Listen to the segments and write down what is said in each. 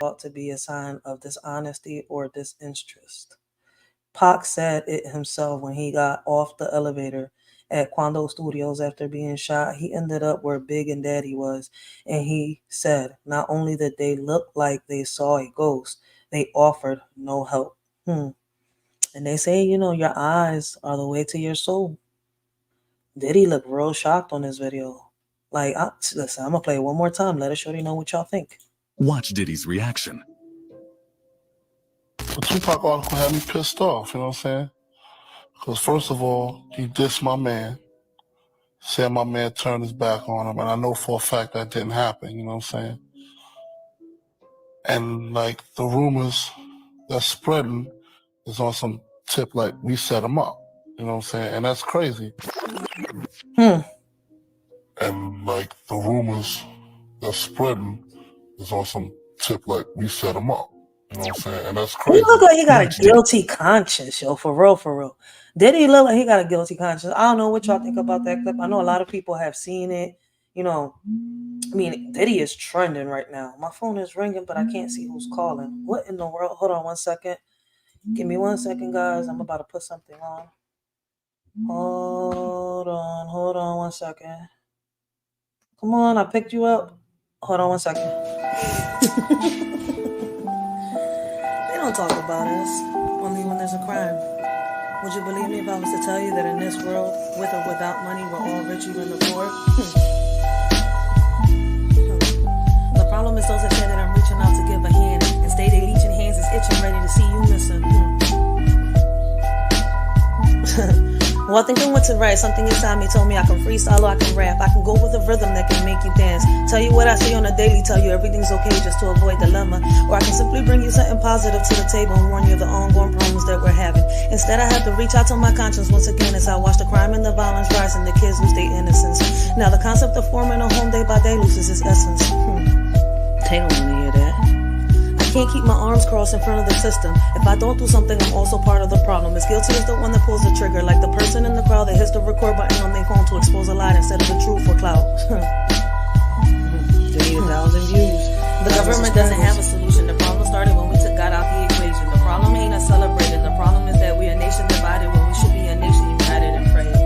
thought to be a sign of dishonesty or disinterest. Pac said it himself when he got off the elevator at Quando Studios after being shot. He ended up where Big and Daddy was, and he said not only did they look like they saw a ghost, they offered no help. And they say, your eyes are the way to your soul. Diddy looked real shocked on this video. Like, listen, I'm gonna play it one more time. Let us shorty know what y'all think. Watch Diddy's reaction. The Tupac article had me pissed off, you know what I'm saying? Because first of all, he dissed my man, said my man turned his back on him, and I know for a fact that didn't happen, you know what I'm saying? And like the rumors that's spreading is on some tip like we set him up, you know what I'm saying? And that's crazy. And like the rumors that's spreading is on some tip like we set him up. You know what I'm saying? And that's crazy. He look like he got a guilty conscience, yo. For real, for real. Diddy look like he got a guilty conscience. I don't know what y'all think about that clip. I know a lot of people have seen it. Diddy is trending right now. My phone is ringing, but I can't see who's calling. What in the world? Hold on 1 second. Give me 1 second, guys. I'm about to put something on. Hold on 1 second. Come on, I picked you up. Hold on 1 second. They don't talk about us, only when there's a crime. Would you believe me if I was to tell you that in this world, with or without money, we're all rich, even the poor? The problem is those that say that I'm reaching out to give a hand and stay there each hands is itching, ready to see you missing. Well, I think I went to write. Something inside me told me I can freestyle or I can rap. I can go with a rhythm that can make you dance. Tell you what I say on a daily, tell you everything's okay just to avoid dilemma. Or I can simply bring you something positive to the table and warn you of the ongoing problems that we're having. Instead, I have to reach out to my conscience once again as I watch the crime and the violence rise and the kids lose their innocence. Now, the concept of forming a home day by day loses its essence. They don't want to hear that. I can't keep my arms crossed in front of the system. If I don't do something, I'm also part of the problem. As guilty as the one that pulls the trigger, like the person in the crowd that hits the record button on their phone to expose a lie instead of the truth for clout. They need 1,000 views. The government doesn't have a solution. The problem started when we took God out the equation. The problem ain't us celebrating. The problem is that we're a nation divided when we should be a nation united and praying.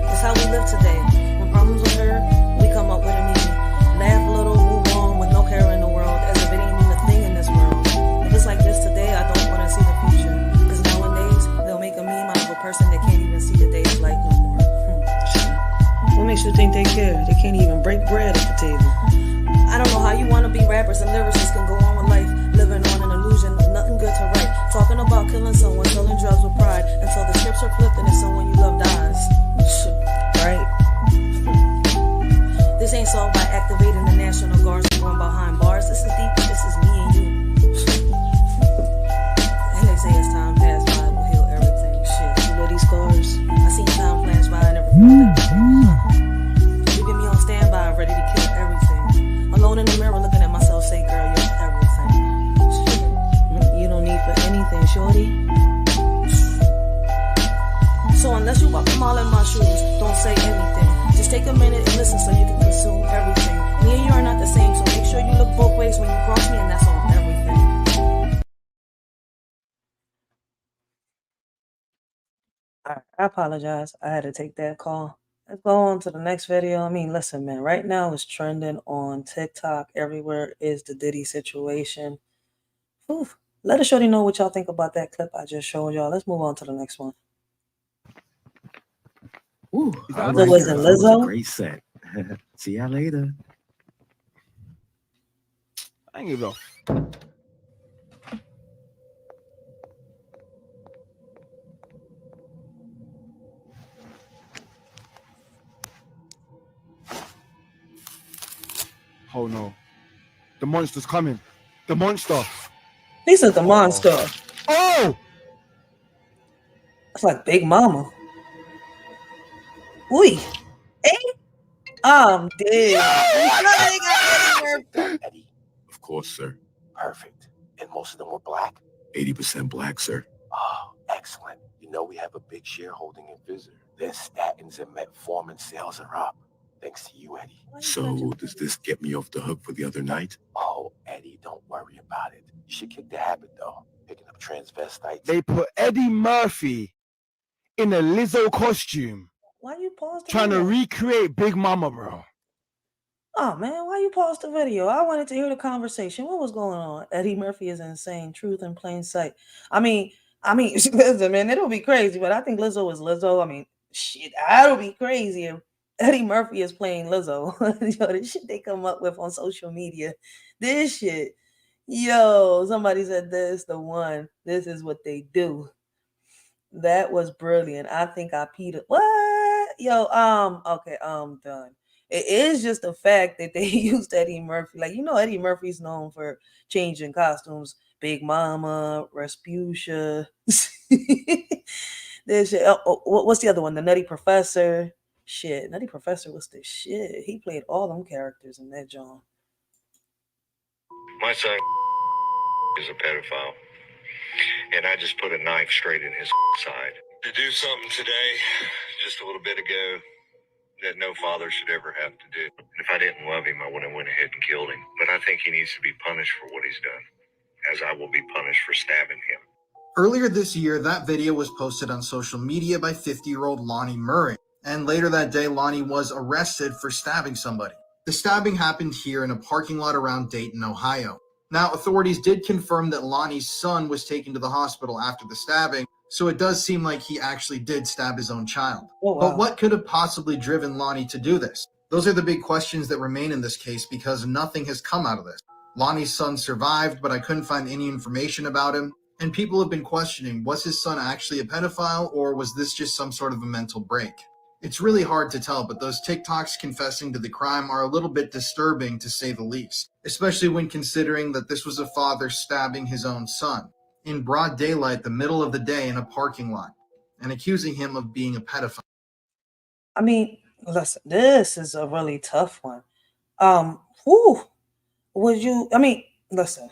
That's how we live today. When problems occur, we come up with a meaning. Laugh a little, move on with no care in the world, as if it ain't even a thing in this world. If it's like this today, I don't want to see the future. Because nowadays, they'll make a meme out of a person that can't even see the day of light no more. What makes you think they care? They can't even break bread at the table. I don't know how you want to be rappers and lyricists can go on with life, living on an illusion of nothing good to write. Talking about killing someone, selling drugs with pride, until the scripts are flipped and it's someone you love dies. Right? This ain't solved by activating the National Guards and going behind bars. This is deep, this is me and you. And they say as time passed by, we'll heal everything. Shit, you know these scars? I seen time flash by and everything. Leaving me on standby, ready to kill everything. Alone in the mirror, looking at myself, say, girl, you're everything. You don't need for anything, shorty. So unless you walk a mile in my shoes, don't say anything. Just take a minute and listen so you can consume everything. Me and you are not the same, so make sure you look both ways when you cross me, and that's on everything. Alright, I apologize. I had to take that call. Let's go on to the next video. Listen, man, right now it's trending on TikTok. Everywhere is the Diddy situation. Whew. Let us shorty know what y'all think about that clip I just showed y'all. Let's move on to the next one. Ooh, so was it Lizzo? That was a great set. See y'all later. I ain't give a Oh no. The monster's coming. The monster. He said the monster. Oh! It's like Big Mama. Ooh. Hey? I'm dead. Eddie. Of course, sir. Perfect. And most of them were black? 80% black, sir. Oh, excellent. You know we have a big shareholding in Visitor. Their statins and metformin sales are up. Thanks to you, Eddie. So, does this get me off the hook for the other night? Oh, Eddie, don't worry about it. You should kick the habit, though. Picking up transvestites. They put Eddie Murphy in a Lizzo costume, Why you pause the trying to video? recreate Big Mama, bro. Oh man, why you pause the video? I wanted to hear the conversation. What was going on? Eddie Murphy is insane. Truth in plain sight. I mean, listen, man, it'll be crazy, but I think Lizzo is Lizzo. I mean, shit, that'll be crazy if Eddie Murphy is playing Lizzo. Yo, this shit they come up with on social media. This shit. Yo, somebody said this, the one. This is what they do. That was brilliant. I think I peed. What? Yo, okay, I'm done. It is just the fact that they used Eddie Murphy. Like, Eddie Murphy's known for changing costumes. Big Mama, Rasputia. This shit. What's the other one? The Nutty Professor. Shit, Nutty Professor was the shit. He played all them characters in that John. My son is a pedophile, and I just put a knife straight in his side. To do something today, just a little bit ago, that no father should ever have to do. If I didn't love him, I would have went ahead and killed him. But I think he needs to be punished for what he's done, as I will be punished for stabbing him. Earlier this year, that video was posted on social media by 50-year-old Lonnie Murray. And later that day, Lonnie was arrested for stabbing somebody. The stabbing happened here in a parking lot around Dayton, Ohio. Now, authorities did confirm that Lonnie's son was taken to the hospital after the stabbing, so it does seem like he actually did stab his own child. Oh, wow. But what could have possibly driven Lonnie to do this? Those are the big questions that remain in this case because nothing has come out of this. Lonnie's son survived, but I couldn't find any information about him. And people have been questioning, was his son actually a pedophile or was this just some sort of a mental break? It's really hard to tell, but those TikToks confessing to the crime are a little bit disturbing to say the least, especially when considering that this was a father stabbing his own son in broad daylight, the middle of the day in a parking lot, and accusing him of being a pedophile. I mean, listen, this is a really tough one. Listen,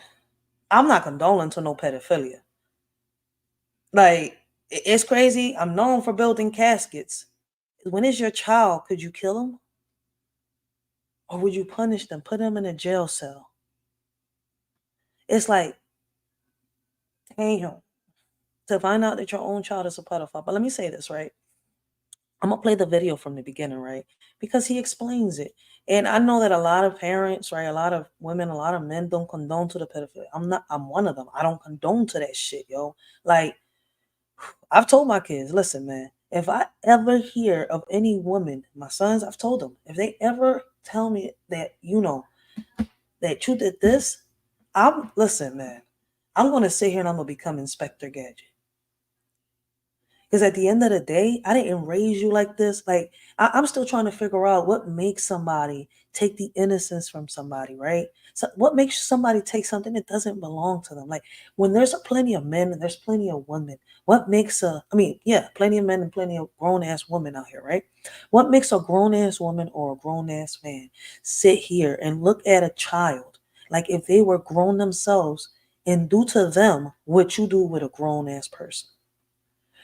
I'm not condoning to no pedophilia. Like, it's crazy. I'm known for building caskets. When it's your child, could you kill him? Or would you punish them, put them in a jail cell? It's like, damn, to find out that your own child is a pedophile. But let me say this, right? I'm going to play the video from the beginning, right? Because he explains it. And I know that a lot of parents, right, a lot of women, a lot of men don't condone to the pedophilia. I'm one of them. I don't condone to that shit, yo. Like, I've told my kids, listen, man, if I ever hear of any woman, my sons, I've told them, if they ever tell me that, that you did this, listen, man, I'm going to sit here and I'm going to become Inspector Gadget. Because at the end of the day, I didn't raise you like this. Like, I'm still trying to figure out what makes somebody take the innocence from somebody, right? So what makes somebody take something that doesn't belong to them? Like, when there's plenty of men and there's plenty of women, what makes plenty of men and plenty of grown-ass women out here, right? What makes a grown-ass woman or a grown-ass man sit here and look at a child like if they were grown themselves and do to them what you do with a grown-ass person?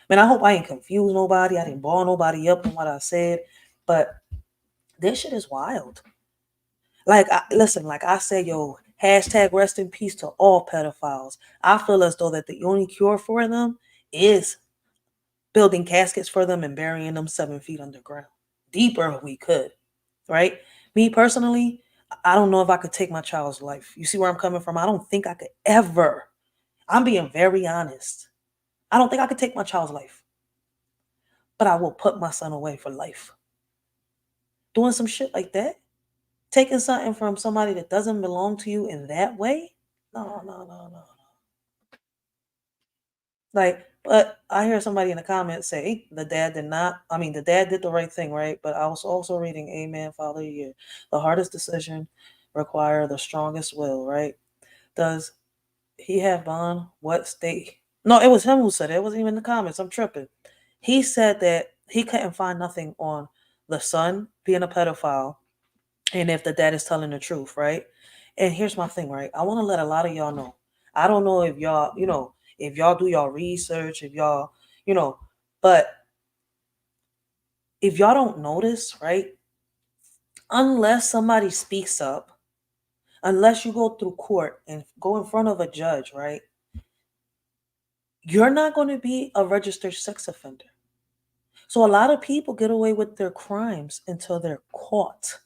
Man, I hope I ain't confused nobody. I didn't ball nobody up on what I said. But this shit is wild. Like, listen, like I said, yo, hashtag rest in peace to all pedophiles. I feel as though that the only cure for them is building caskets for them and burying them 7 feet underground. Deeper if we could, right? Me personally, I don't know if I could take my child's life. You see where I'm coming from? I don't think I could ever. I'm being very honest. I don't think I could take my child's life. But I will put my son away for life. Doing some shit like that? Taking something from somebody that doesn't belong to you in that way? No. Like, but I hear somebody in the comments say the dad did the right thing, right? But I was also reading Amen, Father Year. The hardest decision require the strongest will, right? Does he have bond? What state? No, it was him who said it. It wasn't even in the comments. I'm tripping. He said that he couldn't find nothing on the son being a pedophile and if the dad is telling the truth, right? And here's my thing, right? I want to let a lot of y'all know. I don't know if y'all, if y'all do y'all research, if y'all, but if y'all don't notice, right? unless somebody speaks up, unless you go through court and go in front of a judge, right? You're not going to be a registered sex offender. So a lot of people get away with their crimes until they're caught.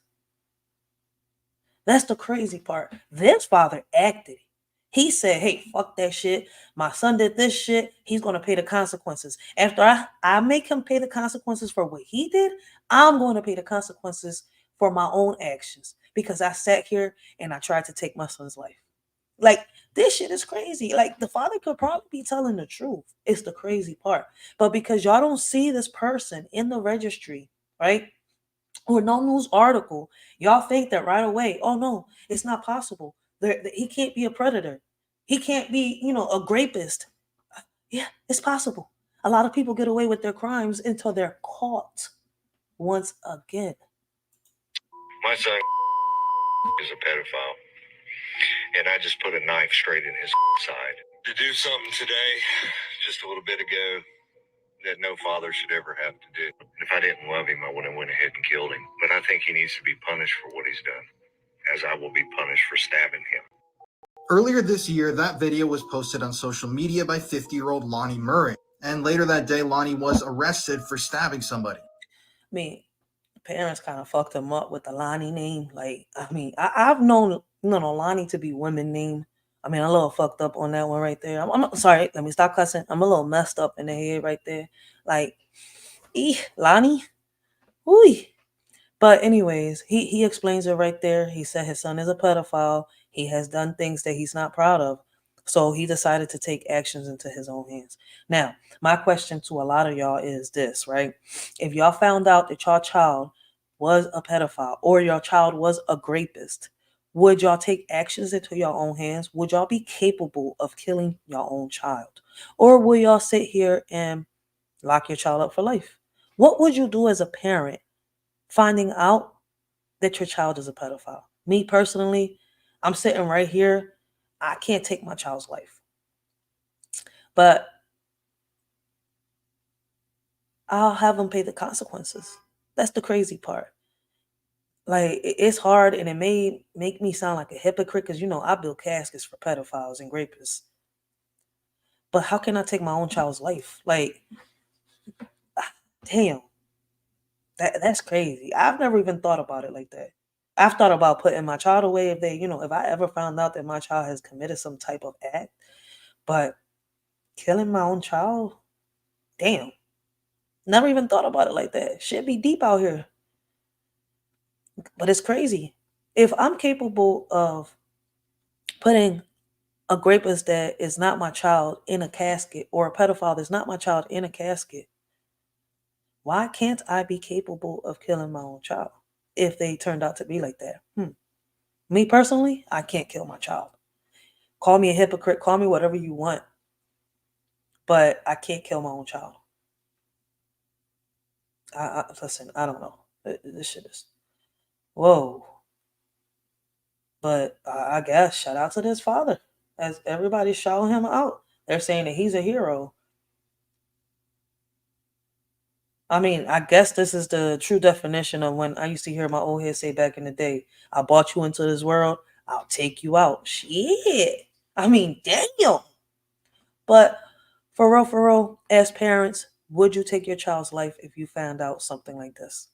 That's the crazy part. This father acted. He said, hey, fuck that shit. My son did this shit. He's going to pay the consequences. After I make him pay the consequences for what he did, I'm going to pay the consequences for my own actions because I sat here and I tried to take my son's life. Like, this shit is crazy. Like, the father could probably be telling the truth. It's the crazy part. But because y'all don't see this person in the registry, right? Or no news article, y'all think that right away, oh no, it's not possible. He can't be a predator. He can't be, a rapist. Yeah, it's possible. A lot of people get away with their crimes until they're caught once again. My son is a pedophile, and I just put a knife straight in his side. To do something today, just a little bit ago, that no father should ever have to do. If I didn't love him, I would have went ahead and killed him. But I think he needs to be punished for what he's done, as I will be punished for stabbing him. Earlier this year, that video was posted on social media by 50-year-old Lonnie Murray. And later that day, Lonnie was arrested for stabbing somebody. I mean, parents kind of fucked him up with the Lonnie name. Like, I mean, I've known, Lonnie to be women name. I mean, I'm a little fucked up on that one right there. I'm sorry. Let me stop cussing. I'm a little messed up in the head right there. Like, Lonnie. Ooh. But anyways, he explains it right there. He said his son is a pedophile. He has done things that he's not proud of. So he decided to take actions into his own hands. Now, my question to a lot of y'all is this, right? If y'all found out that your child was a pedophile or your child was a rapist, would y'all take actions into your own hands? Would y'all be capable of killing your own child? Or will y'all sit here and lock your child up for life? What would you do as a parent finding out that your child is a pedophile? Me personally, I'm sitting right here. I can't take my child's life. But I'll have them pay the consequences. That's the crazy part. Like, it's hard, and it may make me sound like a hypocrite because, I build caskets for pedophiles and rapists. But how can I take my own child's life? Like, damn. That's crazy. I've never even thought about it like that. I've thought about putting my child away if if I ever found out that my child has committed some type of act. But killing my own child? Damn. Never even thought about it like that. Shit be deep out here. But it's crazy. If I'm capable of putting a rapist that is not my child in a casket, or a pedophile that's not my child in a casket, why can't I be capable of killing my own child if they turned out to be like that? Me personally, I can't kill my child. Call me a hypocrite, call me whatever you want, but I can't kill my own child. Listen, I don't know. This shit is, whoa. But I guess shout out to this father, as everybody's shouting him out. They're saying that he's a hero. I mean, I guess this is the true definition of when I used to hear my old head say back in the day, I brought you into this world, I'll take you out. Shit. I mean, damn. But for real, as parents, would you take your child's life if you found out something like this?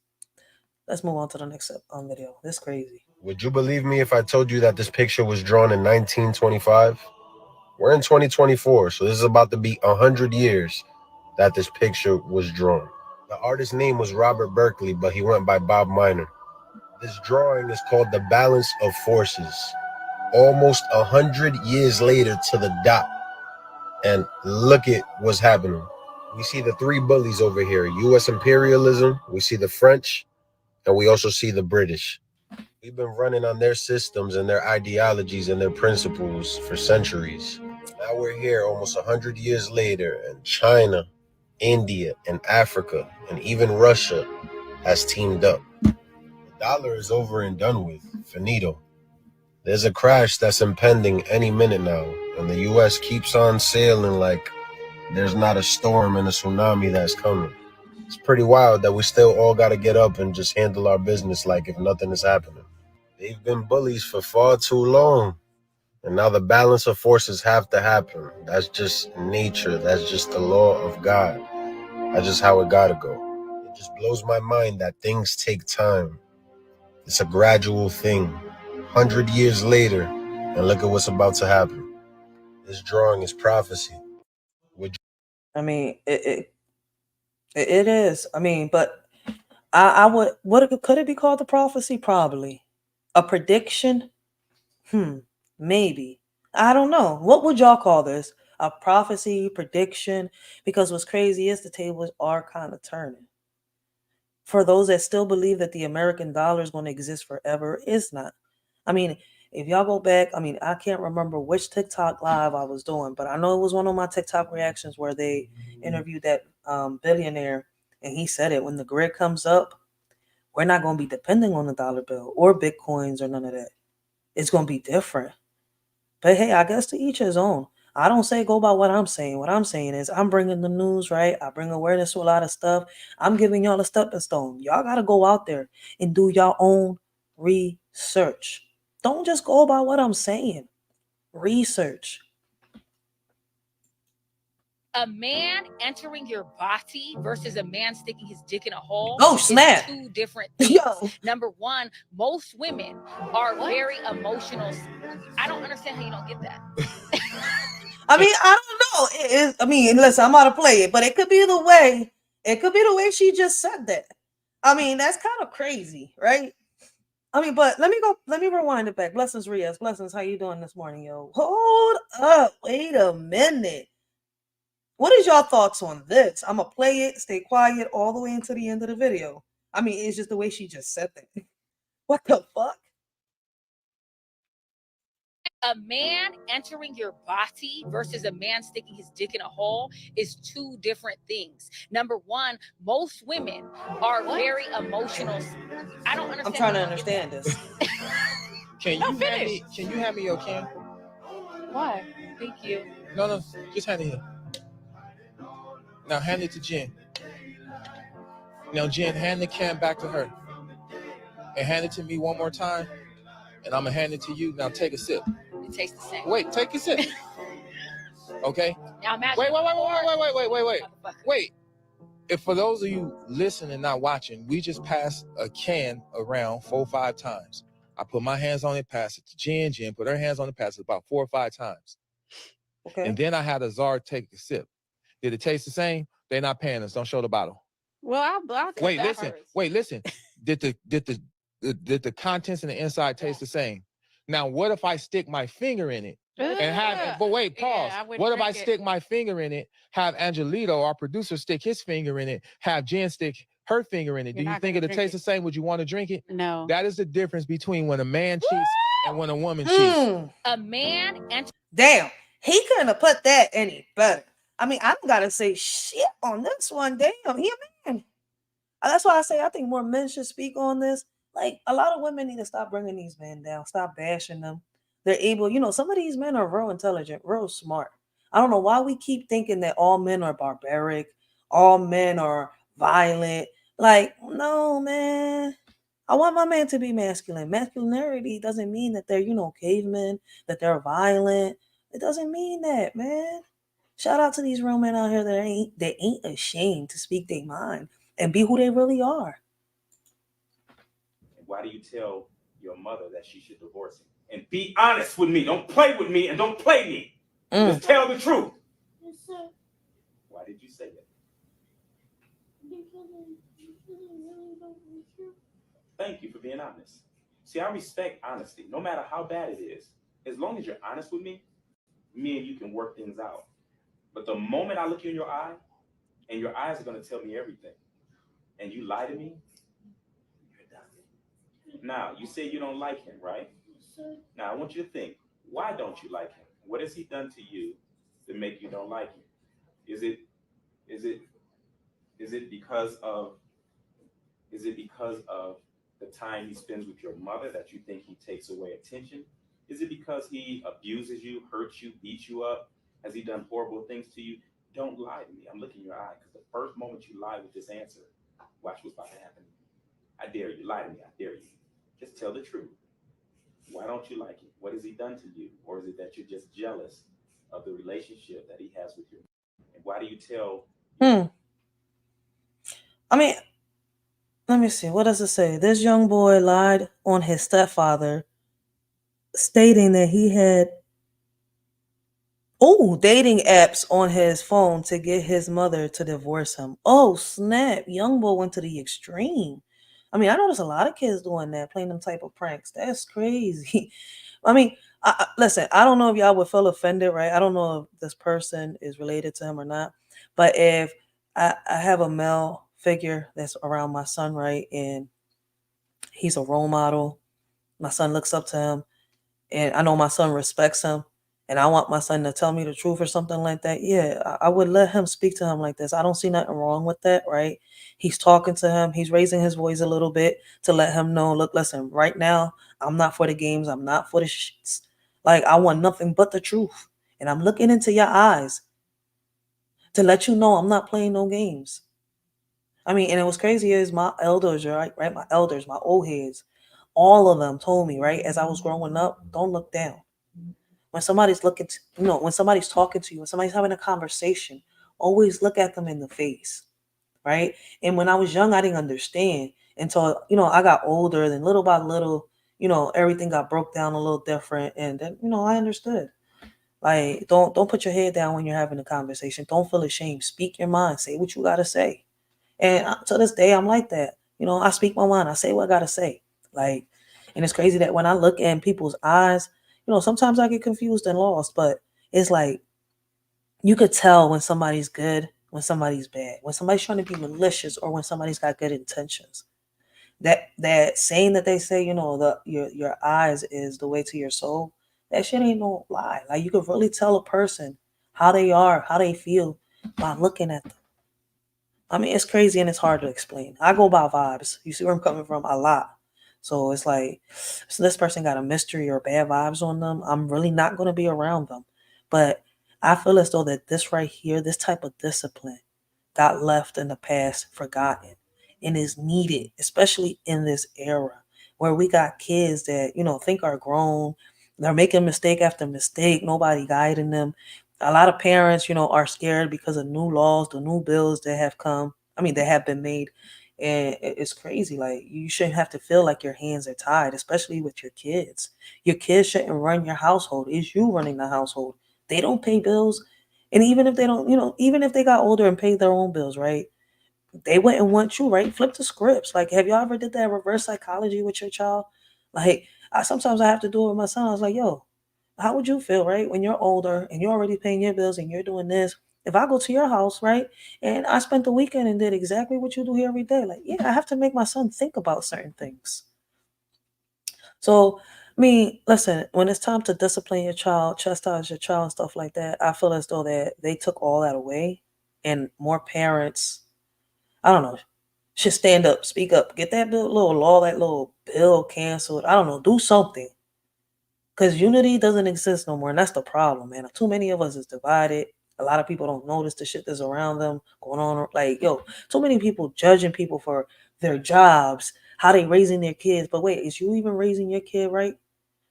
Let's move on to the next video. This is crazy. Would you believe me if I told you that this picture was drawn in 1925? We're in 2024, so this is about to be 100 years that this picture was drawn. The artist's name was Robert Berkeley, but he went by Bob Miner. This drawing is called The Balance of Forces. Almost 100 years later to the dot. And look at what's happening. We see the three bullies over here. U.S. imperialism, we see the French, and we also see the British. We've been running on their systems and their ideologies and their principles for centuries. Now we're here almost 100 years later, and China, India, and Africa, and even Russia has teamed up. The dollar is over and done with. Finito. There's a crash that's impending any minute now, and the U.S. keeps on sailing like there's not a storm and a tsunami that's coming. It's pretty wild that we still all got to get up and just handle our business like if nothing is happening. They've been bullies for far too long. And now the balance of forces have to happen. That's just nature. That's just the law of God. That's just how it gotta go. It just blows my mind that things take time. It's a gradual thing. 100 years later, and look at what's about to happen. This drawing is prophecy. I mean, it is. I mean, but I would, could it be called the prophecy? Probably. A prediction? Maybe. I don't know. What would y'all call this? A prophecy, prediction? Because what's crazy is the tables are kind of turning. For those that still believe that the American dollar is going to exist forever, it's not. I mean, if y'all go back, I mean, I can't remember which TikTok live I was doing, but I know it was one of my TikTok reactions where they interviewed that billionaire, and he said it, when the grid comes up, we're not going to be depending on the dollar bill or Bitcoins or none of that. It's going to be different. But hey, I guess to each his own. I don't say go by what I'm saying. What I'm saying is I'm bringing the news, right? I bring awareness to a lot of stuff. I'm giving y'all a stepping stone. Y'all got to go out there and do your own research. Don't just go by what I'm saying. Research. A man entering your body versus a man sticking his dick in a hole snap. is two different things. Yo. Number one, most women are very emotional. I don't understand how you don't get that. I mean, I don't know. I mean, listen, I'm about to play it, but it could be the way. It could be the way she just said that. I mean, that's kind of crazy, right? I mean, but let me rewind it back. Blessings, Riaz. Blessings, how you doing this morning, yo? Hold up. Wait a minute. What is y'all thoughts on this? I'm going to play it, stay quiet all the way into the end of the video. I mean, it's just the way she just said that. What the fuck? A man entering your body versus a man sticking his dick in a hole is two different things. Number one, most women are very emotional. I don't understand. I'm trying to understand this. Can you hand me your can? Why? Thank you. No, just hand it here. Now hand it to Jen. Now Jen, hand the can back to her. And hand it to me one more time. And I'm gonna hand it to you. Now take a sip. It tastes the same. Wait, take a sip. Okay? Now imagine. Wait. If for those of you listening and not watching, we just passed a can around 4 or 5 times. I put my hands on it, pass it to Jen. Jen put her hands on it, pass it about 4 or 5 times. Okay. And then I had Azar take a sip. Did it taste the same? They're not paying us. Don't show the bottle. Well, I'll Wait, listen. Did the contents and the inside taste the same? Now, what if I stick my finger in it and have? But wait, pause. Yeah, what if I stick my finger in it? Have Angelito, our producer, stick his finger in it. Have Jen stick her finger in it. Do you think it'll taste the same? Would you want to drink it? No. That is the difference between when a man cheats and when a woman cheats. A man Damn, he couldn't have put that any better. I mean, I don't gotta say shit on this one. Damn, he a man. That's why I say I think more men should speak on this. Like, a lot of women need to stop bringing these men down, stop bashing them. They're able, some of these men are real intelligent, real smart. I don't know why we keep thinking that all men are barbaric, all men are violent. Like, no, man. I want my man to be masculine. Masculinity doesn't mean that they're, cavemen, that they're violent. It doesn't mean that, man. Shout out to these real men out here that ain't ashamed to speak their mind and be who they really are. Why do you tell your mother that she should divorce him? And be honest with me. Don't play with me and don't play me. Just tell the truth. Yes, sir. Why did you say that? Because I really don't want you. Thank you for being honest. See, I respect honesty, no matter how bad it is. As long as you're honest with me and you can work things out. But the moment I look you in your eye, and your eyes are going to tell me everything, and you lie to me, you're done. Now, you say you don't like him, right? Yes, sir. Now, I want you to think, why don't you like him? What has he done to you to make you don't like him? Is it because of the time he spends with your mother that you think he takes away attention? Is it because he abuses you, hurts you, beats you up? Has he done horrible things to you? Don't lie to me. I'm looking in your eye because the first moment you lie with this answer, watch what's about to happen. I dare you. Lie to me. I dare you. Just tell the truth. Why don't you like it? What has he done to you? Or is it that you're just jealous of the relationship that he has with you? And why do you tell? I mean, let me see. What does it say? This young boy lied on his stepfather, stating that he had dating apps on his phone to get his mother to divorce him. Oh, snap. Young boy went to the extreme. I mean, I notice a lot of kids doing that, playing them type of pranks. That's crazy. I mean, listen, I don't know if y'all would feel offended, right? I don't know if this person is related to him or not. But if I have a male figure that's around my son, right? And he's a role model. My son looks up to him, and I know my son respects him, and I want my son to tell me the truth or something like that. Yeah, I would let him speak to him like this. I don't see nothing wrong with that, right? He's talking to him. He's raising his voice a little bit to let him know, look, listen, right now, I'm not for the games. I'm not for the shits. Like, I want nothing but the truth. And I'm looking into your eyes to let you know I'm not playing no games. I mean, and it was crazy is my elders, right? My elders, my old heads, all of them told me, right, as I was growing up, don't look down. When somebody's looking to, when somebody's talking to you, when somebody's having a conversation, always look at them in the face, right? And when I was young, I didn't understand until, I got older, then little by little, everything got broke down a little different. And then, I understood. Like, don't put your head down when you're having a conversation. Don't feel ashamed. Speak your mind. Say what you got to say. And to this day, I'm like that. I speak my mind. I say what I gotta say. Like, and it's crazy that when I look in people's eyes, sometimes I get confused and lost. But it's like you could tell when somebody's good, when somebody's bad, when somebody's trying to be malicious, or when somebody's got good intentions. That saying that they say, your eyes is the way to your soul. That shit ain't no lie. Like, you could really tell a person how they are, how they feel by looking at them. I mean, it's crazy and it's hard to explain. I go by vibes. You see where I'm coming from? A lot. So it's like, so this person got a mystery or bad vibes on them, I'm really not going to be around them. But I feel as though that this right here, this type of discipline, got left in the past, forgotten, and is needed, especially in this era where we got kids that, think are grown. They're making mistake after mistake, nobody guiding them. A lot of parents, are scared because of new laws, the new bills that have come. I mean, that have been made. And it's crazy. Like, you shouldn't have to feel like your hands are tied, especially with your kids. Your kids shouldn't run your household. It's you running the household. They don't pay bills. And even if they don't, even if they got older and paid their own bills, right? They wouldn't want you, right? Flip the scripts. Like, have y'all ever did that reverse psychology with your child? Like, sometimes I have to do it with my son. I was like, yo, how would you feel, right? When you're older and you're already paying your bills and you're doing this. If I go to your house, right, and I spent the weekend and did exactly what you do here every day, like, yeah, I have to make my son think about certain things. So, I mean, listen, when it's time to discipline your child, chastise your child, and stuff like that, I feel as though that they took all that away, and more parents, I don't know, should stand up, speak up, get that little law, that little bill canceled. I don't know, do something. Because unity doesn't exist no more, and that's the problem, man. Too many of us is divided. A lot of people don't notice the shit that's around them going on. Like, yo, too many people judging people for their jobs, how they raising their kids. But wait, is you even raising your kid right?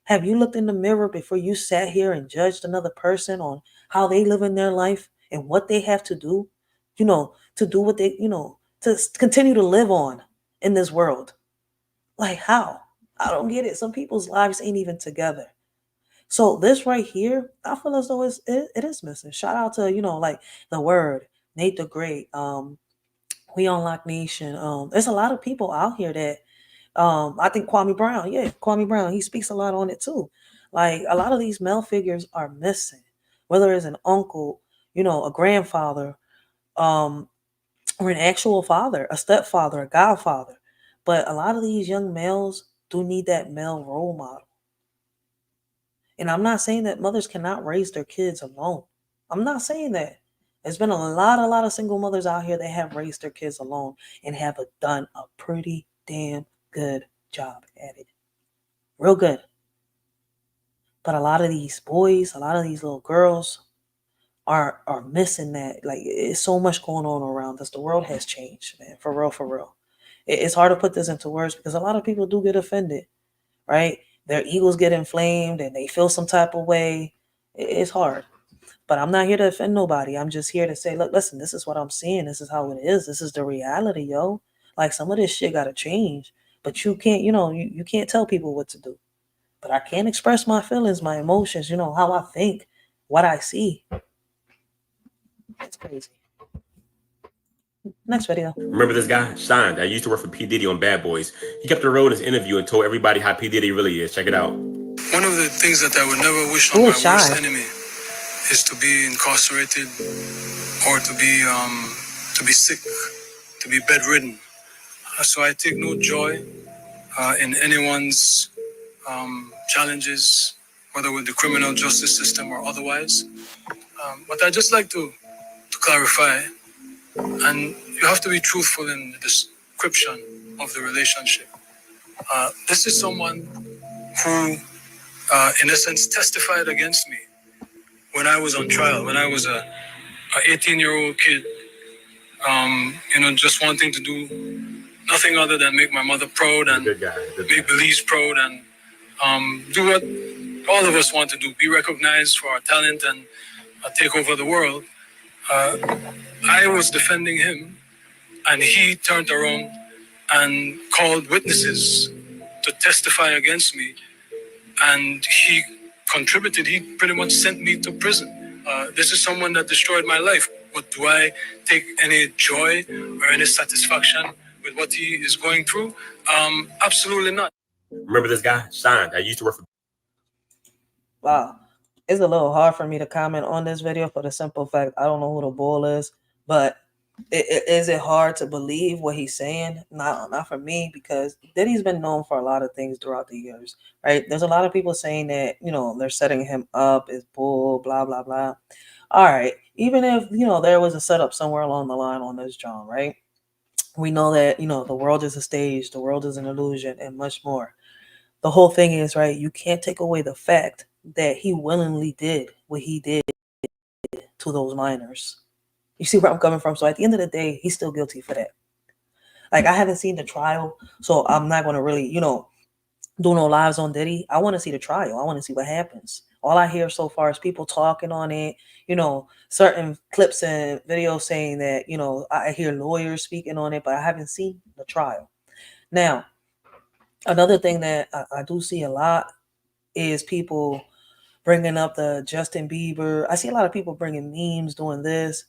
Have you looked in the mirror before you sat here and judged another person on how they live in their life and what they have to do, to do what they, to continue to live on in this world? Like, how? I don't get it. Some people's lives ain't even together. So this right here, I feel as though it is missing. Shout out to, like The Word, Nate the Great, We Unlock Nation. There's a lot of people out here that I think Kwame Brown, Kwame Brown, he speaks a lot on it too. Like, a lot of these male figures are missing, whether it's an uncle, a grandfather, or an actual father, a stepfather, a godfather. But a lot of these young males do need that male role model. And I'm not saying that mothers cannot raise their kids alone. I'm not saying that. There's been a lot of single mothers out here that have raised their kids alone and have done a pretty damn good job at it. Real good. But a lot of these boys, a lot of these little girls, are missing that. Like, it's so much going on around us. The world has changed, man. For real, for real. It's hard to put this into words because a lot of people do get offended, right? Their egos get inflamed and they feel some type of way. It's hard. But I'm not here to offend nobody. I'm just here to say, look, listen, this is what I'm seeing. This is how it is. This is the reality, yo. Like, some of this shit gotta change. But you can't, you can't tell people what to do. But I can express my feelings, my emotions, how I think, what I see. It's crazy. Next video. Remember this guy, Shine, that used to work for P. Diddy on Bad Boys? He kept the road in his interview and told everybody how P. Diddy really is. Check it out. One of the things that I would never wish on my worst enemy is to be incarcerated or to be sick, to be bedridden. So I take no joy in anyone's challenges, whether with the criminal justice system or otherwise. But I just like to clarify, and you have to be truthful in the description of the relationship. This is someone who, in essence, testified against me when I was on trial, when I was a 18-year-old kid, just wanting to do nothing other than make my mother proud and make Belize proud and do what all of us want to do, be recognized for our talent and take over the world. I was defending him, and he turned around and called witnesses to testify against me, and he contributed. He pretty much sent me to prison. This is someone that destroyed my life. But do I take any joy or any satisfaction with what he is going through? Absolutely not. Remember this guy, Shine, that used to work for... Wow. It's a little hard for me to comment on this video for the simple fact I don't know who the bull is, but is it hard to believe what he's saying? Not for me, because Diddy's been known for a lot of things throughout the years, right? There's a lot of people saying that, they're setting him up as bull, blah, blah, blah. All right. Even if, there was a setup somewhere along the line on this John, right? We know that, the world is a stage, the world is an illusion, and much more. The whole thing is, right, you can't take away the fact that he willingly did what he did to those minors. You see where I'm coming from? So at the end of the day, he's still guilty for that. Like, I haven't seen the trial, so I'm not going to really, do no lives on Diddy. I want to see the trial. I want to see what happens. All I hear so far is people talking on it, certain clips and videos saying that, I hear lawyers speaking on it, but I haven't seen the trial. Now, another thing that I do see a lot is people bringing up the Justin Bieber. I see a lot of people bringing memes doing this.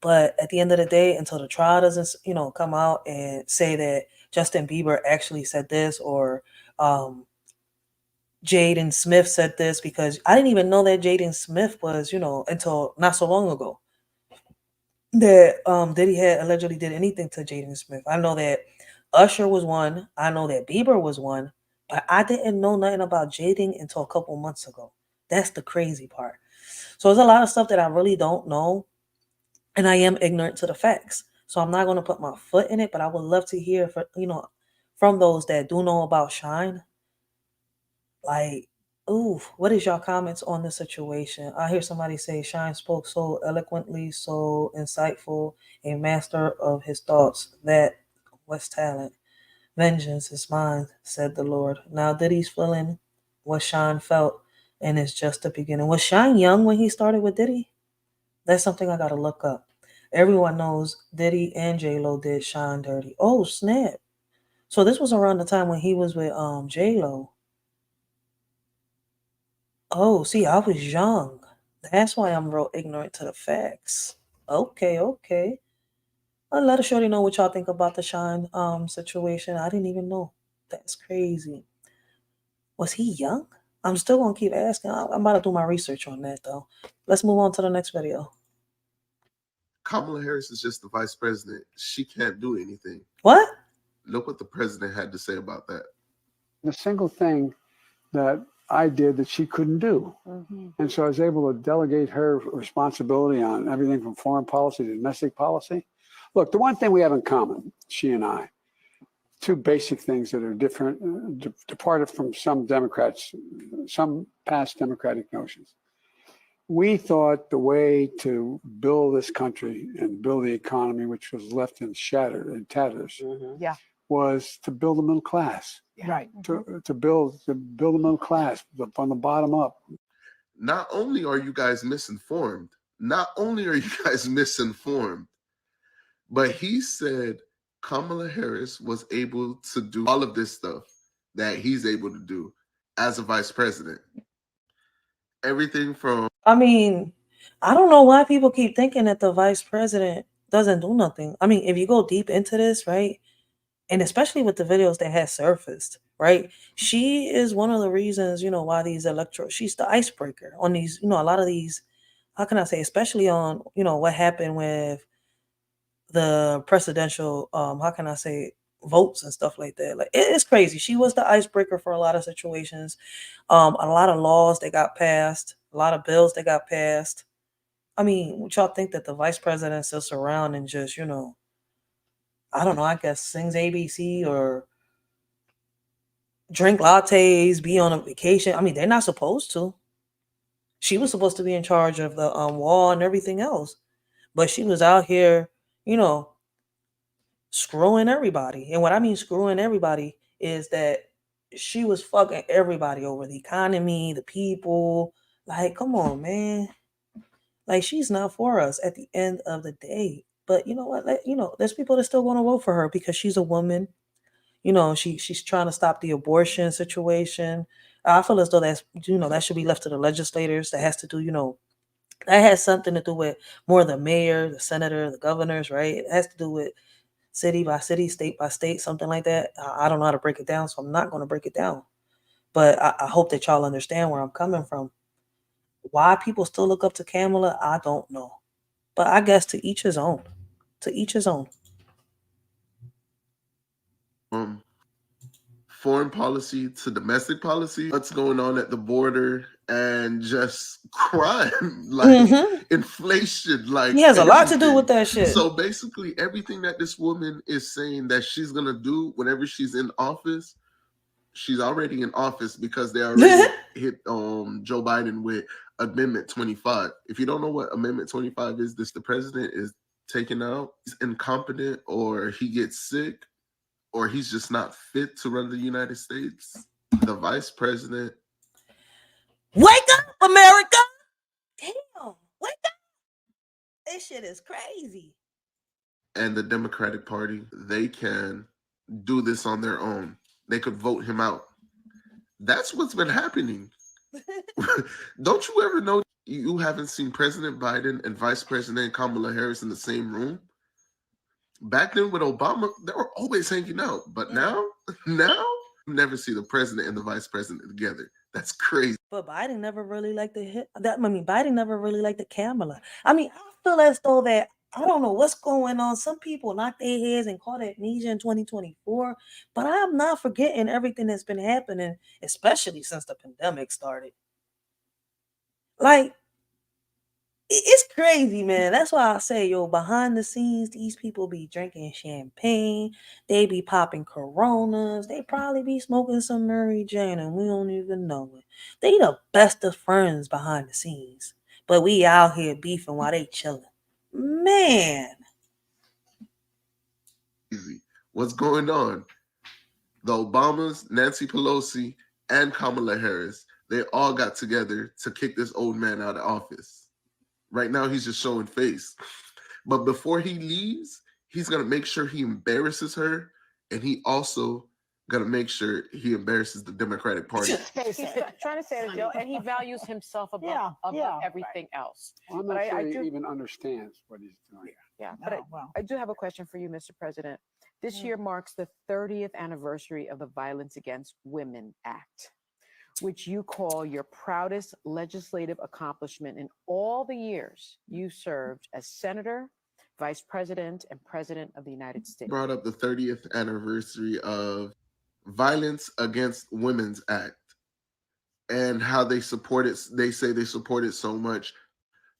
But at the end of the day, until the trial doesn't, come out and say that Justin Bieber actually said this, or Jaden Smith said this, because I didn't even know that Jaden Smith was, until not so long ago, that Diddy had allegedly did anything to Jaden Smith. I know that Usher was one. I know that Bieber was one. But I didn't know nothing about Jaden until a couple months ago. That's the crazy part. So there's a lot of stuff that I really don't know. And I am ignorant to the facts. So I'm not going to put my foot in it, but I would love to hear from those that do know about Shine. Like, what is your comments on the situation? I hear somebody say Shine spoke so eloquently, so insightful, a master of his thoughts. That was talent. Vengeance is mine, said the Lord. Now Diddy's feeling what Shine felt, and it's just the beginning. Was Shine young when he started with Diddy? That's something I gotta look up. Everyone knows Diddy and J-Lo did Shine dirty. Oh, snap. So this was around the time when he was with J-Lo. Oh, see, I was young. That's why I'm real ignorant to the facts. Okay. I'll let a shorty know what y'all think about the Shine situation. I didn't even know. That's crazy. Was he young? I'm still gonna keep asking. I'm about to do my research on that though. Let's move on to the next video. Kamala Harris is just the vice president. She can't do anything. What? Look what the president had to say about that. The single thing that I did that she couldn't do. And so I was able to delegate her responsibility on everything from foreign policy to domestic policy. Look, the one thing we have in common, she and I, two basic things that are different, departed from some Democrats, some past Democratic notions. we thought the way to build this country and build the economy, which was left in shattered and tatters, Yeah. was to build a middle class. Right. To build a middle class from the bottom up. Not only are you guys misinformed, but he said Kamala Harris was able to do all of this stuff that he's able to do as a vice president. Everything from... I mean, I don't know why people keep thinking that the vice president doesn't do nothing. I mean, if you go deep into this, right, and especially with the videos that has surfaced, right, she is one of the reasons, why these she's the icebreaker on these, a lot of these, how can I say, especially on, what happened with the presidential, how can I say, votes and stuff like that. Like, it's crazy. She was the icebreaker for a lot of situations. A lot of laws that got passed, a lot of bills that got passed. I mean, would y'all think that the vice president sits around and just, I don't know, I guess sings ABC or drink lattes, be on a vacation? I mean, they're not supposed to. She was supposed to be in charge of the wall and everything else. But she was out here, screwing everybody. And what I mean screwing everybody is that she was fucking everybody over, the economy, the people. Like, come on, man. Like, she's not for us at the end of the day. But you know what? There's people that still want to vote for her because she's a woman. She's trying to stop the abortion situation. I feel as though that should be left to the legislators. That has to do, that has something to do with more the mayor, the senator, the governors, right? It has to do with city by city, state by state, something like that. I don't know how to break it down, so I'm not going to break it down. But I hope that y'all understand where I'm coming from. Why people still look up to Kamala, I don't know. But I guess to each his own. To each his own. Foreign policy to domestic policy, what's going on at the border, and just crime, like inflation, like he has a lot to do with that shit. So basically, everything that this woman is saying that she's gonna do whenever she's in office, she's already in office because they already hit Joe Biden with Amendment 25. If you don't know what Amendment 25 is, the president is taken out, he's incompetent, or he gets sick, or he's just not fit to run the United States. The vice president. Wake up, America! Damn, wake up! This shit is crazy. And the Democratic Party, they can do this on their own. They could vote him out. That's what's been happening. Don't you ever know you haven't seen President Biden and Vice President Kamala Harris in the same room? Back then with Obama, they were always hanging out. But now, you never see the president and the vice president together. That's crazy. But Biden never really liked Biden never really liked the Kamala. I mean, I feel as though that, I don't know what's going on. Some people knock their heads and caught amnesia in 2024. But I'm not forgetting everything that's been happening, especially since the pandemic started. Like, it's crazy, man. That's why I say, behind the scenes, these people be drinking champagne. They be popping Coronas. They probably be smoking some Mary Jane, and we don't even know it. They the best of friends behind the scenes. But we out here beefing while they chilling. Man. What's going on? The Obamas, Nancy Pelosi, and Kamala Harris, they all got together to kick this old man out of office. Right now, he's just showing face. But before he leaves, he's going to make sure he embarrasses her. And he also going to make sure he embarrasses the Democratic Party. He's trying to say it, Joe, and he values himself above everything else. Well, I'm not sure he even understands what he's doing. Yeah, but I do have a question for you, Mr. President. This year marks the 30th anniversary of the Violence Against Women Act, which you call your proudest legislative accomplishment in all the years you served as Senator, Vice President, and President of the United States. Brought up the 30th anniversary of Violence Against Women's Act and how they support it. They say they support it so much.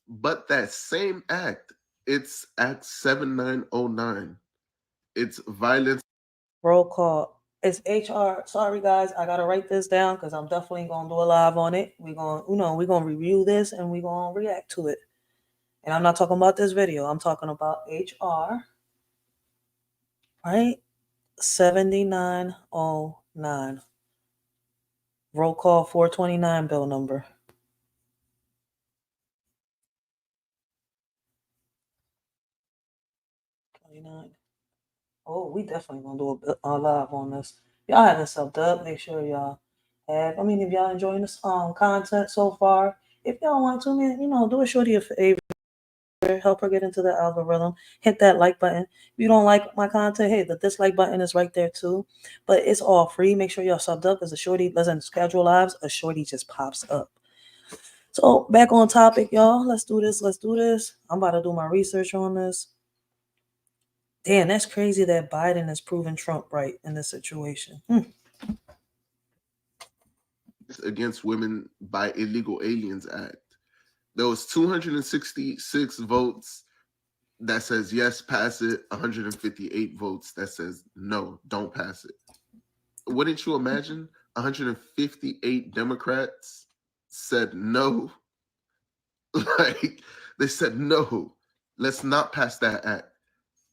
But that same act, it's Act 7909. It's violence. Roll call. It's HR. Sorry guys, I gotta write this down because I'm definitely gonna do a live on it. We're gonna review this and we're gonna react to it. And I'm not talking about this video. I'm talking about HR. Right? 7909. Roll call 429 bill number. 29. Oh, we definitely gonna do a live on this. Y'all haven't subbed up. Make sure y'all have. I mean, if y'all enjoying this content so far, if y'all want to, man, do a shorty a favor. Help her get into the algorithm. Hit that like button. If you don't like my content, hey, the dislike button is right there too. But it's all free. Make sure y'all subbed up because a shorty doesn't schedule lives. A shorty just pops up. So back on topic, y'all. Let's do this. I'm about to do my research on this. Damn, that's crazy that Biden has proven Trump right in this situation. Against Women by Illegal Aliens Act. There was 266 votes that says yes, pass it, 158 votes that says no, don't pass it. Wouldn't you imagine 158 Democrats said no? Like, they said no, let's not pass that act.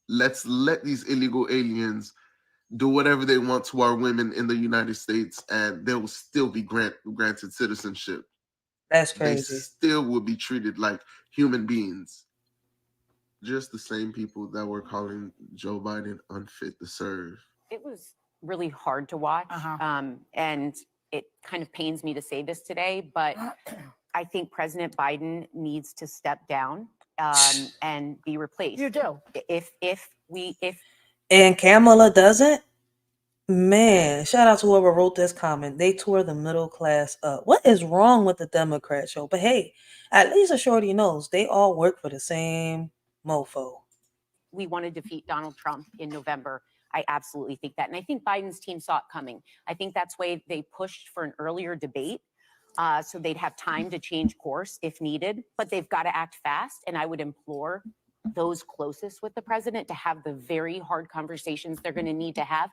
Let's let these illegal aliens do whatever they want to our women in the United States, and they will still be granted citizenship. That's crazy. They still will be treated like human beings. Just the same people that were calling Joe Biden unfit to serve. It was really hard to watch, and it kind of pains me to say this today, but I think President Biden needs to step down and be replaced. You do. If And Kamala doesn't? Man, shout out to whoever wrote this comment. They tore the middle class up. What is wrong with the Democrat show? But hey, at least a shorty knows they all work for the same mofo. we want to defeat Donald Trump in November, I absolutely think that. And I think Biden's team saw it coming. I think that's why they pushed for an earlier debate. So they'd have time to change course if needed, but they've got to act fast. And I would implore those closest with the president to have the very hard conversations they're going to need to have,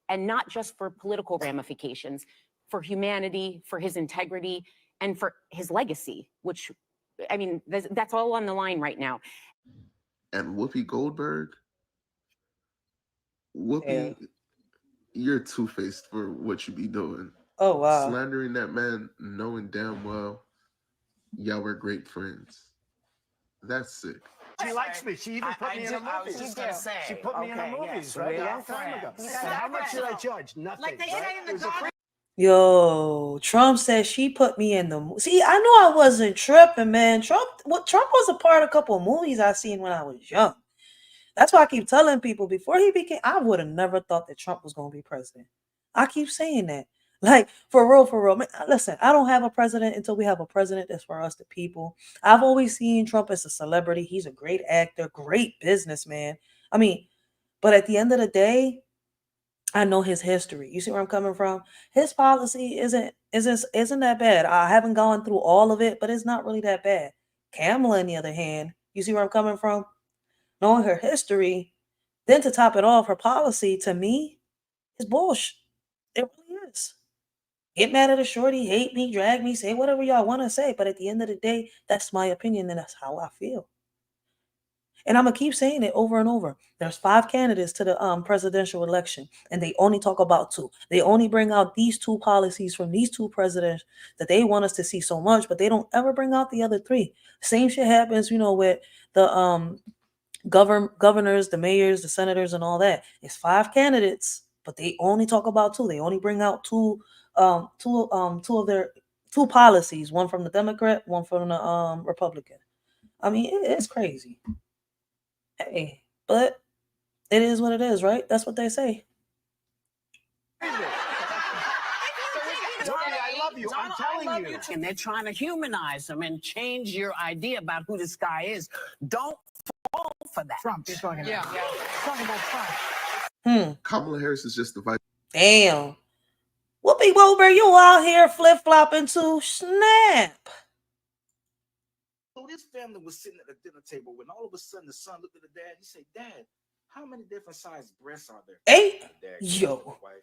and not just for political ramifications, for humanity, for his integrity, and for his legacy, which, I mean, that's all on the line right now. And Whoopi Goldberg, Whoopi, you're two-faced for what you be doing. Oh, wow. Slandering that man, knowing damn well y'all were great friends. That's sick. She likes me. She even put me in her movies. I was just gonna say. She put me in her movies, right? A long time ago. And how much did I judge? Nothing. Like they say in the garden. Yo, Trump said she put me in the. See, I knew I wasn't tripping, man. Trump was a part of a couple of movies I seen when I was young. That's why I keep telling people before he became, I would have never thought that Trump was going to be president. I keep saying that. Like, for real. Man, listen, I don't have a president until we have a president that's for us, the people. I've always seen Trump as a celebrity. He's a great actor, great businessman. I mean, but at the end of the day, I know his history. You see where I'm coming from? His policy isn't that bad. I haven't gone through all of it, but it's not really that bad. Kamala, on the other hand, you see where I'm coming from? Knowing her history, then to top it off, her policy to me is bullshit. It really is. Get mad at a shorty, hate me, drag me, say whatever y'all want to say, but at the end of the day, that's my opinion and that's how I feel. And I'm going to keep saying it over and over. There's 5 candidates to the presidential election, and they only talk about 2. They only bring out these 2 policies from these 2 presidents that they want us to see so much, but they don't ever bring out the other 3. Same shit happens, with the governors, the mayors, the senators, and all that. It's 5 candidates, but they only talk about 2. They only bring out two of their 2 policies, one from the Democrat, one from the Republican. I mean, it's crazy. Hey, but it is what it is, right? That's what they say. I love you. I'm telling you. And they're trying to humanize them and change your idea about who this guy is. Don't fall for that. Trump. You're talking about. Yeah. Talking about Trump. Kamala Harris is just the vice. Damn. Whoopi Goldberg, you out here flip-flopping too. Snap. So this family was sitting at the dinner table when all of a sudden the son looked at the dad. He said, "Dad, how many different sized breasts are there?" 8? Dad, Yo. wife.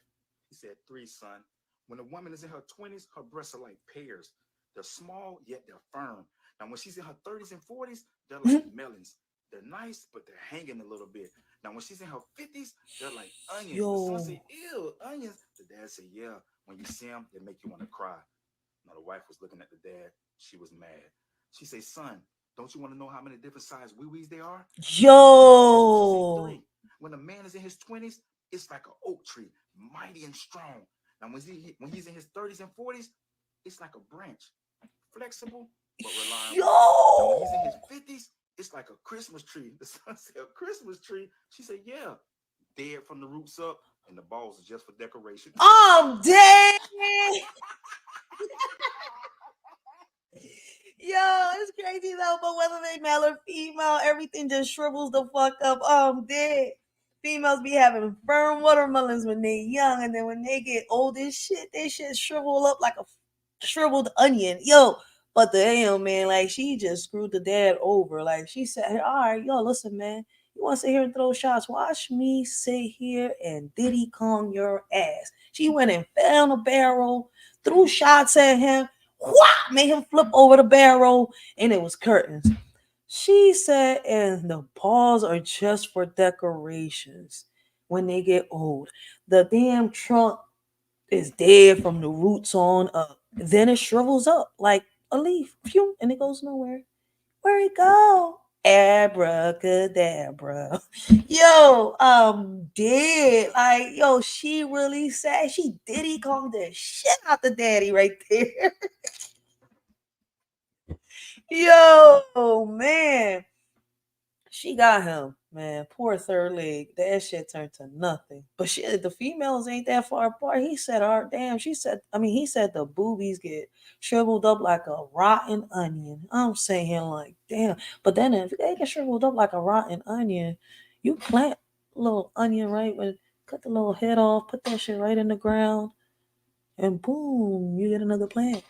He said 3, son. When a woman is in her 20s, her breasts are like pears. They're small, yet they're firm. Now, when she's in her 30s and 40s, they're like melons. They're nice, but they're hanging a little bit. Now, when she's in her 50s, they're like onions. The son said, ew, onions. The dad said, yeah, when you see them, they make you want to cry. Now, the wife was looking at the dad. She was mad. She said, son, don't you want to know how many different size wee-wees there are? Yo. She said, 3. When a man is in his 20s, it's like an oak tree, mighty and strong. Now, when he's in his 30s and 40s, it's like a branch, flexible but reliable. Yo. Now, when he's in his 50s, it's like a Christmas tree. The son said, a Christmas tree? She said, yeah. Dead from the roots up, and the balls are just for decoration. I'm dead. Yo, it's crazy though, but whether they male or female, everything just shrivels the fuck up. I'm dead. Females be having firm watermelons when they young, and then when they get old as shit, they shit shrivel up like a shriveled onion. Yo, but the damn man, like she just screwed the dad over. Like she said, all right, yo, listen, man. You want to sit here and throw shots? Watch me sit here and Diddy Kong your ass. She went and found a barrel, threw shots at him, made him flip over the barrel, and it was curtains. She said, and the balls are just for decorations. When they get old, the damn trunk is dead from the roots on up. Then it shrivels up like a leaf, phew, and it goes nowhere. Where it go? Abracadabra. Yo, dead. Like, yo, she really said she Diddy Kong the shit out the daddy right there. Yo, man. She got him, man. Poor third leg. That shit turned to nothing. But shit, the females ain't that far apart. He said, damn, he said the boobies get shriveled up like a rotten onion. I'm saying like, damn. But then if they get shriveled up like a rotten onion, you plant a little onion, right? Cut the little head off, put that shit right in the ground, and boom, you get another plant.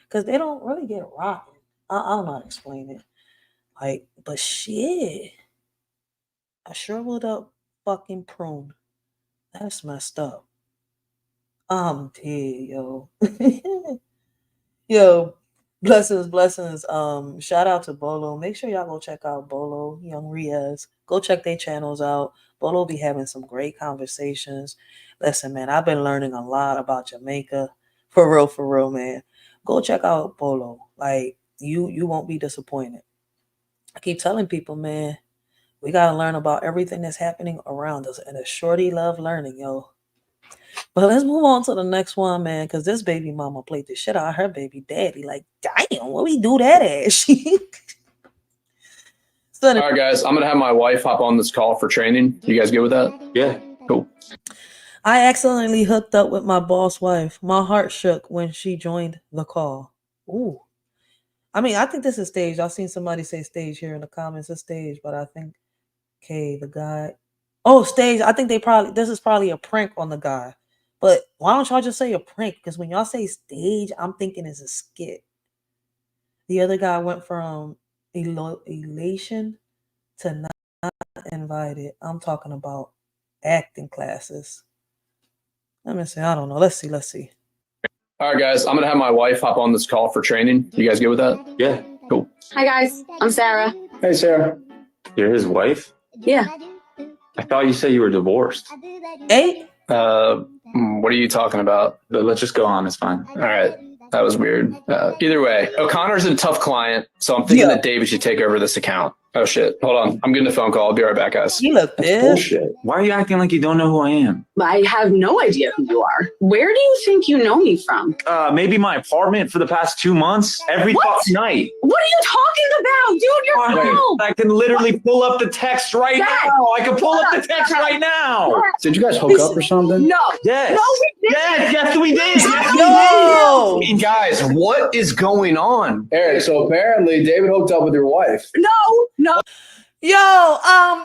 Because they don't really get rotten. I don't know how to explain it. Like, but shit. A shriveled up fucking prune. That's messed up. I'm dead, yo. Yo, blessings. Shout out to Bolo. Make sure y'all go check out Bolo, Young Riaz. Go check their channels out. Bolo be having some great conversations. Listen, man, I've been learning a lot about Jamaica. For real, man. Go check out Bolo. Like, you won't be disappointed. I keep telling people, man, we got to learn about everything that's happening around us. And a shorty love learning, yo. But let's move on to the next one, man, because this baby mama played the shit out of her baby daddy. Like, damn, what we do that at? All right, guys, I'm going to have my wife hop on this call for training. You guys good with that? Yeah, cool. I accidentally hooked up with my boss wife. My heart shook when she joined the call. Ooh. I mean, I think this is staged. I've seen somebody say stage here in the comments. It's staged, but I think, okay, the guy. Oh, stage. I think this is probably a prank on the guy. But why don't y'all just say a prank? Because when y'all say stage, I'm thinking it's a skit. The other guy went from elation to not invited. I'm talking about acting classes. Let me see. I don't know. Let's see. All right, guys, I'm going to have my wife hop on this call for training. You guys good with that? Yeah, cool. Hi, guys. I'm Sarah. Hey, Sarah. You're his wife? Yeah. I thought you said you were divorced. Hey? What are you talking about? Let's just go on. It's fine. All right. That was weird. Either way, O'Connor's a tough client, so I'm thinking that David should take over this account. Oh, shit. Hold on. I'm getting a phone call. I'll be right back, guys. You look That's bullshit. Why are you acting like you don't know who I am? I have no idea who you are. Where do you think you know me from? Maybe my apartment for the past 2 months. Every fucking night. What are you talking about? Dude, your phone. I can literally pull up the text right now. I can pull up the text right now. Did you guys hook up or something? No. Yes. No, we didn't. Yes, we did. No. Hey, guys, what is going on? Eric, so apparently David hooked up with your wife. No. Yo,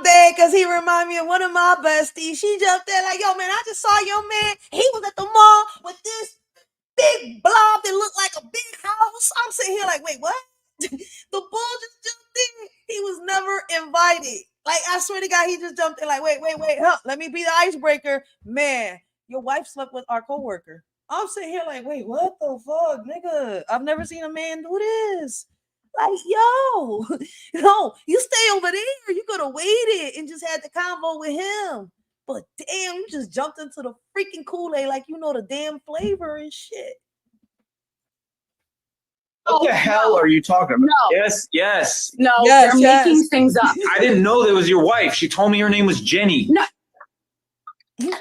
there, because he remind me of one of my besties. She jumped there like, yo, man, I just saw your man. He was at the mall with this big blob that looked like a big house. I'm sitting here like, wait, what? The bull just jumped in. He was never invited. Like, I swear to God, he just jumped in like, wait, huh, let me be the icebreaker. Man, your wife slept with our coworker. I'm sitting here like, wait, what the fuck, nigga? I've never seen a man do this. Like, yo, no, you stay over there. You could have waited and just had the convo with him. But damn, you just jumped into the freaking Kool-Aid like you know the damn flavor and shit. What the hell are you talking about? No. Yes. No, Yes, they're yes. making things up. I didn't know that was your wife. She told me her name was Jenny. No.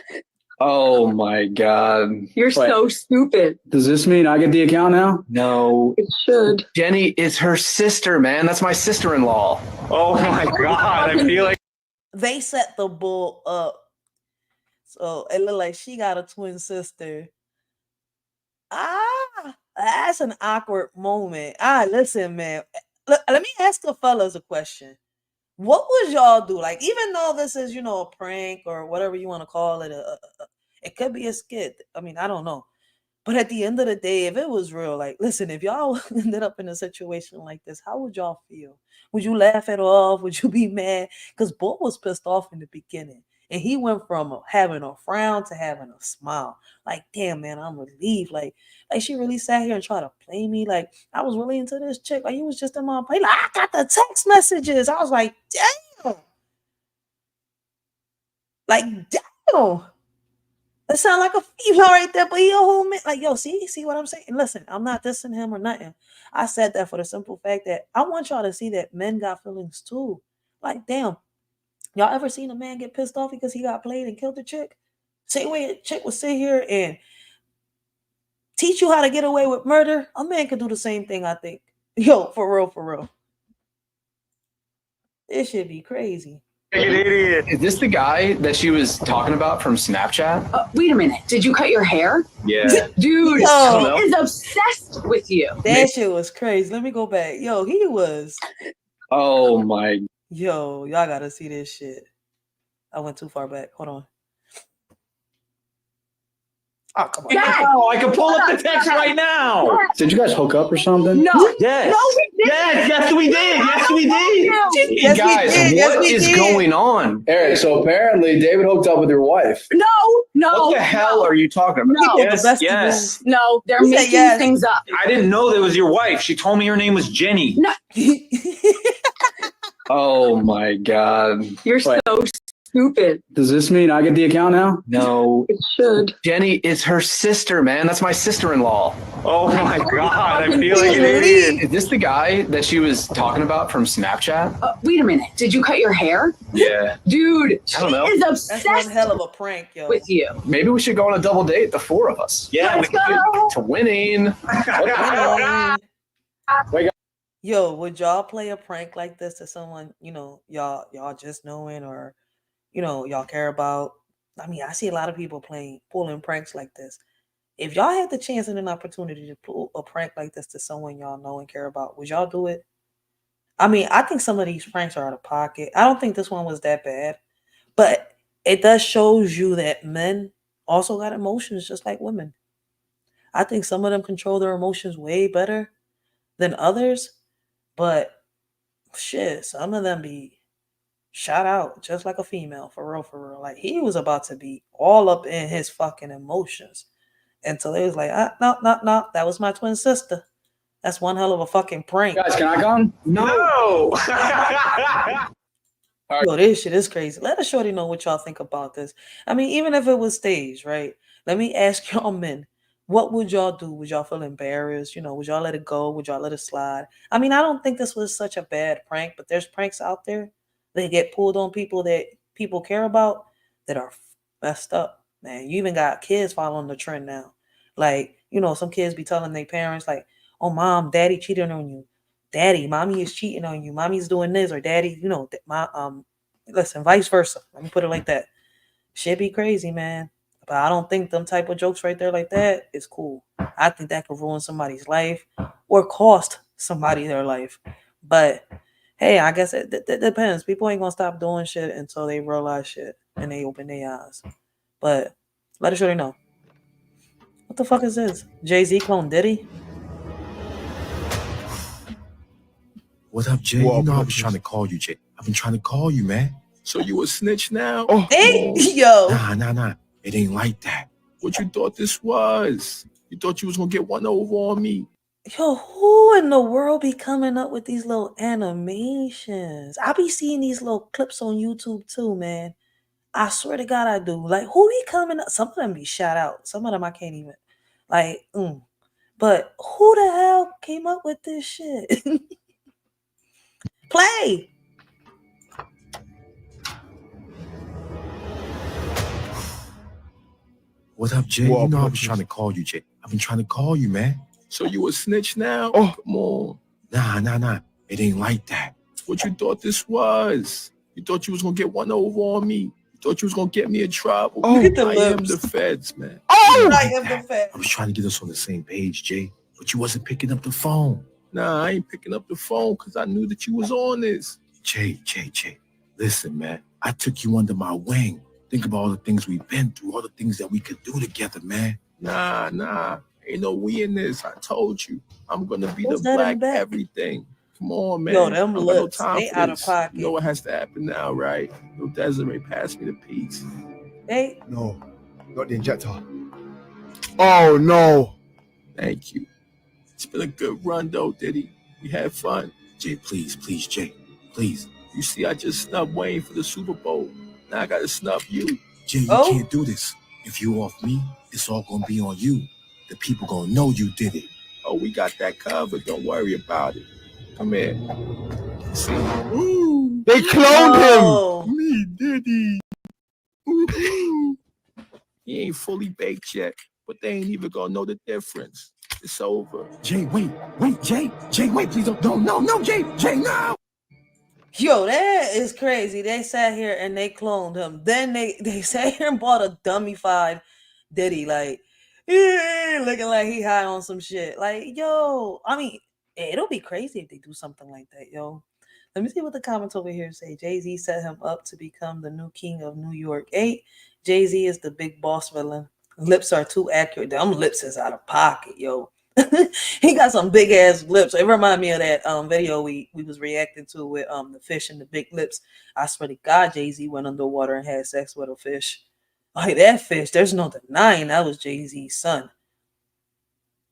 Oh my God. You're so stupid. Does this mean I get the account now? No. It should. Jenny is her sister, man. That's my sister-in-law. Oh my God. I feel like They set the bull up. So it looked like she got a twin sister. That's an awkward moment. Listen, man. Let me ask the fellas a question. What would y'all do? Like, even though this is, a prank or whatever you want to call it, it could be a skit. I mean, I don't know. But at the end of the day, if it was real, like, listen, if y'all ended up in a situation like this, how would y'all feel? Would you laugh it off? Would you be mad? Because Bull was pissed off in the beginning. And he went from having a frown to having a smile. Like, damn, man, I'm relieved. Like she really sat here and tried to play me. Like, I was really into this chick. Like, he was just in my play. Like, I got the text messages. I was like, damn. Like, damn. That sound like a female right there, but he a whole man. Like, yo, see what I'm saying? Listen, I'm not dissing him or nothing. I said that for the simple fact that I want y'all to see that men got feelings too. Like, damn. Y'all ever seen a man get pissed off because he got played and killed a chick? Same way a chick would sit here and teach you how to get away with murder. A man could do the same thing, I think. Yo, for real. This should be crazy. idiot. Is this the guy that she was talking about from Snapchat? Wait a minute. Did you cut your hair? Yeah. Dude, Yo. he is obsessed with you. That shit was crazy. Let me go back. Yo, he was. Oh my. Yo, y'all gotta see this shit. I went too far back. Hold on. Oh, come on. Oh, I can pull up the text right now. Did you guys hook up or something? No. Yes. No, we didn't. Yes, we did. Yes, we did. Yes, we Guys, did. Yes, what we is did. going on? Eric, so apparently David hooked up with your wife. No. What the hell are you talking about? No. Yes. No, they're Who said making yes? things up. I didn't know that was your wife. She told me her name was Jenny. No. Oh my God. You're so stupid. Does this mean I get the account now? No. It should. Jenny is her sister, man. That's my sister-in-law. Oh my God. I feel like an idiot. Is this the guy that she was talking about from Snapchat? Wait a minute. Did you cut your hair? Yeah. Dude, I don't know. he is That's one obsessed hell of a prank, yo. with you. Maybe we should go on a double date, the four of us. Yeah, Let's we can go. get to winning. Yo, would y'all play a prank like this to someone, y'all just knowing or, y'all care about? I mean, I see a lot of people pulling pranks like this. If y'all had the chance and an opportunity to pull a prank like this to someone y'all know and care about, would y'all do it? I mean, I think some of these pranks are out of pocket. I don't think this one was that bad, but it does shows you that men also got emotions just like women. I think some of them control their emotions way better than others. But shit, some of them be shot out just like a female, for real. Like, he was about to be all up in his fucking emotions until they was like, no, that was my twin sister. That's one hell of a fucking prank. Guys, can I come? No. Yo, this shit is crazy. Let us shorty know what y'all think about this. I mean, even if it was staged, right? Let me ask y'all men. What would y'all do? Would y'all feel embarrassed? Would y'all let it go? Would y'all let it slide? I mean, I don't think this was such a bad prank, but there's pranks out there that get pulled on people that people care about that are messed up, man. You even got kids following the trend now. Like, some kids be telling their parents, like, oh, mom, daddy cheated on you. Daddy, mommy is cheating on you. Mommy's doing this, or daddy, listen, vice versa. Let me put it like that. Shit be crazy, man. But I don't think them type of jokes right there like that is cool. I think that could ruin somebody's life or cost somebody their life. But hey, I guess it depends. People ain't gonna stop doing shit until they realize shit and they open their eyes. But let us really know. What the fuck is this? Jay-Z clone Diddy? What up, Jay? What You know up, I was trying to call you, Jay. I've been trying to call you, man. So you a snitch now? Hey, yo. Nah. It ain't like that. What you thought this was? You thought you was gonna get one over on me? Yo, who in the world be coming up with these little animations? I be seeing these little clips on YouTube too, man. I swear to God, I do. Like, who be coming up? Some of them be shout out. Some of them I can't even. Like, But who the hell came up with this shit? Play. What up, Jay? You know I was trying to call you, Jay. I've been trying to call you, man. So you a snitch now? Oh. Come on. Nah. It ain't like that. What you thought this was? You thought you was gonna get one over on me? You thought you was gonna get me in trouble? Oh. Look at the I am lips. the feds, man. Oh, I am the fed. I was trying to get us on the same page, Jay, but you wasn't picking up the phone. Nah, I ain't picking up the phone because I knew that you was on this. Jay. Listen, man. I took you under my wing. Think about all the things we've been through, all the things that we could do together, man. Nah. Ain't no we in this. I told you. I'm gonna be Who's the that in black back? everything. Come on, man. Yo, them I don't got no lips, time they for out of this. pocket. You know what has to happen now, right? Yo, Desiree, pass me the piece. Hey. No, not the injector. Oh no. Thank you. It's been a good run though, Diddy. We had fun. Jay, please, Jay. Please. You see, I just snubbed Wayne for the Super Bowl. Now I gotta snub you. Jay, you can't do this. If you off me, it's all gonna be on you. The people gonna know you did it. Oh, we got that covered. Don't worry about it. Come here. See? Ooh. They cloned him. Me, Diddy. Ooh. He ain't fully baked yet, but they ain't even gonna know the difference. It's over. Jay, wait, Jay, wait, please don't, no, Jay, no. Yo, that is crazy. They sat here and they cloned him. Then they sat here and bought a dummified Diddy, like, looking like he high on some shit. Like, yo, I mean, it'll be crazy if they do something like that, yo. Let me see what the comments over here say. Jay-Z set him up to become the new king of New York. Jay-Z is the big boss villain. Lips are too accurate. Them lips is out of pocket, yo. He got some big ass lips. It reminded me of that video we was reacting to with the fish and the big lips. I swear to God, Jay-Z went underwater and had sex with a fish. Like that fish, there's no denying that was Jay-Z's son.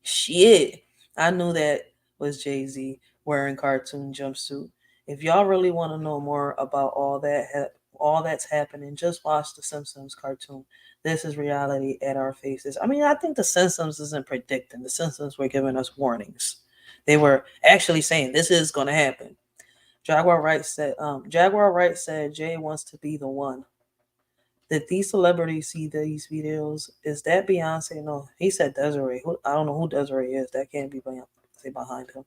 Shit. I knew that was Jay-Z wearing cartoon jumpsuit. If y'all really want to know more about all that's happening, just watch the Simpsons cartoon. This is reality at our faces. I mean, I think the Simpsons isn't predicting. The Simpsons were giving us warnings. They were actually saying this is going to happen. Jaguar Wright said Jay wants to be the one. Did these celebrities see these videos? Is that Beyonce? No, he said Desiree. I don't know who Desiree is. That can't be Beyonce behind him.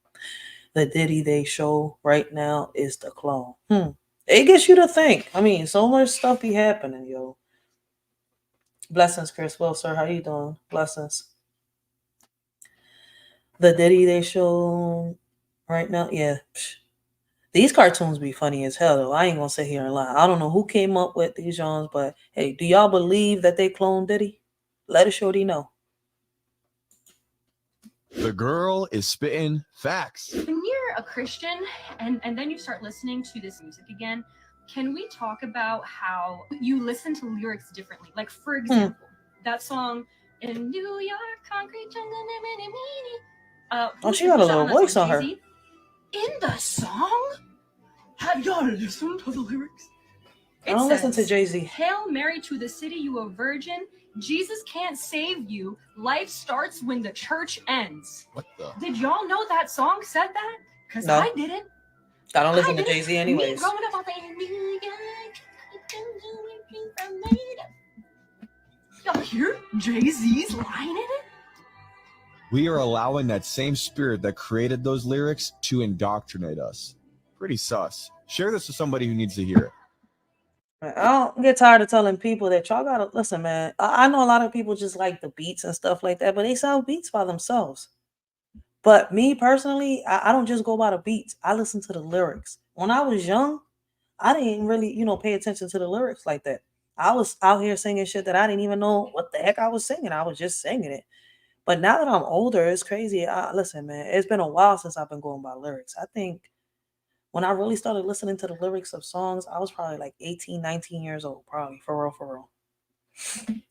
The Diddy they show right now is the clone. It gets you to think. I mean, so much stuff be happening, yo. Blessings, Chris. Well, sir, how you doing? Blessings. The Diddy they show right now, yeah. These cartoons be funny as hell, though. I ain't gonna sit here and lie. I don't know who came up with these genres, but hey, do y'all believe that they cloned Diddy? Let a shorty know. The girl is spitting facts. When you're a Christian and then you start listening to this music again, can we talk about how you listen to lyrics differently? Like, for example, that song in New York, Concrete Jungle, Oh, she got a little voice on her. Jay-Z? In the song? Have y'all listened to the lyrics? I don't listen to Jay-Z. Hail Mary to the city, you a virgin. Jesus can't save you. Life starts when the church ends. What the? Did y'all know that song said that? Because No. I didn't. I don't listen to Jay-Z anyways. Me growing up, I think, New York. Y'all hear Jay-Z's line in it? We are allowing that same spirit that created those lyrics to indoctrinate us. Pretty sus. Share this with somebody who needs to hear it. I don't get tired of telling people that y'all gotta listen, man. I know a lot of people just like the beats and stuff like that, but they sell beats by themselves. But me personally, I don't just go by the beats. I listen to the lyrics. When I was young, I didn't really, pay attention to the lyrics like that. I was out here singing shit that I didn't even know what the heck I was singing. I was just singing it. But now that I'm older, it's crazy. Listen, man, it's been a while since I've been going by lyrics. I think when I really started listening to the lyrics of songs, I was probably like 18, 19 years old, probably, for real.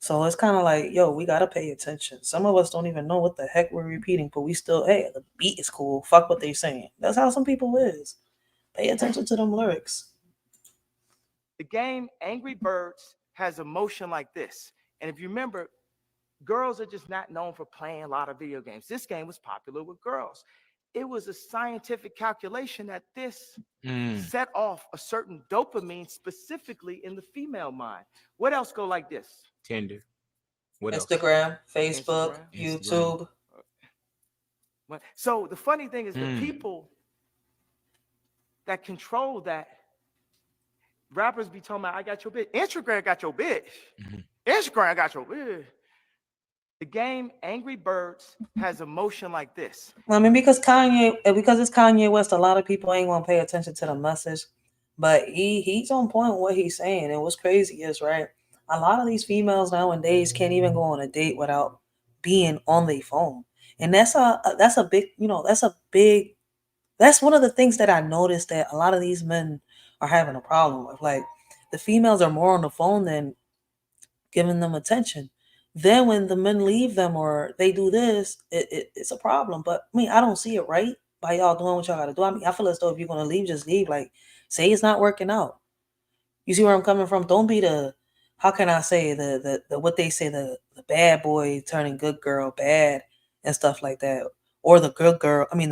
So it's kind of like, yo, we gotta pay attention. Some of us don't even know what the heck we're repeating, but we still, hey, the beat is cool. Fuck what they saying. That's how some people is. Pay attention to them lyrics. The game Angry Birds has a motion like this. And if you remember, girls are just not known for playing a lot of video games. This game was popular with girls. It was a scientific calculation that this set off a certain dopamine specifically in the female mind. What else go like this? Tinder. What else? Instagram, Facebook, Instagram. YouTube. So the funny thing is the people that control that, rappers be talking about, I got your bitch. Instagram got your bitch. Instagram got your bitch. The game Angry Birds has a motion like this. I mean, because it's Kanye West, a lot of people ain't gonna pay attention to the message, but he's on point with what he's saying. And what's crazy is, right, a lot of these females nowadays can't even go on a date without being on their phone, and that's a big, that's one of the things that I noticed that a lot of these men are having a problem with. Like, the females are more on the phone than giving them attention. Then when the men leave them or they do this, it's a problem. But I mean, I don't see it right by y'all doing what y'all gotta do. I mean, I feel as though if you're gonna leave, just leave. Like, say it's not working out. You see where I'm coming from? Don't be the, how can I say, the what they say, the bad boy turning good girl bad and stuff like that. Or the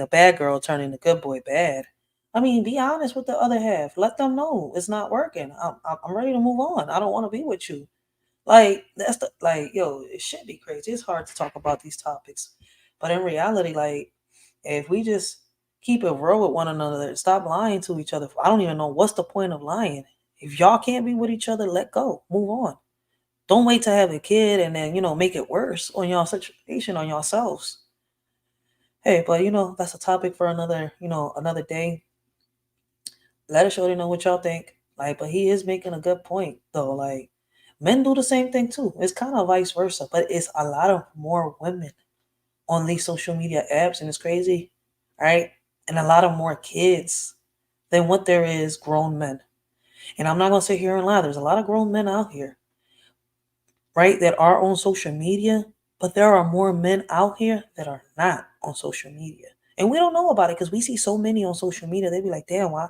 bad girl turning the good boy bad. I mean, be honest with the other half. Let them know it's not working. I'm ready to move on. I don't want to be with you. Like, yo, it should be crazy. It's hard to talk about these topics. But in reality, like, if we just keep it real with one another, stop lying to each other. I don't even know what's the point of lying. If y'all can't be with each other, let go. Move on. Don't wait to have a kid and then, make it worse on y'all situation, on yourselves. Hey, but that's a topic for another day. Let a shorty know what y'all think. Like, but he is making a good point though. Like, men do the same thing too. It's kind of vice versa, but it's a lot of more women on these social media apps, and it's crazy, right? And a lot of more kids than what there is grown men. And I'm not gonna sit here and lie. There's a lot of grown men out here, right, that are on social media, but there are more men out here that are not on social media. And we don't know about it because we see so many on social media. They be like, damn, why?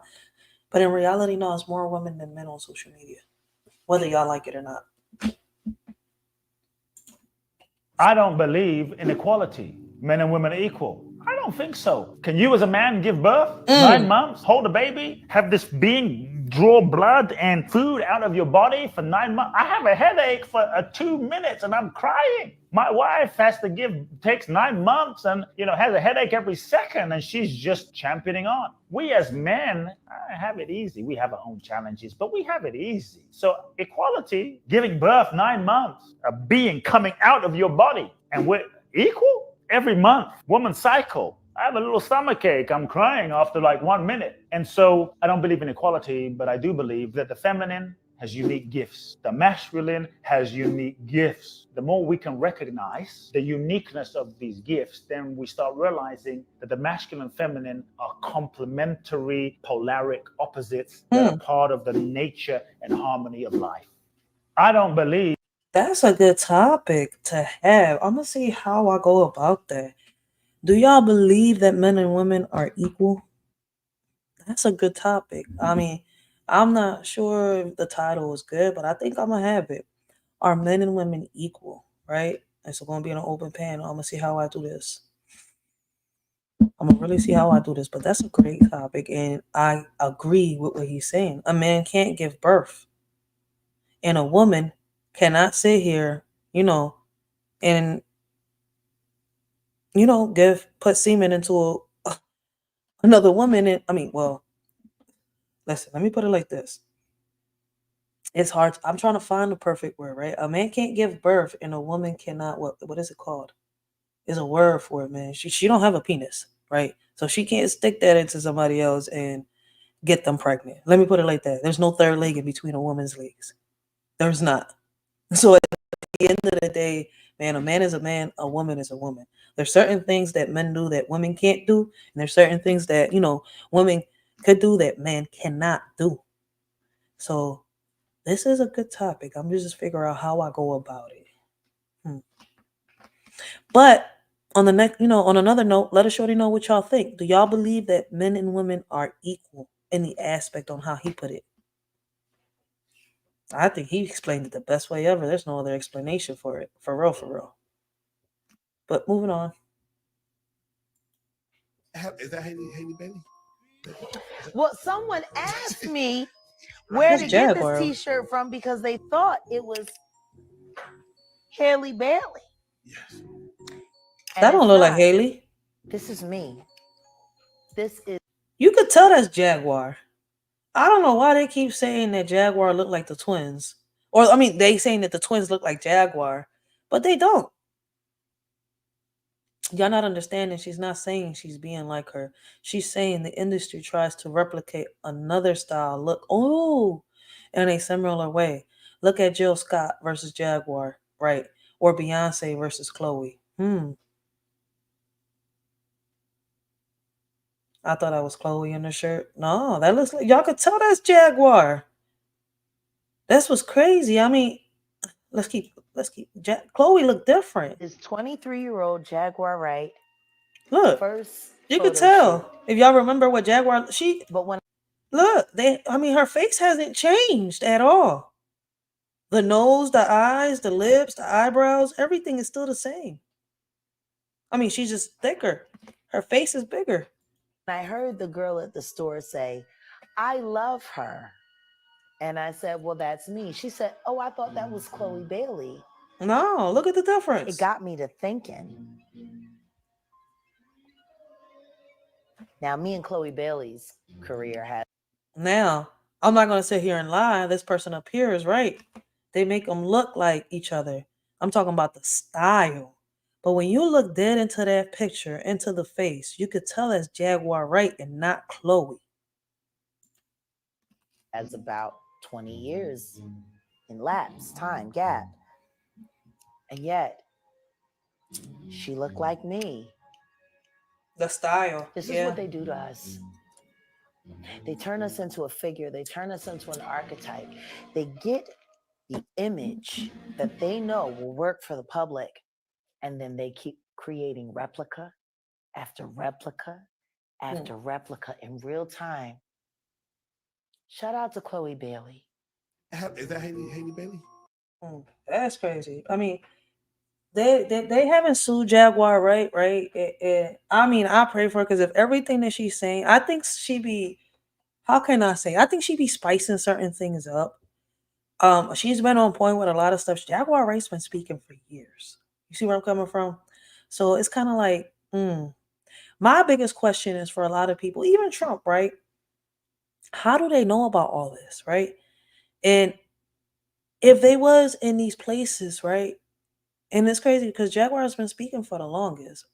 But in reality, no, it's more women than men on social media, whether y'all like it or not. I don't believe in equality. Men and women are equal. I don't think so. Can you as a man give birth, 9 months, hold a baby, have this being draw blood and food out of your body for 9 months? I have a headache for 2 minutes and I'm crying. My wife takes 9 months and, has a headache every second and she's just championing on. We as men have it easy. We have our own challenges, but we have it easy. So equality, giving birth 9 months, a being coming out of your body, and we're equal? Every month, woman's cycle. I have a little stomachache. I'm crying after like 1 minute. And so I don't believe in equality, but I do believe that the feminine has unique gifts. The masculine has unique gifts. The more we can recognize the uniqueness of these gifts, then we start realizing that the masculine and feminine are complementary, polaric opposites that are part of the nature and harmony of life. I don't believe. That's a good topic to have. I'm going to see how I go about that. Do y'all believe that men and women are equal? That's a good topic. I mean, I'm not sure if the title is good, but I think I'm going to have it. Are men and women equal, right? It's going to be an open panel. I'm going to see how I do this. I'm going to really see how I do this, but that's a great topic, and I agree with what he's saying. A man can't give birth, and a woman cannot sit here, and put semen into another woman. And listen, let me put it like this. It's hard. I'm trying to find the perfect word, right? A man can't give birth and a woman cannot, what is it called? There's a word for it, man. She don't have a penis, right? So she can't stick that into somebody else and get them pregnant. Let me put it like that. There's no third leg in between a woman's legs. There's not. So at the end of the day, man, a man is a man, a woman is a woman. There's certain things that men do that women can't do, and there's certain things that, women could do that men cannot do. So this is a good topic. I'm just figuring out how I go about it. But on the next, on another note, let a shorty know what y'all think. Do y'all believe that men and women are equal in the aspect on how he put it? I think he explained it the best way ever. There's no other explanation for it. For real, for real. But moving on. Is that Haley Bailey? Well, someone asked me where That's to get Jaguar. this T-shirt from because they thought it was Haley Bailey. Yes. That don't look like Haley. This is me. This is. You could tell that's Jaguar. I don't know why they keep saying that Jaguar look like the twins. Or, I mean, they saying that the twins look like Jaguar. But they don't. Y'all not understanding. She's not saying she's being like her. She's saying the industry tries to replicate another style. Look, in a similar way. Look at Jill Scott versus Jaguar, right? Or Beyonce versus Chloe. I thought that was Chloe in the shirt. No, that looks like, y'all could tell that's Jaguar. That's what's crazy. I mean, let's keep. Chloe look different. This 23-year-old Jaguar Wright. Look, First you could photo tell. shoot. If y'all remember what Jaguar, But when look, her face hasn't changed at all. The nose, the eyes, the lips, the eyebrows, everything is still the same. I mean, she's just thicker. Her face is bigger. I heard the girl at the store say, "I love her," and I said, "Well, that's me." She said, "Oh, I thought that was Chloe Bailey." No, look at the difference. It got me to thinking. Now, me and Chloe Bailey's career had. Now, I'm not going to sit here and lie. This person up here is right. They make them look like each other. I'm talking about the style. But when you look dead into that picture, into the face, you could tell that's Jaguar Wright and not Chloe. As about 20 years in lapse, time gap. And yet, she looked like me. The style. This is what they do to us. They turn us into a figure. They turn us into an archetype. They get the image that they know will work for the public. And then they keep creating replica after replica after replica in real time. Shout out to Chloe Bailey. Is that Haley Bailey? That's crazy. I mean, they haven't sued Jaguar, right? I mean, I pray for her because if everything that she's saying, I think she be, how can I say? I think she be spicing certain things up. She's been on point with a lot of stuff. Jaguar Wright's been speaking for years. You see where I'm coming from? So it's kind of like, my biggest question is for a lot of people, even Trump, right? How do they know about all this, right? And if they was in these places, right? And it's crazy because Jaguar has been speaking for the longest.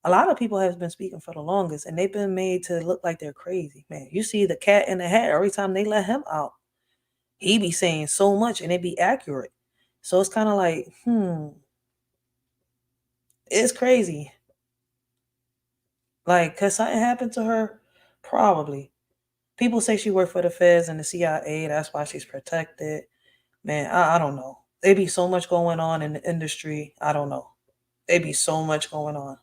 A lot of people have been speaking for the longest, and they've been made to look like they're crazy. Man, you see the cat in the hat every time they let him out. He be saying so much, and it be accurate. So it's kind of like, it's crazy. Like, could something happen to her? Probably. People say she worked for the feds and the CIA. That's why she's protected. Man, I don't know. There be so much going on in the industry. I don't know. There be so much going on.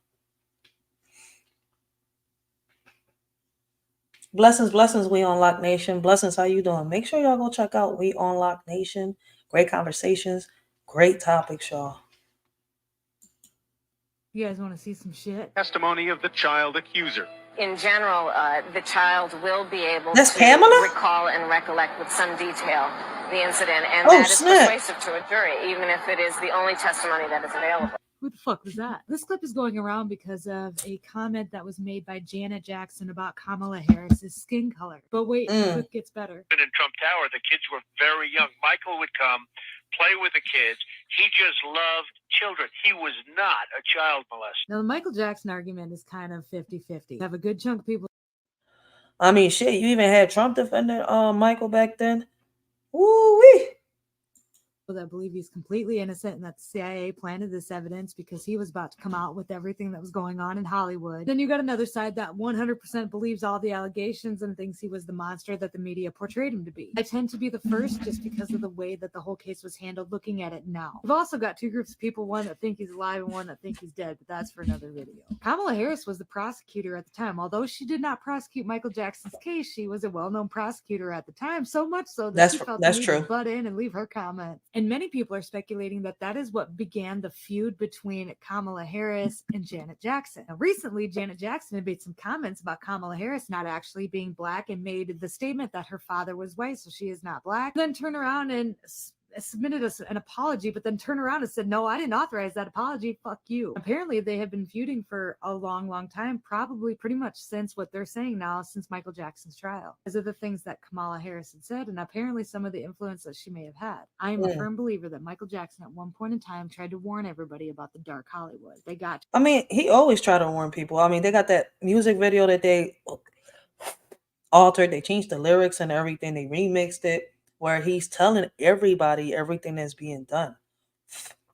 Blessings, We Unlock Nation. Blessings, how you doing? Make sure y'all go check out We Unlock Nation. Great conversations. Great topics, y'all. You guys want to see some shit? Testimony of the child accuser. In general, the child will be able That's to Pamela? recall and recollect with some detail the incident, and Oh, that is snap. persuasive to a jury, even if it is the only testimony that is available. Who the fuck was that? This clip is going around because of a comment that was made by Janet Jackson about Kamala Harris's skin color. But wait, the clip gets better. In Trump Tower, the kids were very young. Michael would come, play with the kids. He just loved children. He was not a child molester. Now, the Michael Jackson argument is kind of 50-50. Have a good chunk of people. I mean, shit, you even had Trump defending Michael back then. Woo-wee. that believe he's completely innocent and that the CIA planted this evidence because he was about to come out with everything that was going on in Hollywood. Then you got another side that 100% believes all the allegations and thinks he was the monster that the media portrayed him to be. I tend to be the first just because of the way that the whole case was handled looking at it now. We've also got two groups of people, one that think he's alive and one that think he's dead, but that's for another video. Kamala Harris was the prosecutor at the time. Although she did not prosecute Michael Jackson's case, she was a well-known prosecutor at the time, so much so that she felt the need to butt in and leave her comment. And many people are speculating that that is what began the feud between Kamala Harris and Janet Jackson. Now, recently, Janet Jackson had made some comments about Kamala Harris not actually being black and made the statement that her father was white, so she is not black. Then turn around and submitted an apology, but then turned around and said, no, I didn't authorize that apology. Fuck you. Apparently, they have been feuding for a long, long time, probably pretty much since what they're saying now, since Michael Jackson's trial. These are the things that Kamala Harris had said, and apparently some of the influence that she may have had. I am a firm believer that Michael Jackson at one point in time tried to warn everybody about the dark Hollywood. They got I mean, he always tried to warn people. I mean, they got that music video that they altered. They changed the lyrics and everything. They remixed it, where he's telling everybody everything that's being done.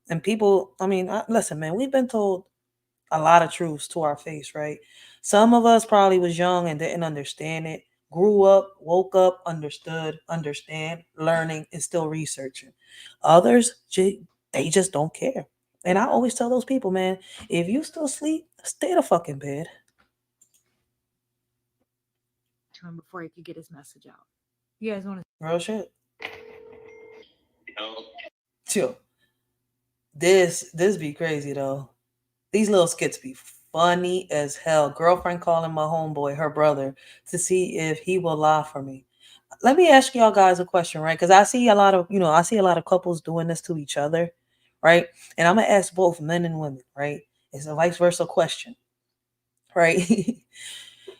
And people, I mean, listen, man, we've been told a lot of truths to our face, right? Some of us probably was young and didn't understand it, grew up, woke up, understand, learning, and still researching. Others, they just don't care. And I always tell those people, man, if you still sleep, stay in the fucking bed. to him before he could get his message out. You guys want to? Real shit. Chill. This be crazy though. These little skits be funny as hell. Girlfriend calling my homeboy, her brother, to see if he will lie for me. Let me ask y'all guys a question, right? Because I see a lot of couples doing this to each other, right? And I'm gonna ask both men and women, right? It's a vice versa question, right?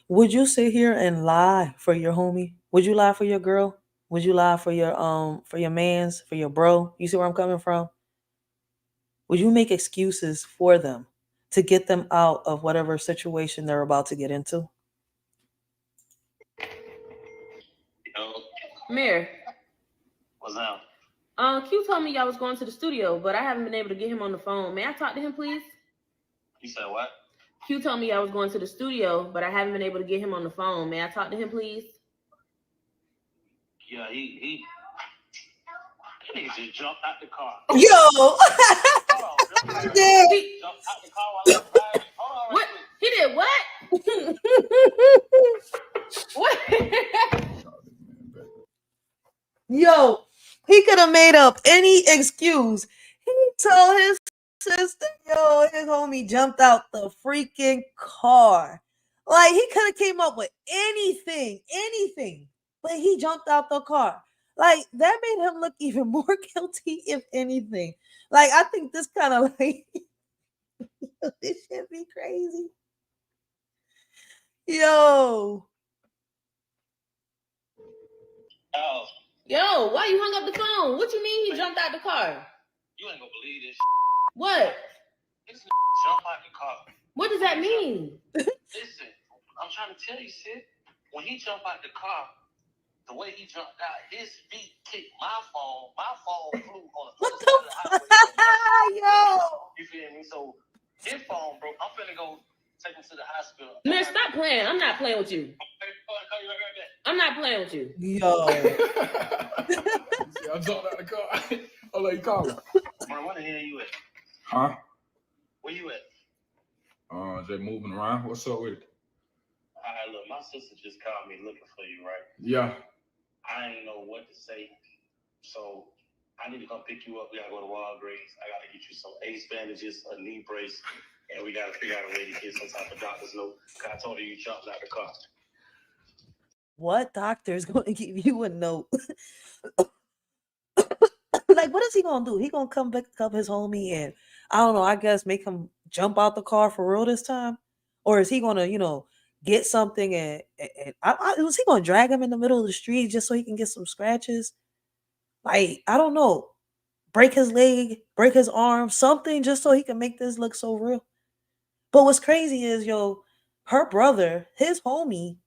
Would you sit here and lie for your homie? Would you lie for your girl? Would you lie for your mans, for your bro? You see where I'm coming from? Would you make excuses for them to get them out of whatever situation they're about to get into? Mayor. What's up? Q told me y'all was going to the studio, but I haven't been able to get him on the phone. May I talk to him, please? You said what? Q told me I was going to the studio, but I haven't been able to get him on the phone. May I talk to him, please? Yeah, he nigga just jumped out the car. Yo! He did. He jumped out the car while I was driving. Hold on. What? He did what? What? Yo, he could have made up any excuse. He told his sister, yo, his homie jumped out the freaking car. Like, he could have came up with anything, but he jumped out the car. Like, that made him look even more guilty, if anything. Like, I think this kind of like, this shit be crazy. Yo. Oh. Yo, why you hung up the phone? What you mean he jumped out the car? You ain't gonna believe this. What? This jump out the car. What does that mean? Listen, I'm trying to tell you, Sid. When he jumped out the car, the way he jumped out, his feet kicked my phone. My phone flew on the other side of the highway. Yo. You feel me? So his phone broke. I'm finna go take him to the hospital. Man, stop playing. I'm not playing with you. I'm not playing with you. Yo. I jumped out the car. I'll let you call him. Bro, where the hell you at? Huh? Where you at? Just moving around. What's up with it? All right, look, my sister just called me looking for you, right? Yeah. I ain't know what to say, so I need to come pick you up. We gotta go to Walgreens. I gotta get you some ace bandages, a knee brace, and we gotta figure out a way to get some type of doctor's note. Cause I told her you jumped out the car. What doctor is going to give you a note? Like, what is he going to do? He going to come pick up his homie and, I don't know, I guess make him jump out the car for real this time? Or is he going to, get something and was he going to drag him in the middle of the street just so he can get some scratches? Like, I don't know. Break his leg, break his arm, something just so he can make this look so real. But what's crazy is, her brother, his homie,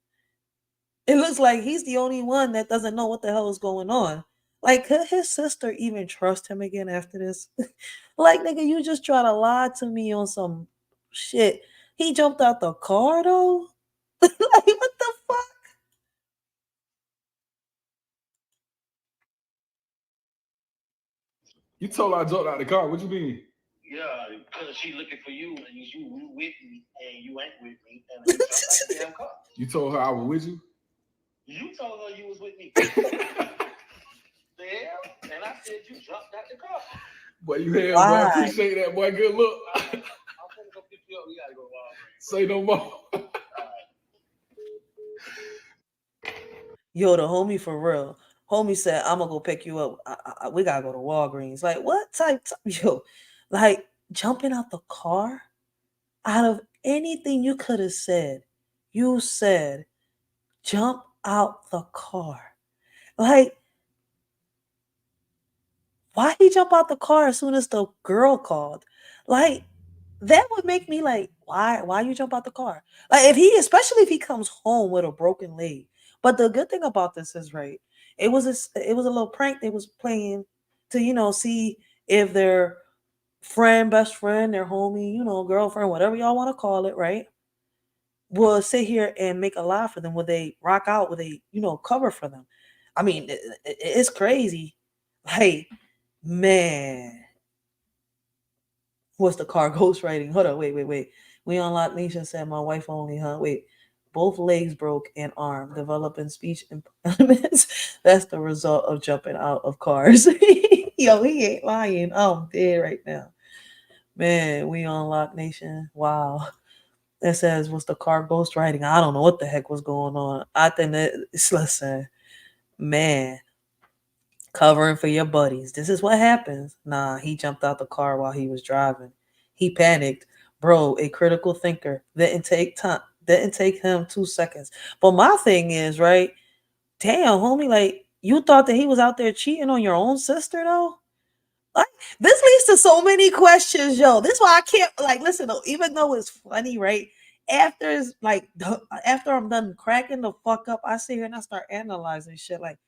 it looks like he's the only one that doesn't know what the hell is going on. Like, could his sister even trust him again after this? Like, nigga, you just try to lie to me on some shit. He jumped out the car though. Like, what the fuck? You told her I jumped out the car. What you mean? Yeah, because she looking for you and you with me and you ain't with me and you jumped out the damn car. You told her I was with you? You told her you was with me. The hell? And I said you jumped out the car. Boy, you had, boy. Why? I appreciate that, boy. Good look. I'm gonna go pick you up. We gotta go to Walgreens. Say no more. Yo, the homie for real. Homie said, I'm gonna go pick you up. We gotta go to Walgreens. Like, what type? Yo, like jumping out the car? Out of anything you could have said, you said, jump out the car. Like, why he jump out the car as soon as the girl called? Like, that would make me like, why you jump out the car? Like, especially if he comes home with a broken leg. But the good thing about this is, right, it was a little prank they was playing to, see if their friend, best friend, their homie, girlfriend, whatever y'all want to call it, right, will sit here and make a lie for them. Will they rock out? Will they, cover for them? I mean, it's crazy. Like, man. What's the car ghostwriting? Hold on, wait. We Unlocked Nation said my wife only, huh? Wait. Both legs broke and arm, developing speech impediments. That's the result of jumping out of cars. Yo, he ain't lying. I'm dead right now. Man, we Unlocked Nation. Wow. It says, what's the car ghostwriting? I don't know what the heck was going on. I think listen, man, covering for your buddies. This is what happens. Nah, he jumped out the car while he was driving. He panicked. Bro, a critical thinker. Didn't take him 2 seconds. But my thing is, right? Damn, homie, like, you thought that he was out there cheating on your own sister, though? Like, this leads to so many questions, yo. This is why I can't, like, listen, even though it's funny, right? After I'm done cracking the fuck up, I sit here and I start analyzing shit like,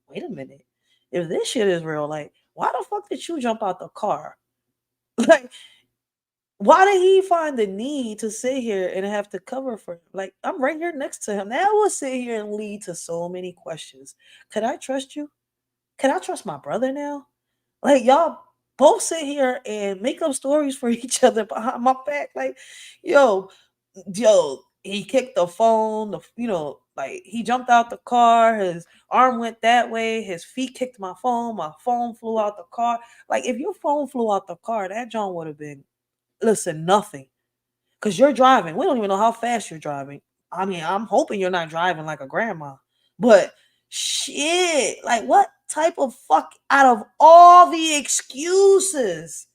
wait a minute. If this shit is real, like, why the fuck did you jump out the car? Like, why did he find the need to sit here and have to cover for him? Like, I'm right here next to him. That will sit here and lead to so many questions. Could I trust you? Can I trust my brother now? Like, y'all both sit here and make up stories for each other behind my back. Like, yo, he kicked the phone, like, he jumped out the car, his arm went that way, his feet kicked my phone flew out the car. Like, if your phone flew out the car, that John would have been, listen, nothing. Because you're driving. We don't even know how fast you're driving. I mean, I'm hoping you're not driving like a grandma. But shit, like, what type of fuck out of all the excuses?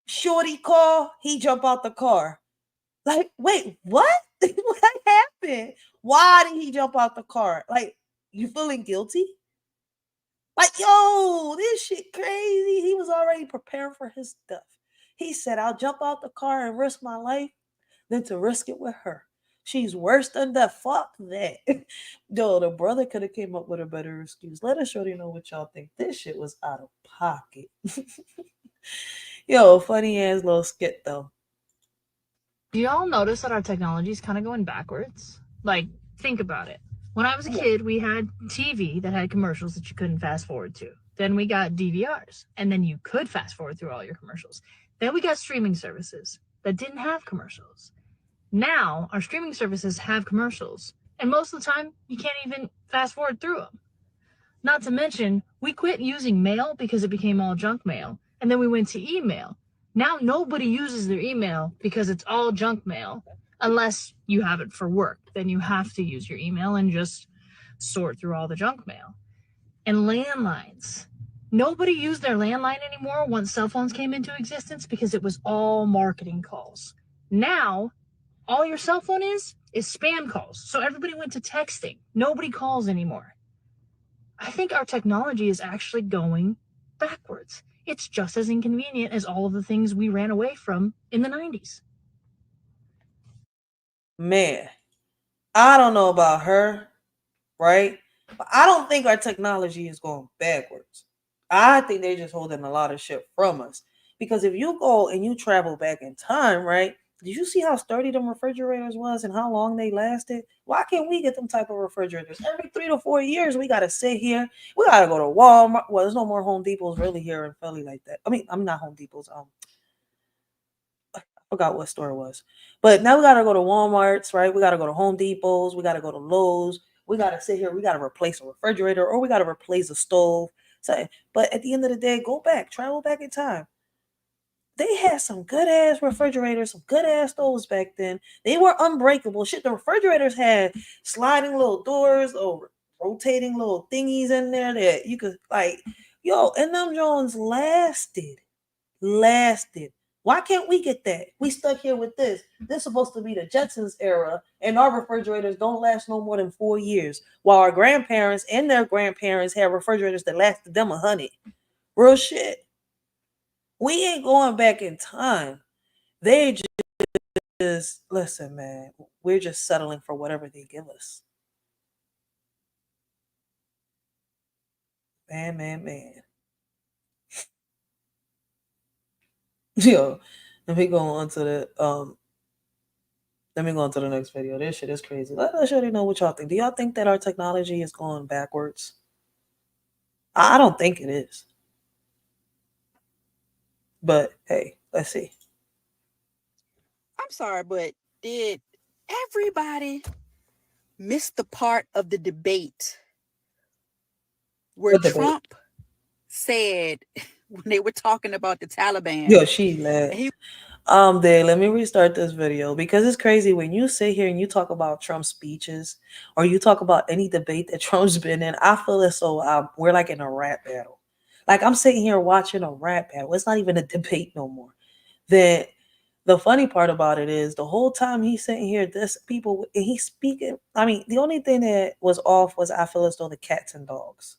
Shorty call, he jump out the car. Like, wait, what? What happened? Why did he jump out the car? Like, you feeling guilty? Like, yo, this shit crazy. He was already preparing for his death. He said, I'll jump out the car and risk my life than to risk it with her. She's worse than that. Fuck that. Yo, the brother could have came up with a better excuse. Let us shorty know what y'all think. This shit was out of pocket. Yo, funny ass little skit though. Do y'all notice that our technology is kind of going backwards? Like, think about it. When I was a kid, we had TV that had commercials that you couldn't fast forward to. Then we got DVRs, and then you could fast forward through all your commercials. Then we got streaming services that didn't have commercials. Now, our streaming services have commercials, and most of the time, you can't even fast forward through them. Not to mention, we quit using mail because it became all junk mail, and then we went to email. Now nobody uses their email because it's all junk mail, unless you have it for work. Then you have to use your email and just sort through all the junk mail. And landlines. Nobody used their landline anymore once cell phones came into existence because it was all marketing calls. Now, all your cell phone is spam calls. So everybody went to texting. Nobody calls anymore. I think our technology is actually going backwards. It's just as inconvenient as all of the things we ran away from in the 90s. Man, I don't know about her, right? But I don't think our technology is going backwards. I think they're just holding a lot of shit from us. Because if you go and you travel back in time, right? Did you see how sturdy them refrigerators was and how long they lasted? Why can't we get them type of refrigerators? Every 3 to 4 years, we gotta sit here. We gotta go to Walmart. Well, there's no more Home Depots really here in Philly like that. I mean, I'm not Home Depots. I forgot what store it was. But now we gotta go to Walmart's, right? We gotta go to Home Depots. We gotta go to Lowe's. We gotta sit here. We gotta replace a refrigerator or we gotta replace a stove. So, but at the end of the day, go back, travel back in time. They had some good ass refrigerators, some good ass stoves back then. They were unbreakable. Shit, the refrigerators had sliding little doors or rotating little thingies in there that you could like, yo, and them Jones lasted. Why can't we get that? We stuck here with this. This is supposed to be the Jetsons era, and our refrigerators don't last no more than 4 years, while our grandparents and their grandparents had refrigerators that lasted them 100. Real shit. We ain't going back in time. They just listen, man. We're just settling for whatever they give us. Man. Yo, let me go on to the next video. This shit is crazy. Let us shorty know what y'all think. Do y'all think that our technology is going backwards? I don't think it is. But hey, let's see. I'm sorry, but did everybody miss the part of the debate where Trump said when they were talking about the Taliban? Yo, she laughed. Let me restart this video because it's crazy when you sit here and you talk about Trump's speeches or you talk about any debate that Trump's been in. I feel as though we're like in a rap battle. Like I'm sitting here watching a rap battle. It's not even a debate no more. Then the funny part about it is the whole time he's sitting here, this people and he's speaking. I mean, the only thing that was off was I feel as though the cats and dogs.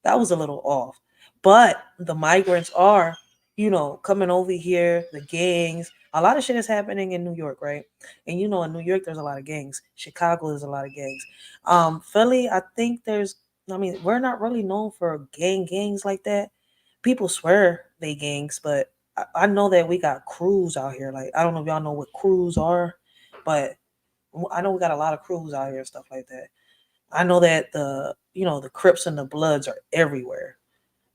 That was a little off. But the migrants are, coming over here, the gangs. A lot of shit is happening in New York, right? And in New York, there's a lot of gangs. Chicago, there's a lot of gangs. Philly, I think we're not really known for gangs like that. People swear they gangs, but I know that we got crews out here. Like, I don't know if y'all know what crews are, but I know we got a lot of crews out here and stuff like that. I know that the Crips and the Bloods are everywhere.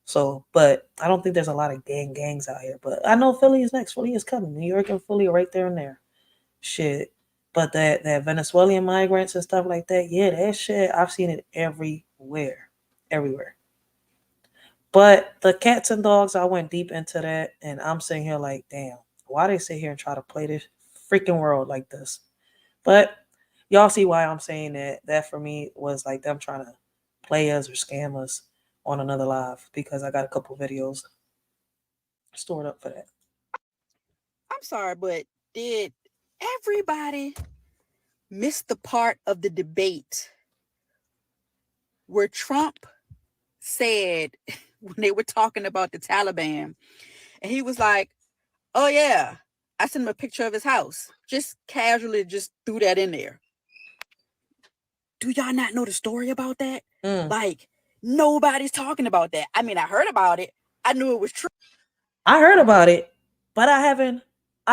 So, but I don't think there's a lot of gangs out here. But I know Philly is next. Philly is coming. New York and Philly are right there and there. Shit. But that Venezuelan migrants and stuff like that, yeah, that shit, I've seen it everywhere. Everywhere. But the cats and dogs, I went deep into that. And I'm sitting here like, damn, why they sit here and try to play this freaking world like this? But y'all see why I'm saying that. That for me was like them trying to play us or scam us on another live because I got a couple videos stored up for that. I'm sorry, but did everybody miss the part of the debate where Trump said when they were talking about the Taliban, and he was like, oh yeah, I sent him a picture of his house. Just casually just threw that in there. Do y'all not know the story about that? Like, nobody's talking about that. I mean, I heard about it. I knew it was true. I heard about it, but I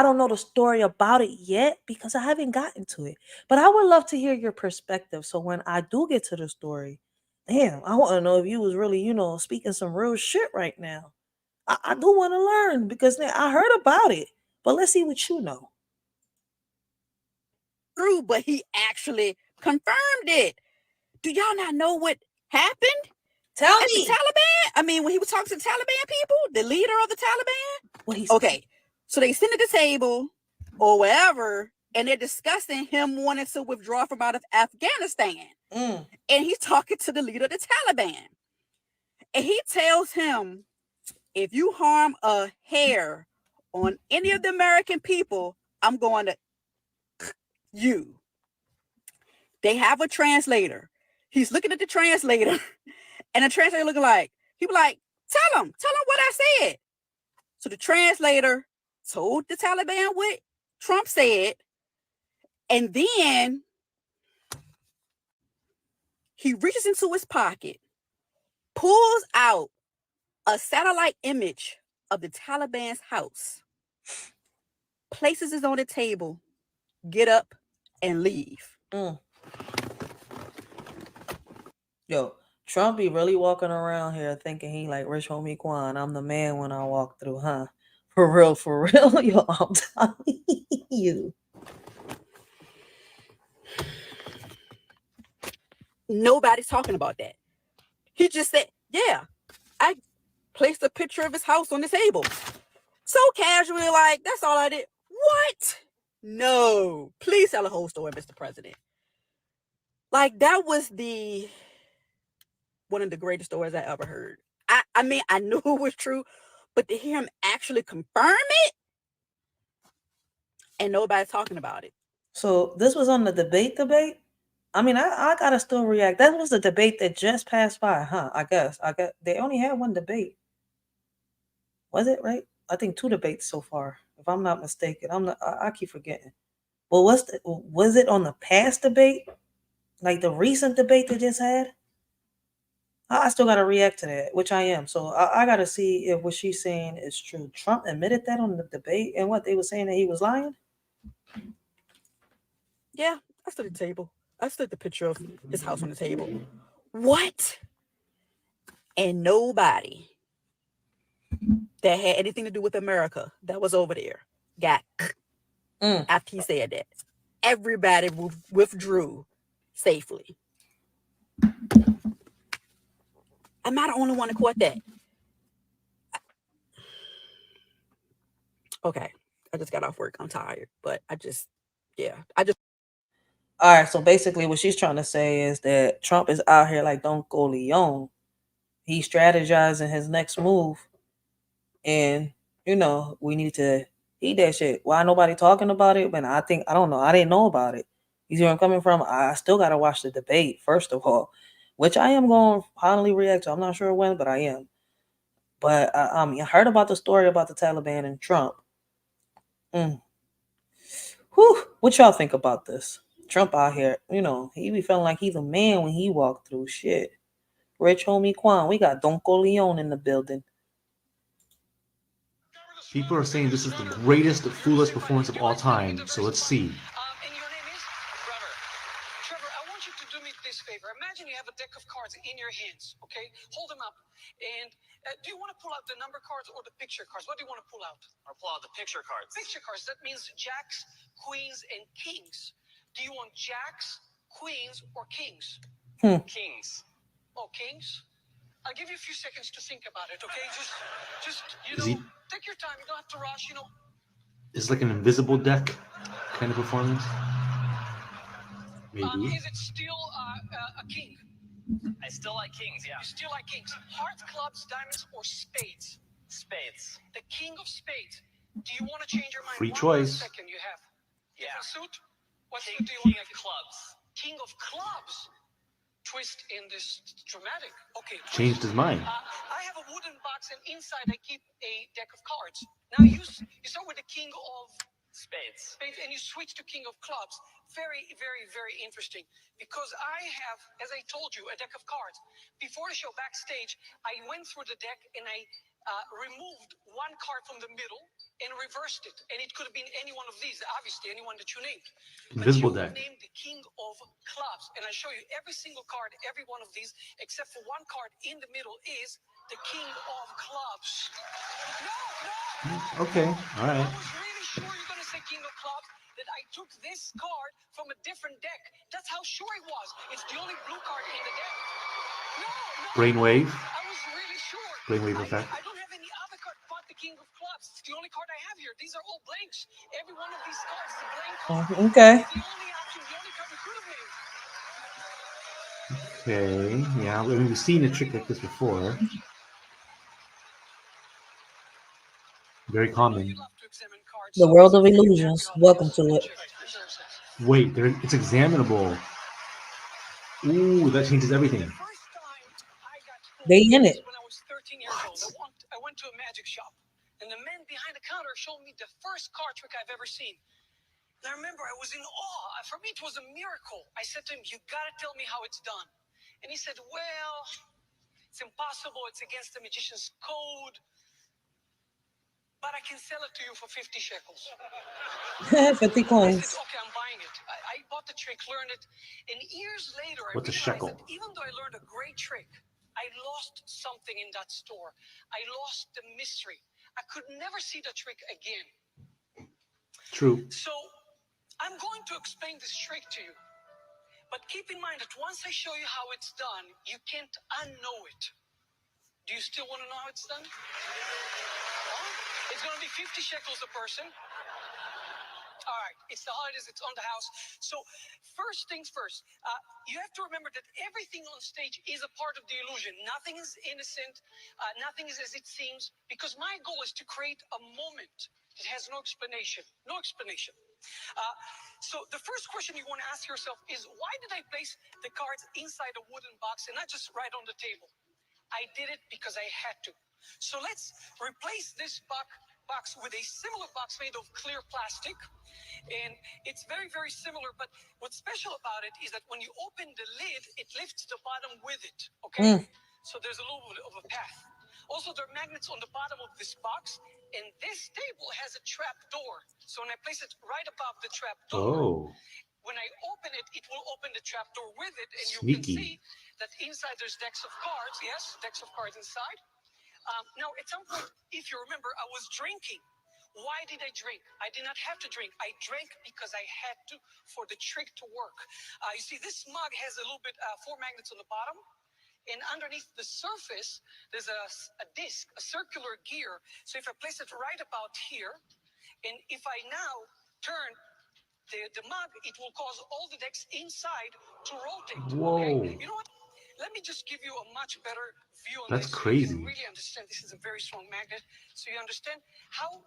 don't know the story about it yet because I haven't gotten to it. But I would love to hear your perspective. So when I do get to the story, damn, I want to know if you was really, speaking some real shit right now. I do want to learn because I heard about it, but let's see what you know. True, but he actually confirmed it. Do y'all not know what happened? Tell me. The Taliban? I mean, when he was talking to the Taliban people, the leader of the Taliban? What he Okay, so they sit at the table or wherever, and they're discussing him wanting to withdraw from out of Afghanistan. And he's talking to the leader of the Taliban. And he tells him, if you harm a hair on any of the American people, I'm going to you. They have a translator. He's looking at the translator, and the translator looking like, he was like, tell him what I said. So the translator told the Taliban what Trump said, and then he reaches into his pocket, pulls out a satellite image of the Taliban's house, places it on the table, get up and leave. Yo, Trump be really walking around here thinking he like Rich Homie Quan. I'm the man when I walk through, huh? For real. Yo, I'm telling you. Nobody's talking about that. He just said, yeah, I placed a picture of his house on the table. So casually, like, that's all I did. What? No. Please tell the whole story, Mr. President. Like, that was one of the greatest stories I ever heard. I mean, I knew it was true, but to hear him actually confirm it, and nobody's talking about it. So this was on the debate? I mean, I gotta still react. That was the debate that just passed by, huh? I guess they only had one debate. Was it right? I think 2 debates so far, if I'm not mistaken. I keep forgetting. Well, was it on the past debate? Like the recent debate they just had? I still gotta react to that, which I am. So I gotta see if what she's saying is true. Trump admitted that on the debate, and what they were saying that he was lying? Yeah, I stood at the table. I stood the picture of his house on the table. What? And nobody that had anything to do with America that was over there got after he said that. Everybody withdrew safely. I'm not the only one to caught that. Okay, I just got off work. I'm tired, but I just. All right, so basically what she's trying to say is that Trump is out here like Don Corleone. He's strategizing his next move. And, we need to eat that shit. Why nobody talking about it? But I don't know. I didn't know about it. You see where I'm coming from? I still got to watch the debate, first of all, which I am going to finally react to. I'm not sure when, but I am. But I heard about the story about the Taliban and Trump. Whew. What y'all think about this? Trump out here, he be feeling like he's a man when he walked through shit. Rich Homie Quan, we got Don Corleone in the building. People are saying this is the greatest, fullest performance of all time. So let's see. Trevor, I want you to do me this favor. Imagine you have a deck of cards in your hands, okay? Hold them up. And do you want to pull out the number cards or the picture cards? What do you want to pull out? I'll pull out the picture cards. Picture cards. That means jacks, queens, and kings. Do you want jacks, queens, or kings? Kings. Oh, kings? I'll give you a few seconds to think about it, okay? Just take your time. You don't have to rush, Is it like an invisible deck kind of performance? Maybe. Is it still a king? I still like kings, yeah. You still like kings. Hearts, clubs, diamonds, or spades? Spades. The king of spades. Do you want to change your mind? Free One choice. second you have. Yeah. Suit? What King, suit do you king want? of clubs. King of clubs. Twist in this dramatic. Okay. Changed his mind. I have a wooden box, and inside I keep a deck of cards. Now you start with the king of spades, and you switch to king of clubs. Very, very, very interesting. Because I have, as I told you, a deck of cards. Before the show, backstage, I went through the deck and I removed one card from the middle and reversed it. And it could have been any one of these, obviously, anyone that you named. Invisible but you deck. named the king of clubs. And I show you every single card, every one of these, except for one card in the middle is the king of clubs. No! Okay, all right. I was really sure you're going to say king of clubs, that I took this card from a different deck. That's how sure it was. It's the only blue card in the deck. No! Brainwave. I was really sure. Brainwave effect. I don't have any other card but the king of clubs. It's the only card I have here. These are all blanks. Every one of these cards is a blank card. Okay. It's the only option, the only card we could have named. Okay, yeah, I mean, we've seen a trick like this before. Very common. The world of illusions. Welcome to it. Wait, it's examinable. Ooh, that changes everything. They in it. When I was 13 years old, I went to a magic shop, and the man behind the counter showed me the first card trick I've ever seen. And I remember I was in awe. For me, it was a miracle. I said to him, "You gotta tell me how it's done." And he said, "Well, It's impossible. It's against the magician's code. But I can sell it to you for 50 shekels. 50 I coins. said, okay, I'm buying it. I bought the trick, learned it. And years later, What's a I realized shekel? that even though I learned a great trick, I lost something in that store. I lost the mystery. I could never see the trick again. True. So I'm going to explain this trick to you. But keep in mind that once I show you how it's done, you can't unknow it. Do you still want to know how it's done? It's going to be 50 shekels a person. All right, it's the holidays, it's on the house. So first things first, you have to remember that everything on stage is a part of the illusion. Nothing is innocent, nothing is as it seems, because my goal is to create a moment that has no explanation. No explanation. So the first question you want to ask yourself is, why did I place the cards inside a wooden box and not just right on the table? I did it because I had to. So let's replace this box with a similar box made of clear plastic. And it's very, very similar, but what's special about it is that when you open the lid, it lifts the bottom with it, okay? So there's a little bit of a path. Also, there are magnets on the bottom of this box, and this table has a trap door. So when I place it right above the trap door, when I open it, it will open the trap door with it, and you can see that inside there's decks of cards. Yes, decks of cards inside. Now, at some point, if you remember, I was drinking. Why did I drink? I did not have to drink. I drank because I had to for the trick to work. You see, this mug has a little bit, 4 magnets on the bottom. And underneath the surface, there's a disc, a circular gear. So if I place it right about here, and if I now turn the mug, it will cause all the decks inside to rotate. Whoa. Okay? You know what? Let me just give you a much better view on That's this. crazy. So you can really understand this is a very strong magnet. So you understand how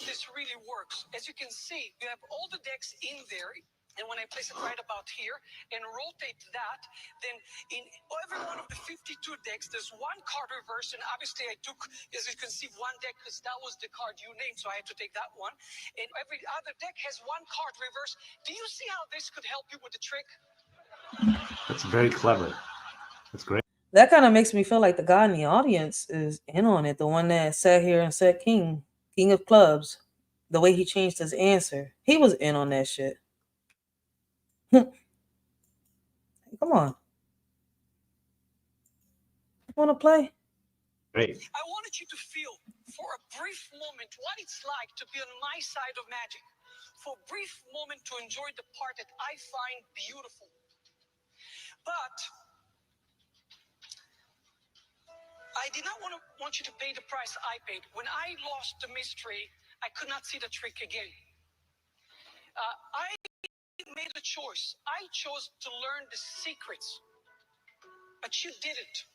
this really works. As you can see, you have all the decks in there. And when I place it right about here and rotate that, then in every one of the 52 decks, there's one card reverse. And obviously I took, as you can see, one deck because that was the card you named. So I had to take that one. And every other deck has one card reverse. Do you see how this could help you with the trick? That's very clever. That's great. That kind of makes me feel like the guy in the audience is in on it. The one that sat here and said king of clubs. The way he changed his answer. He was in on that shit. Come on. Want to play? Great. I wanted you to feel for a brief moment what it's like to be on my side of magic. For a brief moment to enjoy the part that I find beautiful. But I did not want you to pay the price I paid. When I lost the mystery, I could not see the trick again. I made a choice. I chose to learn the secrets. But you didn't.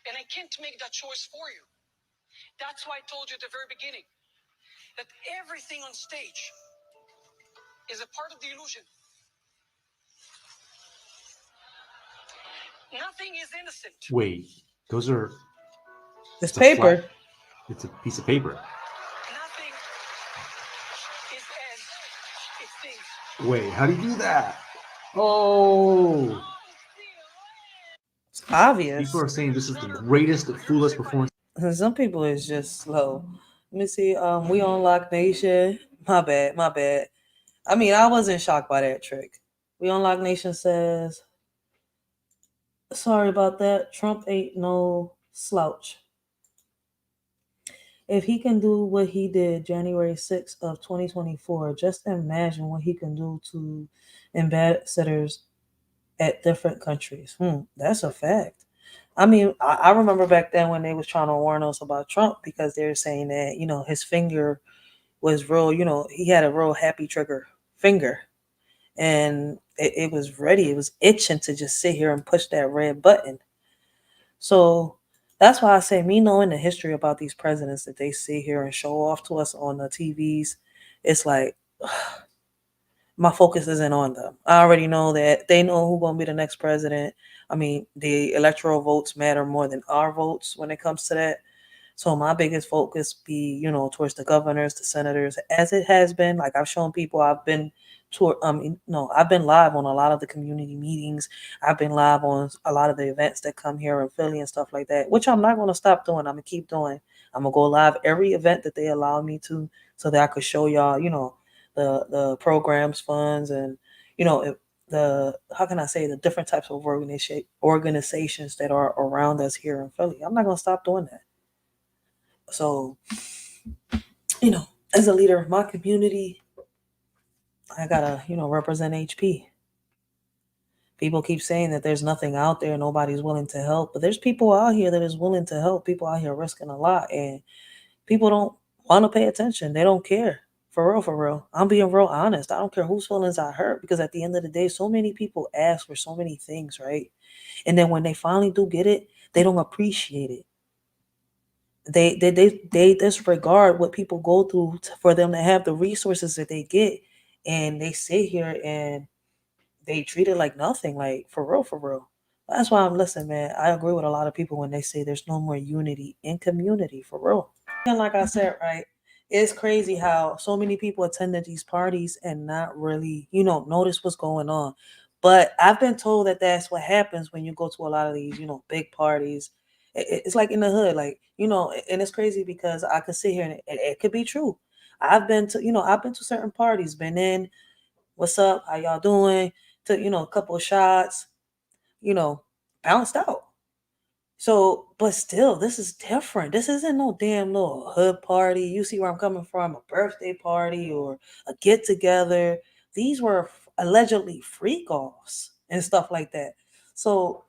And I can't make that choice for you. That's why I told you at the very beginning that everything on stage is a part of the illusion. Nothing is innocent. Wait, those are... It's paper. It's a piece of paper. Nothing is as it seems. Wait, how do you do that? Oh! It's obvious. People are saying this is the greatest Foolish performance. Some people is just slow. Let me see. We on Lock Nation. My bad. I mean, I wasn't shocked by that trick. We on Lock Nation says, sorry about that. Trump ain't no slouch. If he can do what he did January 6th of 2024, just imagine what he can do to ambassadors at different countries. That's a fact. I mean, I remember back then when they was trying to warn us about Trump because they were saying that, his finger was real, he had a real happy trigger finger. And it was ready. It was itching to just sit here and push that red button. So that's why I say, me knowing the history about these presidents that they sit here and show off to us on the TVs, it's like, my focus isn't on them. I already know that they know who's going to be the next president. I mean, the electoral votes matter more than our votes when it comes to that. So my biggest focus be, you know, towards the governors, the senators, as it has been. Like I've shown people, I've been I've been live on a lot of the community meetings. I've been live on a lot of the events that come here in Philly and stuff like that, which I'm not going to stop doing. I'm gonna keep doing. I'm gonna go live every event that they allow me to, so that I could show y'all, you know, the programs, funds, and you know, the how can I say, the different types of organizations that are around us here in Philly. I'm not gonna stop doing that. So, you know, as a leader of my community, I gotta, you know, represent HP. People keep saying that there's nothing out there, nobody's willing to help, but there's people out here that is willing to help. People out here risking a lot, and people don't want to pay attention. They don't care. For real, for real. I'm being real honest. I don't care whose feelings I hurt, because at the end of the day, so many people ask for so many things, right? And then when they finally do get it, they don't appreciate it. They disregard what people go through for them to have the resources that they get, and they sit here and they treat it like nothing. Like for real, for real. That's why I'm listening, man. I agree with a lot of people when they say there's no more unity in community, for real. And like I said, right, it's crazy how so many people attended these parties and not really, you know, notice what's going on. But I've been told that that's what happens when you go to a lot of these, you know, big parties. It's like in the hood, like, you know, and it's crazy because I could sit here and it could be true. I've been to certain parties, been in, what's up, how y'all doing, took, you know, a couple of shots, you know, bounced out. So, but still, this is different. This isn't no damn little hood party. You see where I'm coming from, a birthday party or a get together. These were allegedly freak offs and stuff like that. So,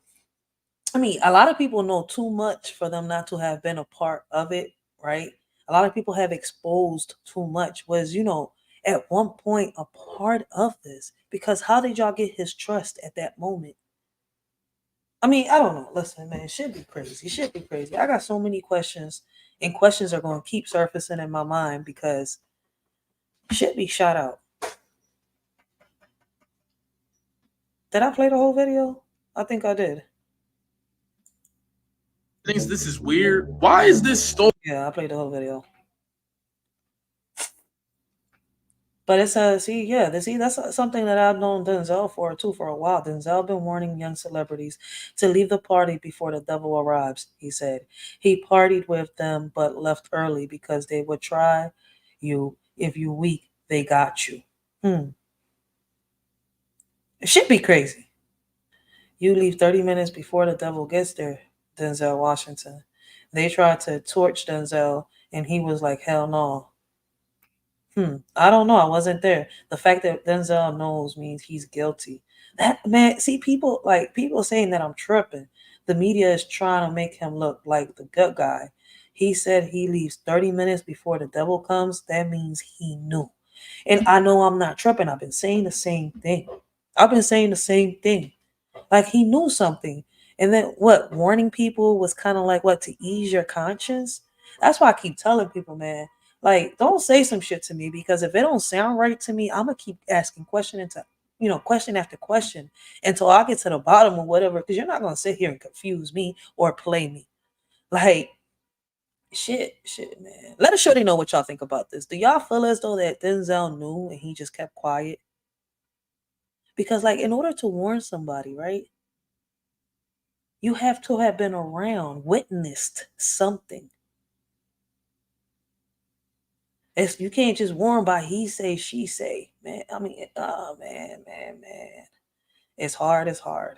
I mean, a lot of people know too much for them not to have been a part of it, right? A lot of people have exposed too much, was, you know, at one point a part of this. Because how did y'all get his trust at that moment? I mean, I don't know. Listen, man, it should be crazy. It should be crazy. I got so many questions, and questions are going to keep surfacing in my mind because shit be shot out. Did I play the whole video? I think I did. Thinks this is weird. Why is this story? Yeah, I played the whole video. But it's that's something that I've known Denzel for too for a while. Denzel been warning young celebrities to leave the party before the devil arrives. He said he partied with them but left early because they would try you. If you weak, they got you. It should be crazy. You leave 30 minutes before the devil gets there. Denzel Washington. They tried to torch Denzel, and he was like, "Hell no." I don't know. I wasn't there. The fact that Denzel knows means he's guilty. That man, see, people saying that I'm tripping. The media is trying to make him look like the good guy. He said he leaves 30 minutes before the devil comes. That means he knew. And I know I'm not tripping. I've been saying the same thing. Like he knew something. And then what? Warning people was kind of like what, to ease your conscience? That's why I keep telling people, man, like, don't say some shit to me, because if it don't sound right to me, I'm gonna keep asking question after question until I get to the bottom of whatever, because you're not gonna sit here and confuse me or play me. Like, shit, man. Let us shorty know what y'all think about this. Do y'all feel as though that Denzel knew and he just kept quiet? Because, like, in order to warn somebody, right, you have to have been around, witnessed something. You can't just warn by he say, she say, man. I mean, oh man. It's hard. It's hard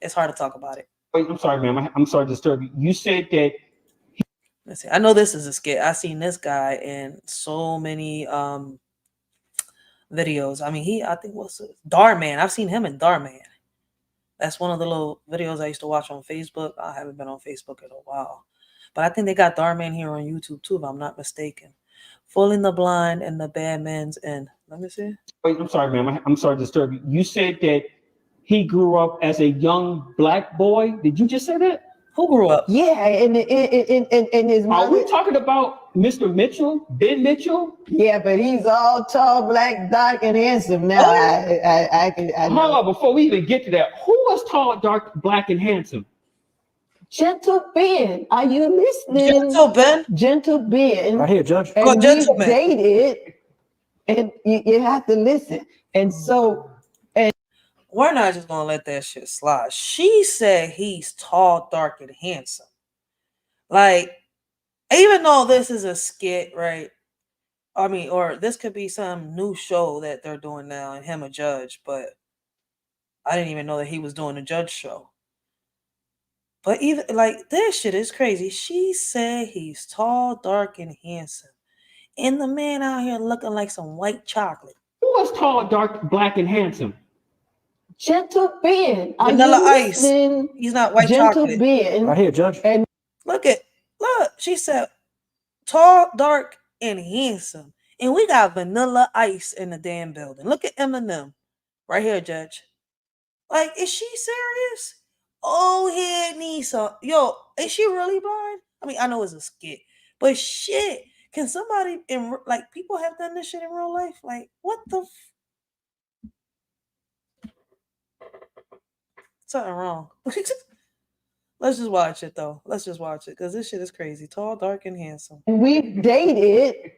to talk about it. Wait, I'm sorry, ma'am. I'm sorry to disturb you. You said that. Let's see. I know this is a skit. I've seen this guy in so many videos. I mean, I think what's it? Darman. I've seen him in Darman. That's one of the little videos I used to watch on Facebook. I haven't been on Facebook in a while, but I think they got Darman here on YouTube too, if I'm not mistaken. Fooling the blind and the bad man's end. Let me see. Wait, I'm sorry, ma'am. I'm sorry to disturb you. You said that he grew up as a young black boy. Did you just say that? Who grew up? Yeah, in his mother. Are we talking about Mr. Mitchell, Ben Mitchell? Yeah, but he's all tall, black, dark, and handsome now. I Hold on, before we even get to that, who was tall, dark, black, and handsome? Gentle Ben, are you listening? Gentle Ben? Gentle Ben. Right here, Judge. And Go, we gentleman. dated, and you have to listen. And so, and we're not just gonna let that shit slide. She said he's tall, dark, and handsome. Like, even though this is a skit, right? I mean, or this could be some new show that they're doing now and him a judge, but I didn't even know that he was doing a judge show. But even like this shit is crazy. She said he's tall, dark, and handsome. And the man out here looking like some white chocolate. Who was tall, dark, black, and handsome? Gentle Ben, are Vanilla you Ice. listening? He's not white Gentle chocolate. Ben. Right here, Judge. And Look, she said tall, dark, and handsome. And we got Vanilla Ice in the damn building. Look at Eminem. Right here, Judge. Like, is she serious? Oh, head needs some. Yo, is she really blind? I mean, I know it's a skit, but shit, can somebody like people have done this shit in real life? Like, what the? Something wrong. Let's just watch it though. Let's just watch it because this shit is crazy. Tall, dark, and handsome. we've dated,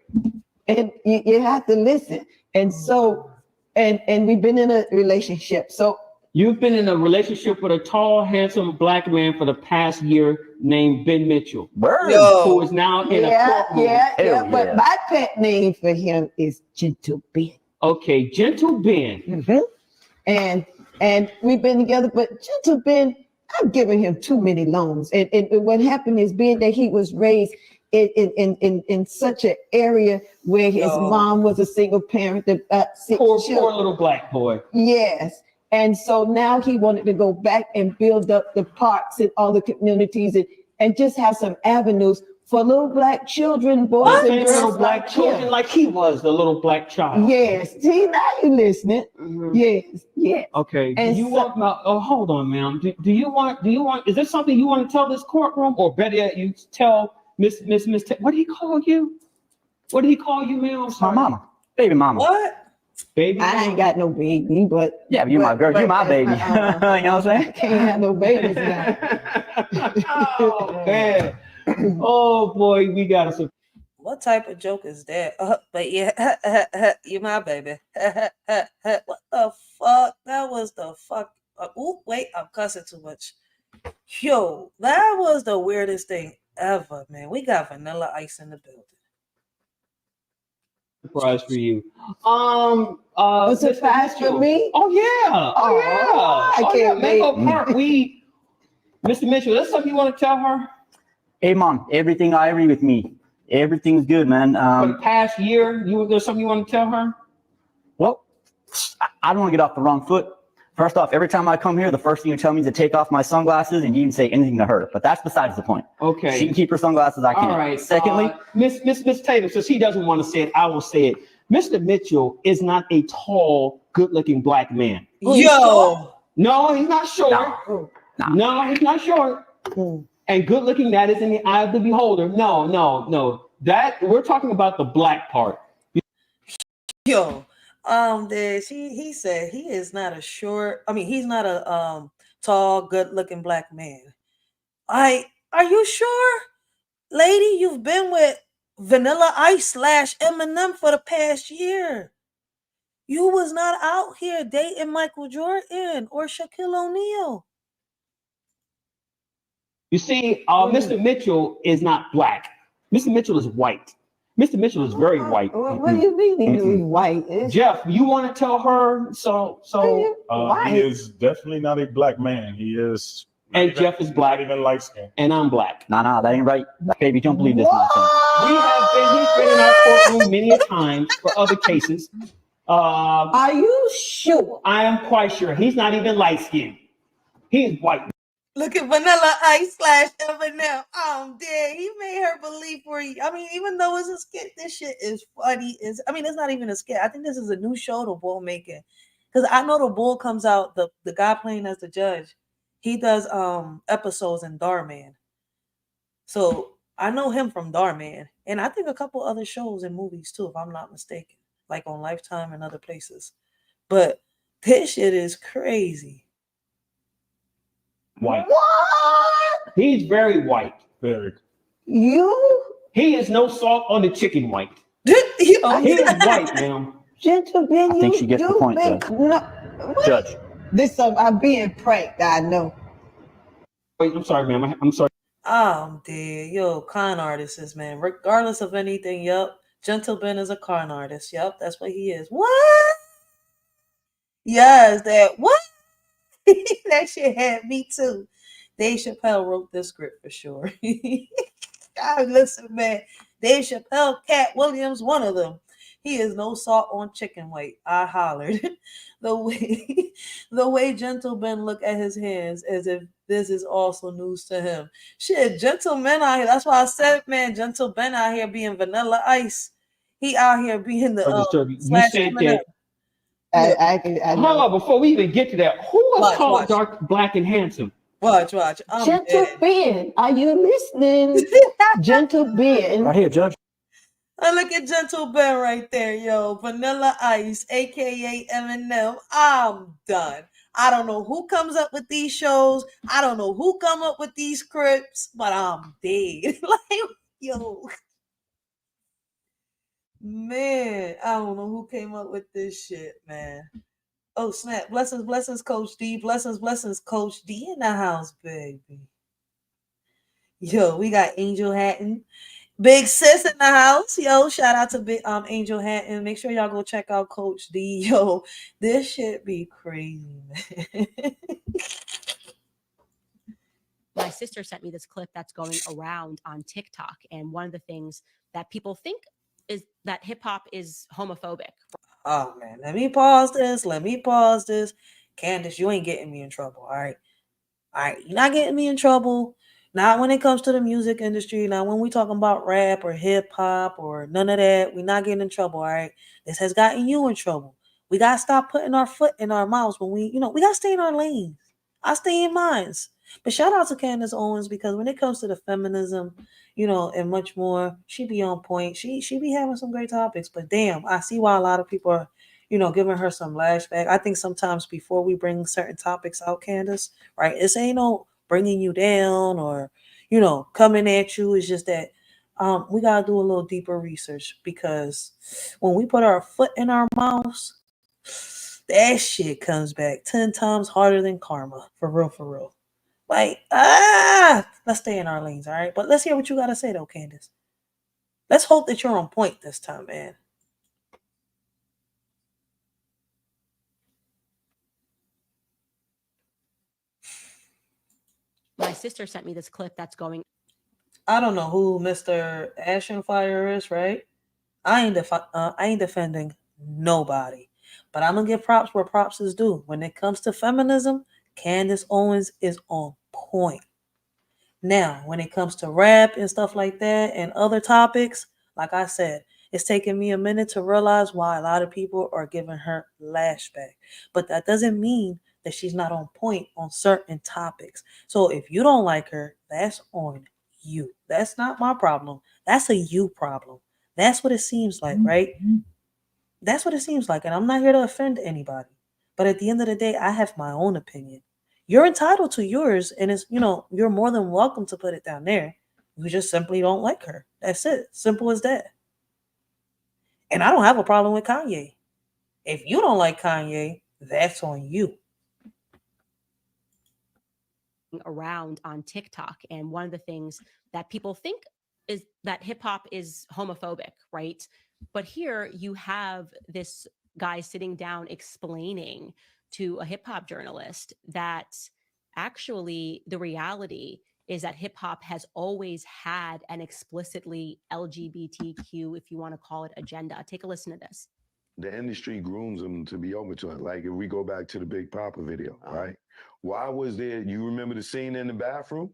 and you have to listen. And so, and we've been in a relationship. So You've been in a relationship with a tall, handsome black man for the past year named Ben Mitchell, who is now in a courtroom. Yeah. But my pet name for him is Gentle Ben. Okay, Gentle Ben. And we've been together, but Gentle Ben, I've given him too many loans. And what happened is, being that he was raised in such an area where his mom was a single parent, Poor little black boy. Yes. And so now he wanted to go back and build up the parks and all the communities and just have some avenues for little black children, boys and girls. Little black children, like he was the little black child. Yes. See, now you listening. Yes. Okay. And Do you want hold on, ma'am. Do you want, is there something you want to tell this courtroom, or better yet, you tell Miss what do he call you? What did he call you, ma'am? My mama. Baby mama. What? Baby, I ain't got no baby, but yeah, you my girl, you my baby. You know what I'm saying? I can't have no babies now. Oh man. Oh boy, we got some. What type of joke is that? But yeah, you my baby. What the fuck? That was the fuck. Wait, I'm cussing too much. Yo, that was the weirdest thing ever, man. We got Vanilla Ice in the building. Surprise for you. A surprise for me? Oh yeah. I can't wait. Mr. Mitchell, that's something you want to tell her? Hey, Mom, everything I agree with me. Everything's good, man. For the past year, there's something you want to tell her? Well, I don't want to get off the wrong foot. First off, every time I come here, the first thing you tell me is to take off my sunglasses, and you didn't say anything to her. But that's besides the point. Okay. She can keep her sunglasses. I can't. All right. Secondly, Miss Taylor, since he doesn't want to say it, I will say it. Mr. Mitchell is not a tall, good-looking black man. Yo. No, he's not short. No, he's not short. And good-looking, that is in the eye of the beholder. No. That we're talking about the black part. Yo. He said he is not a short. I mean, he's not a tall, good-looking black man. Are you sure, lady? You've been with Vanilla Ice / Eminem for the past year. You was not out here dating Michael Jordan or Shaquille O'Neal. You see, Mr. Mitchell is not black. Mr. Mitchell is white. Mr. Mitchell is very white. What do you mean he's white? Jeff, you want to tell her? He is definitely not a black man. He is. And Jeff is black. Not even light skinned. And I'm black. Nah, that ain't right. Baby, don't believe this nonsense. He's been in our courtroom many a times for other cases. Are you sure? I am quite sure. He's not even light skinned. He's white. Look at Vanilla Ice / Eminem. I'm dead. He made her believe for you. I mean, even though it's a skit, this shit is funny. It's not even a skit. I think this is a new show the Bull making. Because I know the Bull comes out, the guy playing as the judge, he does episodes in Darman. So I know him from Darman. And I think a couple other shows and movies too, if I'm not mistaken. Like on Lifetime and other places. But this shit is crazy. White. What? He's very white. Very. He is no salt on the chicken white. Yo. He is white, ma'am. Gentlemen, I think she gets the point, Judge. Judge. This I'm being pranked. I know. Wait, I'm sorry, ma'am. I'm sorry. I'm dead. Yo, con artists, man. Regardless of anything, yup. Gentle Ben is a con artist. Yup, that's what he is. What? Yes, that what? That shit had me too. Dave Chappelle wrote this script for sure. God, listen, man. Dave Chappelle, Cat Williams, one of them. He is no salt on chicken white. I hollered. the way Gentle Ben look at his hands as if this is also news to him. Shit, Gentle Ben out here. That's why I said, man, Gentle Ben out here being Vanilla Ice. He out here being the you slash said Eminem. that. I Hold on, before we even get to that, who was called dark, black, and handsome? Watch. Gentle Ben, are you listening? Gentle Ben. Right here, Judge. And look at Gentle Ben right there, yo. Vanilla Ice, aka Eminem. I'm done. I don't know who comes up with these shows. I don't know who come up with these scripts, but I'm dead. Like, yo. Man, I don't know who came up with this shit, man. Oh, snap. Blessings, Coach D. Blessings, Coach D in the house, baby. Yo, we got Angel Hatton. Big sis in the house. Yo, shout out to Big Angel Hatton. Make sure y'all go check out Coach D. Yo, this shit be crazy, man. My sister sent me this clip that's going around on TikTok. And one of the things that people think is that hip hop is homophobic. Oh, man. Let me pause this. Candace, you ain't getting me in trouble, all right? All right, you're not getting me in trouble. Not when it comes to the music industry. Not when we talking about rap or hip hop or none of that. We're not getting in trouble, all right? This has gotten you in trouble. We got to stop putting our foot in our mouths when we got to stay in our lanes. I stay in mine. But shout out to Candace Owens, because when it comes to the feminism, and much more, she be on point. She be having some great topics. But damn, I see why a lot of people are, giving her some lashback. I think sometimes before we bring certain topics out, Candace, right? This ain't no bringing you down or, coming at you. It's just that we got to do a little deeper research, because when we put our foot in our mouths, that shit comes back 10 times harder than karma. For real. Like, let's stay in our lanes, all right? But let's hear what you got to say, though, Candace. Let's hope that you're on point this time, man. My sister sent me this clip that's going. I don't know who Mr. Ashen Fire is, right? I ain't defending nobody, but I'm gonna give props where props is due. When it comes to feminism, Candace Owens is on point. Now, when it comes to rap and stuff like that and other topics, like I said, it's taken me a minute to realize why a lot of people are giving her lashback. But that doesn't mean that she's not on point on certain topics. So if you don't like her, that's on you. That's not my problem. That's a you problem. That's what it seems like, right? That's what it seems like. And I'm not here to offend anybody. But at the end of the day, I have my own opinion. You're entitled to yours. And it's, you're more than welcome to put it down there. You just simply don't like her. That's it. Simple as that. And I don't have a problem with Kanye. If you don't like Kanye, that's on you. Around on TikTok, and one of the things that people think is that hip hop is homophobic, right? But here you have this guy sitting down explaining to a hip hop journalist that actually the reality is that hip hop has always had an explicitly LGBTQ, if you want to call it, agenda. Take a listen to this. The industry grooms them to be open to it. Like if we go back to the Big Papa video, right? Why was there, you remember the scene in the bathroom?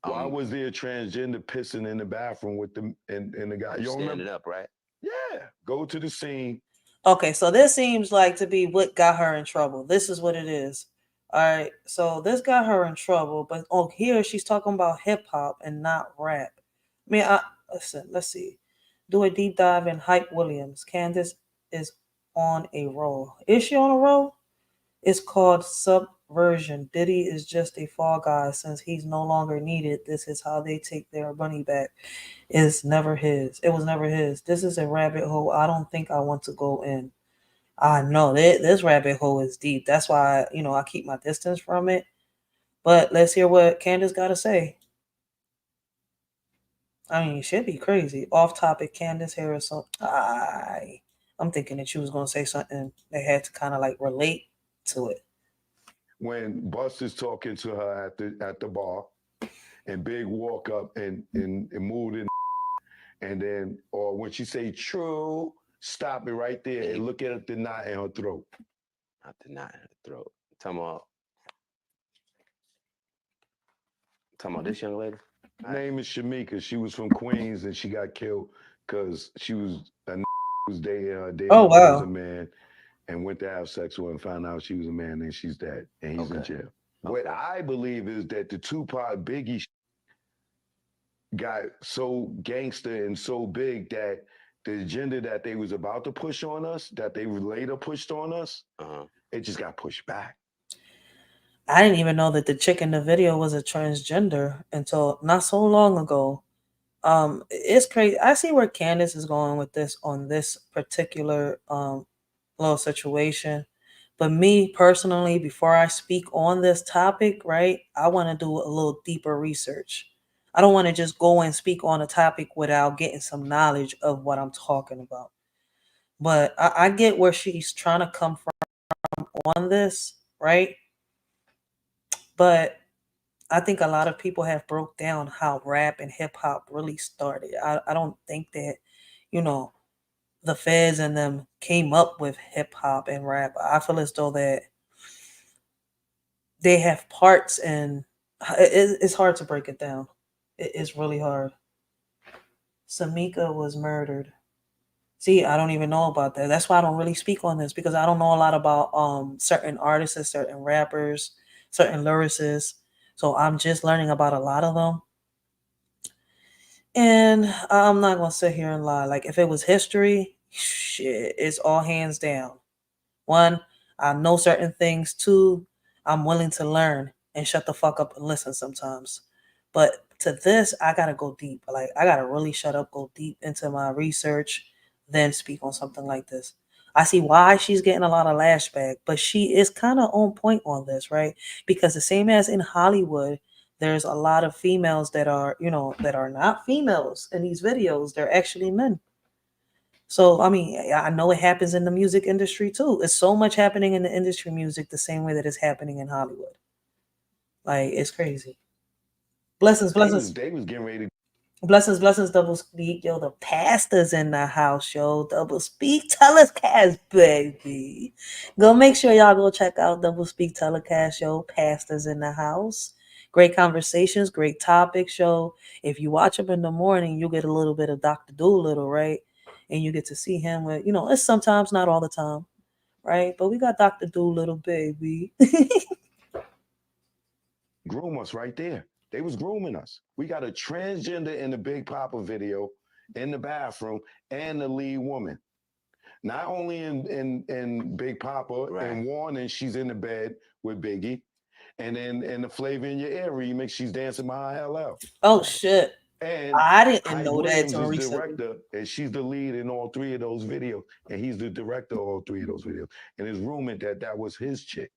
Why was there transgender pissing in the bathroom with the and the guy? You don't Standing remember? up, right? Yeah. Go to the scene. Okay, so this seems like to be what got her in trouble. This is what it is. All right, so this got her in trouble, but here she's talking about hip hop and not rap. I mean, let's see. Do a deep dive in Hype Williams. Candace is on a roll. Is she on a roll? It's called subversion. Diddy is just a fall guy since he's no longer needed. This is how they take their money back. It's never his. It was never his. This is a rabbit hole I don't think I want to go in. I know that this rabbit hole is deep. That's why, I keep my distance from it. But let's hear what Candace got to say. I mean, it should be crazy. Off topic, Candace Harrison. I'm thinking that she was going to say something that had to kind of like relate to it. When Buster's talking to her at the bar, and Big walk up and moved in, and then, or when she say true, stop it right there and look at the knot in her throat. Not the knot in her throat. Talking about this young lady? Her name is Shamika. She was from Queens and she got killed because she was dating her. Oh, wow. Was a man and went to have sex with her and found out she was a man and she's dead and he's in jail. What I believe is that the Tupac Biggie got so gangster and so big that the agenda that they was about to push on us, that they later pushed on us, it just got pushed back. I didn't even know that the chick in the video was a transgender until not so long ago. It's crazy. I see where Candace is going with this on this particular little situation. But me personally, before I speak on this topic, right, I want to do a little deeper research. I don't want to just go and speak on a topic without getting some knowledge of what I'm talking about. But I get where she's trying to come from on this, right? But I think a lot of people have broke down how rap and hip hop really started. I don't think that, the feds and them came up with hip hop and rap. I feel as though that they have parts, and it's hard to break it down. It's really hard. Samika was murdered. See, I don't even know about that. That's why I don't really speak on this, because I don't know a lot about certain artists, certain rappers, certain lyricists. So I'm just learning about a lot of them. And I'm not going to sit here and lie. Like, if it was history, shit, it's all hands down. One, I know certain things. Two, I'm willing to learn and shut the fuck up and listen sometimes. But to this, I got to go deep. Like, I got to really shut up, go deep into my research, then speak on something like this. I see why she's getting a lot of lashback, but she is kind of on point on this, right? Because the same as in Hollywood, there's a lot of females that are, that are not females in these videos. They're actually men. So, I mean, I know it happens in the music industry too. It's so much happening in the industry music the same way that it's happening in Hollywood. Like, it's crazy. Blessings. They was getting ready to... Blessings, double speak. Yo, the pastor's in the house, yo. Double speak telecast, baby. Go make sure y'all go check out Double Speak Telecast, yo. Pastor's in the house. Great conversations, great topics, yo. If you watch him in the morning, you get a little bit of Dr. Doolittle, right? And you get to see him with, it's sometimes, not all the time, right? But we got Dr. Doolittle, baby. Groom us right there. They was grooming us. We got a transgender in the Big Papa video in the bathroom and the lead woman. Not only in Big Papa and Warning, she's in the bed with Biggie. And then in the Flavor in Your Ear remix, she's dancing behind LL. Oh, shit. And I didn't know Williams that. is director, and she's the lead in all three of those videos. And he's the director of all three of those videos. And his roommate, that was his chick.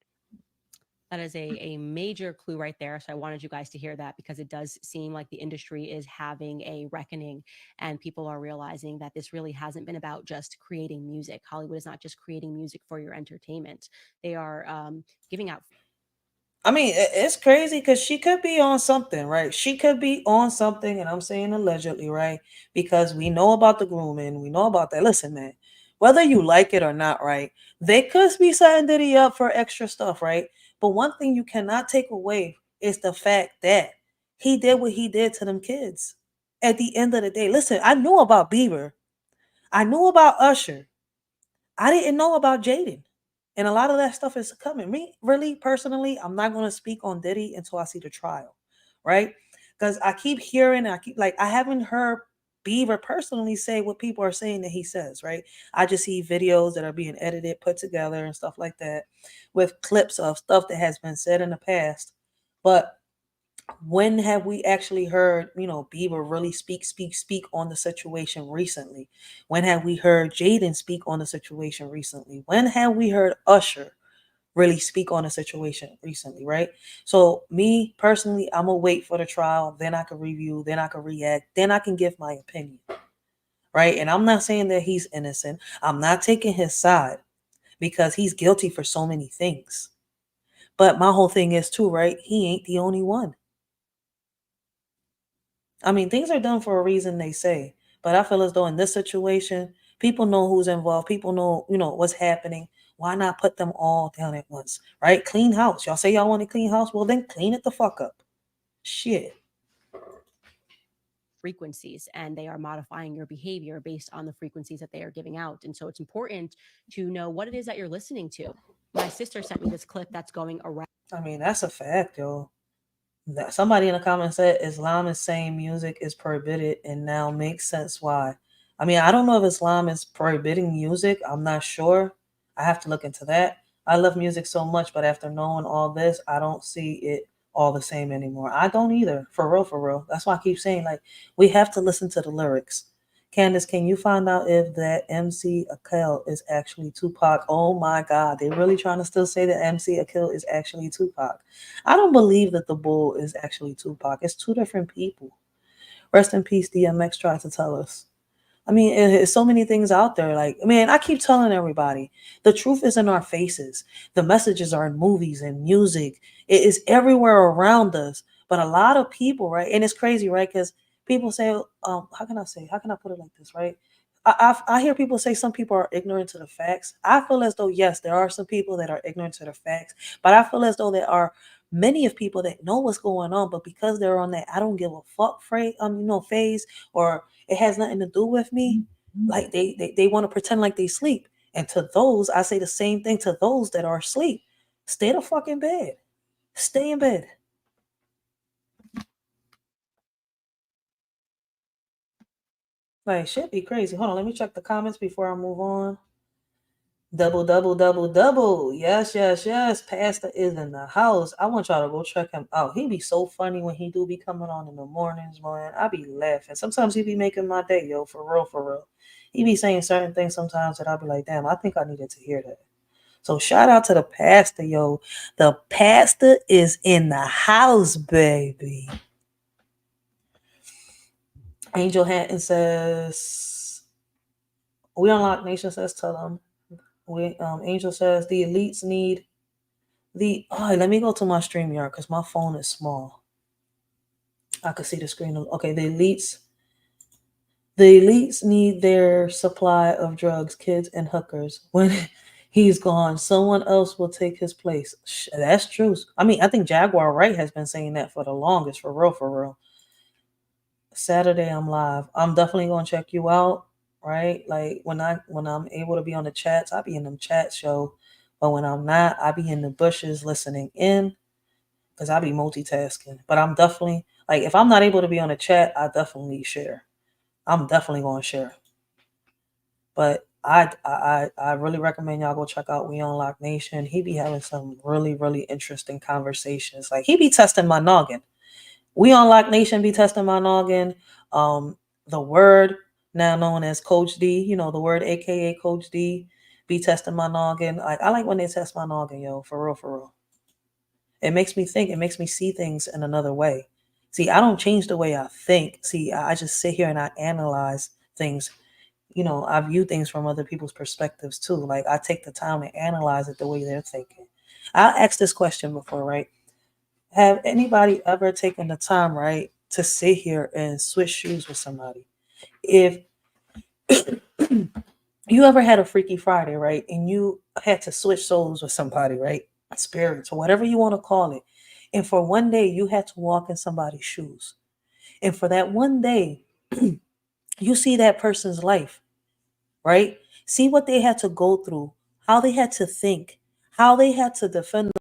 That is a major clue right there. So I wanted you guys to hear that, because it does seem like the industry is having a reckoning, and people are realizing that this really hasn't been about just creating music. Hollywood is not just creating music for your entertainment. They are giving out. I mean, it's crazy because she could be on something, right? She could be on something, and I'm saying allegedly, right? Because we know about the grooming. We know about that. Listen, man, whether you like it or not, right? They could be setting Diddy up for extra stuff, right? But one thing you cannot take away is the fact that he did what he did to them kids. At the end of the day, listen, I knew about Bieber. I knew about Usher. I didn't know about Jaden. And a lot of that stuff is coming. Me, really, personally, I'm not going to speak on Diddy until I see the trial, right? Because I keep hearing, I haven't heard Bieber personally say what people are saying that he says, right? I just see videos that are being edited, put together and stuff like that with clips of stuff that has been said in the past. But when have we actually heard, Bieber really speak on the situation recently? When have we heard Jaden speak on the situation recently? When have we heard Usher really speak on a situation recently, right? So me personally, I'm gonna wait for the trial, then I can review, then I can react, then I can give my opinion, right? And I'm not saying that he's innocent. I'm not taking his side because he's guilty for so many things. But my whole thing is too, right? He ain't the only one. I mean, things are done for a reason, they say. But I feel as though in this situation, people know who's involved. People know, what's happening. Why not put them all down at once, right? Clean house. Y'all say y'all want a clean house? Well, then clean it the fuck up. Shit. Frequencies, and they are modifying your behavior based on the frequencies that they are giving out. And so it's important to know what it is that you're listening to. My sister sent me this clip that's going around. I mean, that's a fact, yo. Somebody in the comments said Islam is saying music is prohibited and now makes sense why. I mean, I don't know if Islam is prohibiting music. I'm not sure. I have to look into that. I love music so much, but after knowing all this, I don't see it all the same anymore. I don't either. For real, for real. That's why I keep saying, like, we have to listen to the lyrics. Candace, can you find out if that MC Akil is actually Tupac? Oh my God, they really trying to still say that MC Akil is actually Tupac. I don't believe that the bull is actually Tupac. It's two different people. Rest in peace, DMX tried to tell us. I mean, it's so many things out there. Like, man, I keep telling everybody, the truth is in our faces. The messages are in movies and music. It is everywhere around us. But a lot of people, right? And it's crazy, right? Because people say, how can I put it like this, right? I hear people say some people are ignorant to the facts. I feel as though, yes, there are some people that are ignorant to the facts, but I feel as though there are many of people that know what's going on, but because they're on that I don't give a fuck phase, or it has nothing to do with me, like they want to pretend like they sleep. And to those, I say the same thing to those that are asleep. Stay the fuck in bed. Stay in bed. Like, shit be crazy. Hold on, let me check the comments before I move on. Double, double, double, double. Yes, yes, yes. Pastor is in the house. I want y'all to go check him out. He be so funny when he do be coming on in the mornings, man. I be laughing. Sometimes he be making my day, yo, for real, for real. He be saying certain things sometimes that I be like, damn, I think I needed to hear that. So shout out to the pastor, yo. The pastor is in the house, baby. Angel Hatton says, we unlock nation says, tell them. Angel says the elites need let me go to my StreamYard because my phone is small. I can see the screen. Okay, the elites need their supply of drugs, kids, and hookers. When he's gone, someone else will take his place. That's true. I mean, I think Jaguar Wright has been saying that for the longest, for real, for real. Saturday I'm live. I'm definitely gonna check you out. Right, like when I'm able to be on the chats, I be in them chats, yo. But when I'm not, I be in the bushes listening in because I be multitasking. But I'm definitely, like, if I'm not able to be on the chat, I definitely share. I'm definitely going to share. But I really recommend y'all go check out We Unlock Nation. He be having some really, really interesting conversations. Like, he be testing my noggin. We Unlock Nation be testing my noggin. The Word, now known as Coach D, the Word, aka Coach D, be testing my noggin. Like, I like when they test my noggin, yo, for real, for real. It makes me think. It makes me see things in another way. See, I don't change the way I think. See, I just sit here and I analyze things. I view things from other people's perspectives too. Like, I take the time to analyze it the way they're thinking. I asked this question before, right? Have anybody ever taken the time, right, to sit here and switch shoes with somebody? If you ever had a Freaky Friday, right, and you had to switch souls with somebody, right, spirits or whatever you want to call it, and for one day you had to walk in somebody's shoes, and for that one day you see that person's life, right? See what they had to go through, how they had to think, how they had to defend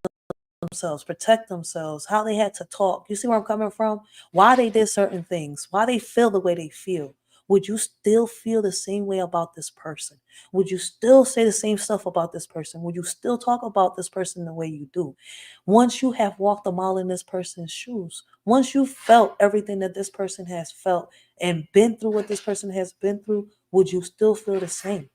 themselves, protect themselves, how they had to talk. You see where I'm coming from? Why they did certain things, why they feel the way they feel, would you still feel the same way about this person? Would you still say the same stuff about this person? Would you still talk about this person the way you do? Once you have walked a mile in this person's shoes, once you felt everything that this person has felt and been through what this person has been through, would you still feel the same?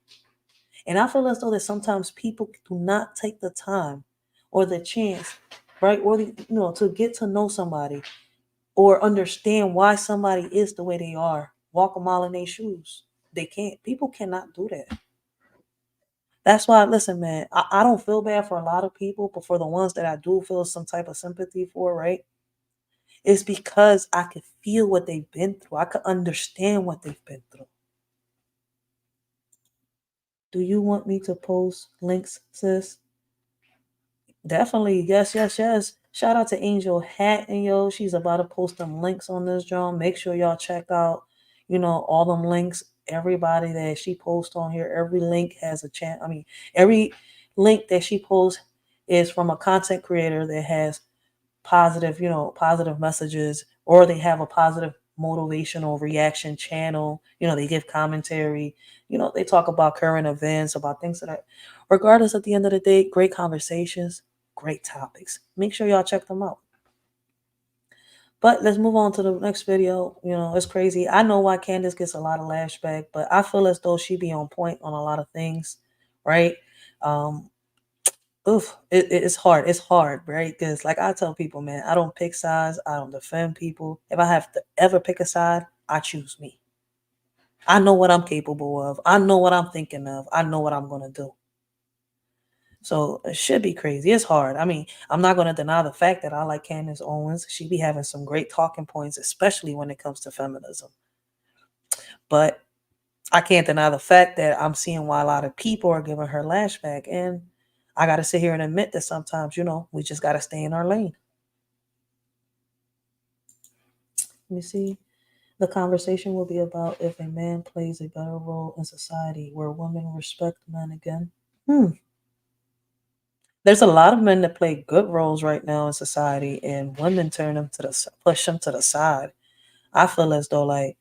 And I feel as though that sometimes people do not take the time or the chance, right? Or to get to know somebody or understand why somebody is the way they are. Walk a mile in their shoes. They can't. People cannot do that. That's why, listen, man, I don't feel bad for a lot of people, but for the ones that I do feel some type of sympathy for, right? It's because I could feel what they've been through. I could understand what they've been through. Do you want me to post links, sis? Definitely. Yes, yes, yes. Shout out to Angel Hatton, yo. She's about to post them links on this drum. Make sure y'all check out, all them links. Everybody that she posts on here, every link has a chance. I mean, every link that she posts is from a content creator that has positive messages, or they have a positive motivational reaction channel. They give commentary. They talk about current events, about things that regardless, at the end of the day, great conversations, great topics. Make sure y'all check them out. But let's move on to the next video. It's crazy. I know why Candace gets a lot of lashback, but I feel as though she be on point on a lot of things, right? It's hard. It's hard, right? Because like I tell people, man, I don't pick sides. I don't defend people. If I have to ever pick a side, I choose me. I know what I'm capable of. I know what I'm thinking of. I know what I'm going to do. So it should be crazy. It's hard. I mean, I'm not going to deny the fact that I like Candace Owens. She be having some great talking points, especially when it comes to feminism. But I can't deny the fact that I'm seeing why a lot of people are giving her lashback. And I got to sit here and admit that sometimes, we just got to stay in our lane. Let me see. The conversation will be about if a man plays a better role in society where women respect men again. There's a lot of men that play good roles right now in society, and women push them to the side. I feel as though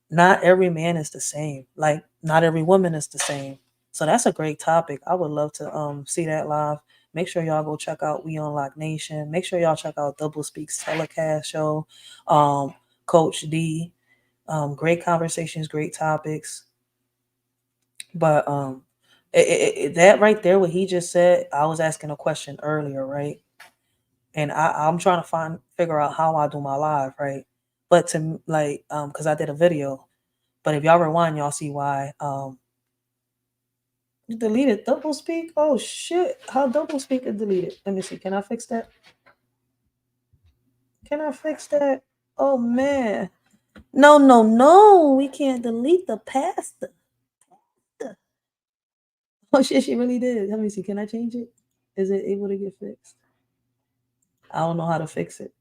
not every man is the same. Not every woman is the same. So that's a great topic. I would love to see that live. Make sure y'all go check out We Unlock Nation. Make sure y'all check out Double Speaks telecast show. Coach D. Great conversations, great topics. But that right there, what he just said, I was asking a question earlier, right? And I'm trying to figure out how I do my live, right? But to because I did a video. But if y'all rewind, y'all see why. You deleted double speak? Oh shit! How double speak is deleted? Let me see. Can I fix that? Can I fix that? Oh man! No! We can't delete the past. Oh shit! She really did. Let me see. Can I change it? Is it able to get fixed? I don't know how to fix it.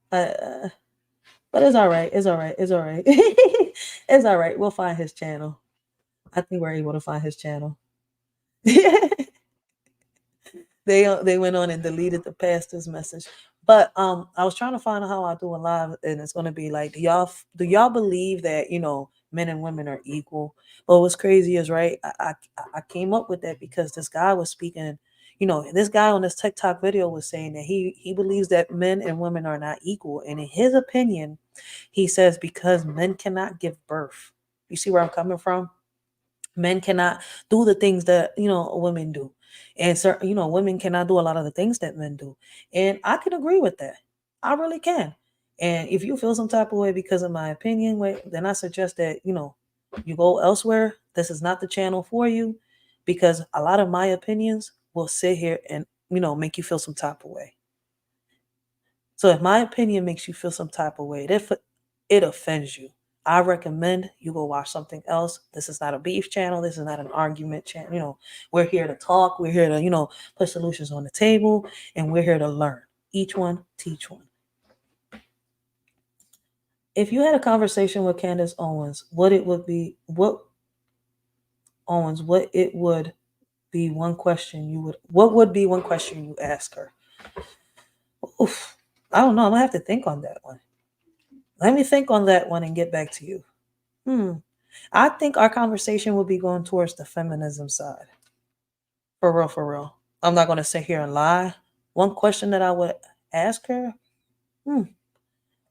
But it's all right. It's all right. It's all right. It's all right. We'll find his channel. I think we're able to find his channel. They went on and deleted the pastor's message. But I was trying to find out how I do a live, and it's gonna be like, do y'all believe that men and women are equal? But what's crazy is, right, I came up with that because this guy was speaking. This guy on this TikTok video was saying that he believes that men and women are not equal, and in his opinion, he says because men cannot give birth. You see where I'm coming from? Men cannot do the things that women do, and women cannot do a lot of the things that men do, and I can agree with that. I really can. And if you feel some type of way because of my opinion, then I suggest that you go elsewhere. This is not the channel for you, because a lot of my opinions will sit here and make you feel some type of way. So if my opinion makes you feel some type of way, it offends you, I recommend you go watch something else. This is not a beef channel. This is not an argument channel. We're here to talk. We're here to, put solutions on the table, and we're here to learn. Each one, teach one. If you had a conversation with Candace Owens, what would be one question you ask her? Oof, I don't know. I'm gonna have to think on that one. Let me think on that one and get back to you. I think our conversation will be going towards the feminism side. For real, for real. I'm not going to sit here and lie. One question that I would ask her,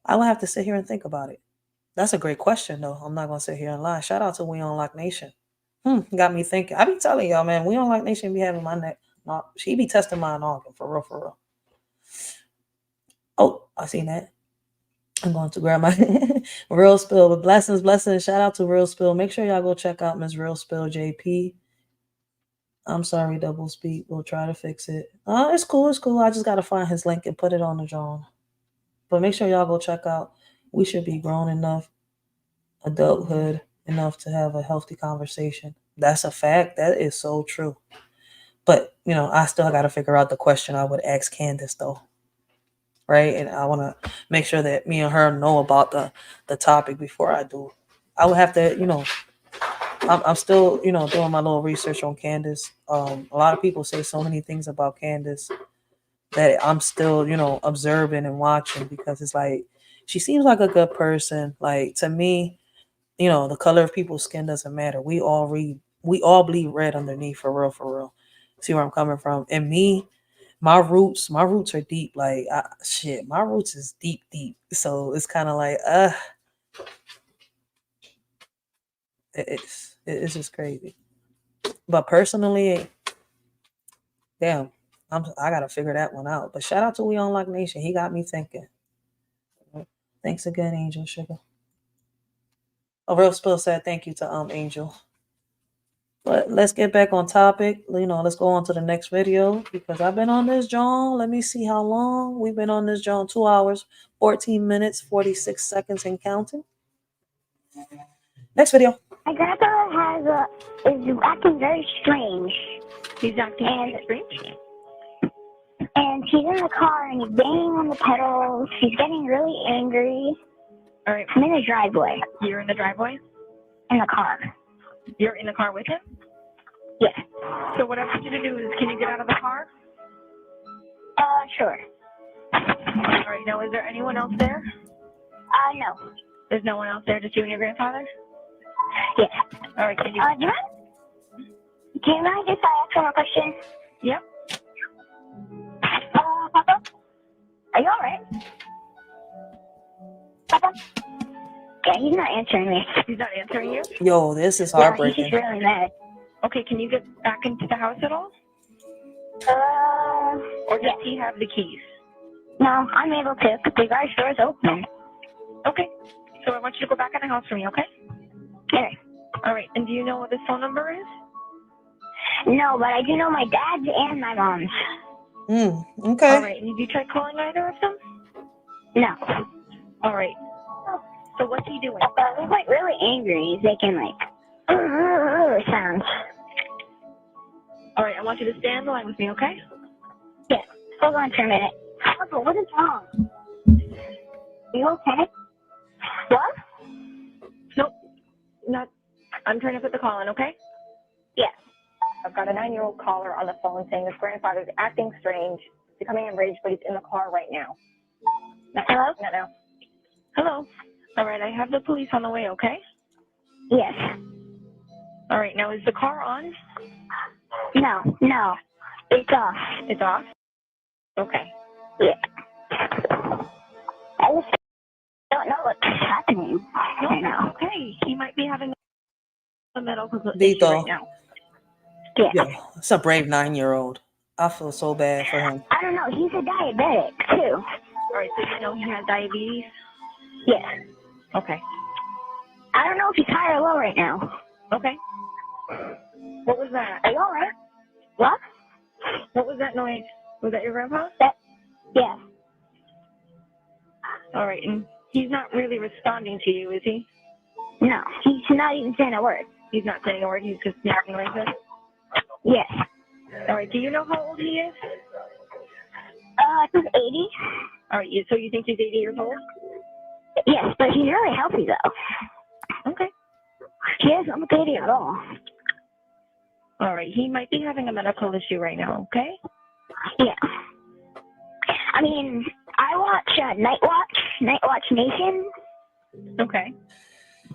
I would have to sit here and think about it. That's a great question, though. I'm not going to sit here and lie. Shout out to We On Lock Nation. Got me thinking. I be telling y'all, man, We On Lock Nation be having my neck. No, she be testing my organ, for real, for real. Oh, I seen that. I'm going to grab my Real Spill. But blessings. Shout out to Real Spill. Make sure y'all go check out Ms. Real Spill JP. I'm sorry, double speak. We'll try to fix it. It's cool. I just got to find his link and put it on the drawing. But make sure y'all go check out. We should be grown enough, adulthood enough to have a healthy conversation. That's a fact. That is so true. But, I still got to figure out the question I would ask Candace, though. Right? And I want to make sure that me and her know about the topic before I do. I would have to, I'm still, doing my little research on Candace. A lot of people say so many things about Candace that I'm still, observing and watching, because it's like, she seems like a good person. Like, to me, the color of people's skin doesn't matter. We all bleed red underneath, for real. See where I'm coming from? And me, my roots are deep. Like, my roots is deep. So it's kind of like, it's just crazy. But personally, damn, I gotta figure that one out. But shout out to We On Lock Nation. He got me thinking. Thanks again, Angel Sugar. Real Spill said thank you to Angel. But let's get back on topic. Let's go on to the next video, because I've been on this John. Let me see how long we've been on this John. 2 hours, 14 minutes, 46 seconds and counting. Next video. My grandpa is acting very strange. He's acting strange? And he's in the car and he's banging on the pedals. He's getting really angry. All right. I'm in the driveway. You're in the driveway? In the car. You're in the car with him? Yeah. So what I want you to do is, can you get out of the car? Sure. All right. Now, is there anyone else there? No. There's no one else there, just you and your grandfather? Yeah. All right. Can you? Do you mind if I ask him a question? Yep. Papa? Are you alright? Papa? Yeah, he's not answering me. He's not answering you? Yo, this is heartbreaking. He's just really mad. Okay, can you get back into the house at all? Or does he have the keys? No, I'm able to, but the garage door is open. Okay. So I want you to go back in the house for me, okay? Okay. All right. And do you know what this phone number is? No, but I do know my dad's and my mom's. Okay. All right. And have you tried calling either of them? No. All right. So what's he doing? He's like really angry. He's making like sounds. All right. I want you to stay on the line with me, okay? Yeah. Hold on for a minute. Papa, what is wrong? You okay? What? Nope. Not. I'm trying to put the call in, okay? Yeah. I've got a 9-year-old caller on the phone saying his grandfather's acting strange, becoming enraged, but he's in the car right now. Hello? Not now. Hello. All right. I have the police on the way, okay? Yes. All right. Now, is the car on? No. It's off. It's off? Okay. Yeah. I just don't know what's happening right now. Okay. He might be having a medical issue Dito. right now. Yeah. Yo, it's a brave 9-year-old. I feel so bad for him. I don't know. He's a diabetic, too. All right. So you know he has diabetes? Yeah. Okay. I don't know if he's high or low right now. Okay. What was that? Are you all right? What? What was that noise? Was that your grandpa? Yeah. All right. And he's not really responding to you, is he? No. He's not even saying a word. He's not saying a word. He's just napping like this? Yes. All right. Do you know how old he is? I think 80. All right. So you think he's 80 years old? Yes, but he's really healthy, though. Okay. He doesn't look 80 at all. All right. He might be having a medical issue right now, okay? Yeah. I mean, I watch Night Watch Nation. Okay.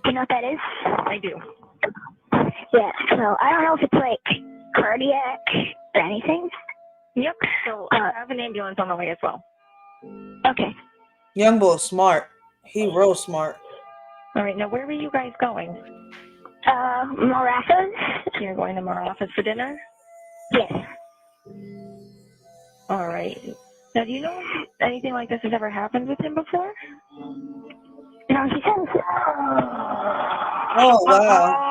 you know what that is? I do. Yeah, so I don't know if it's like cardiac or anything. Yep. So I have an ambulance on the way as well. Okay. Young boy smart. He real smart. All right. Now, where were you guys going? Maracas. You're going to Maracas for dinner? Yes. All right. Now, do you know if anything like this has ever happened with him before? No, he says. Oh wow.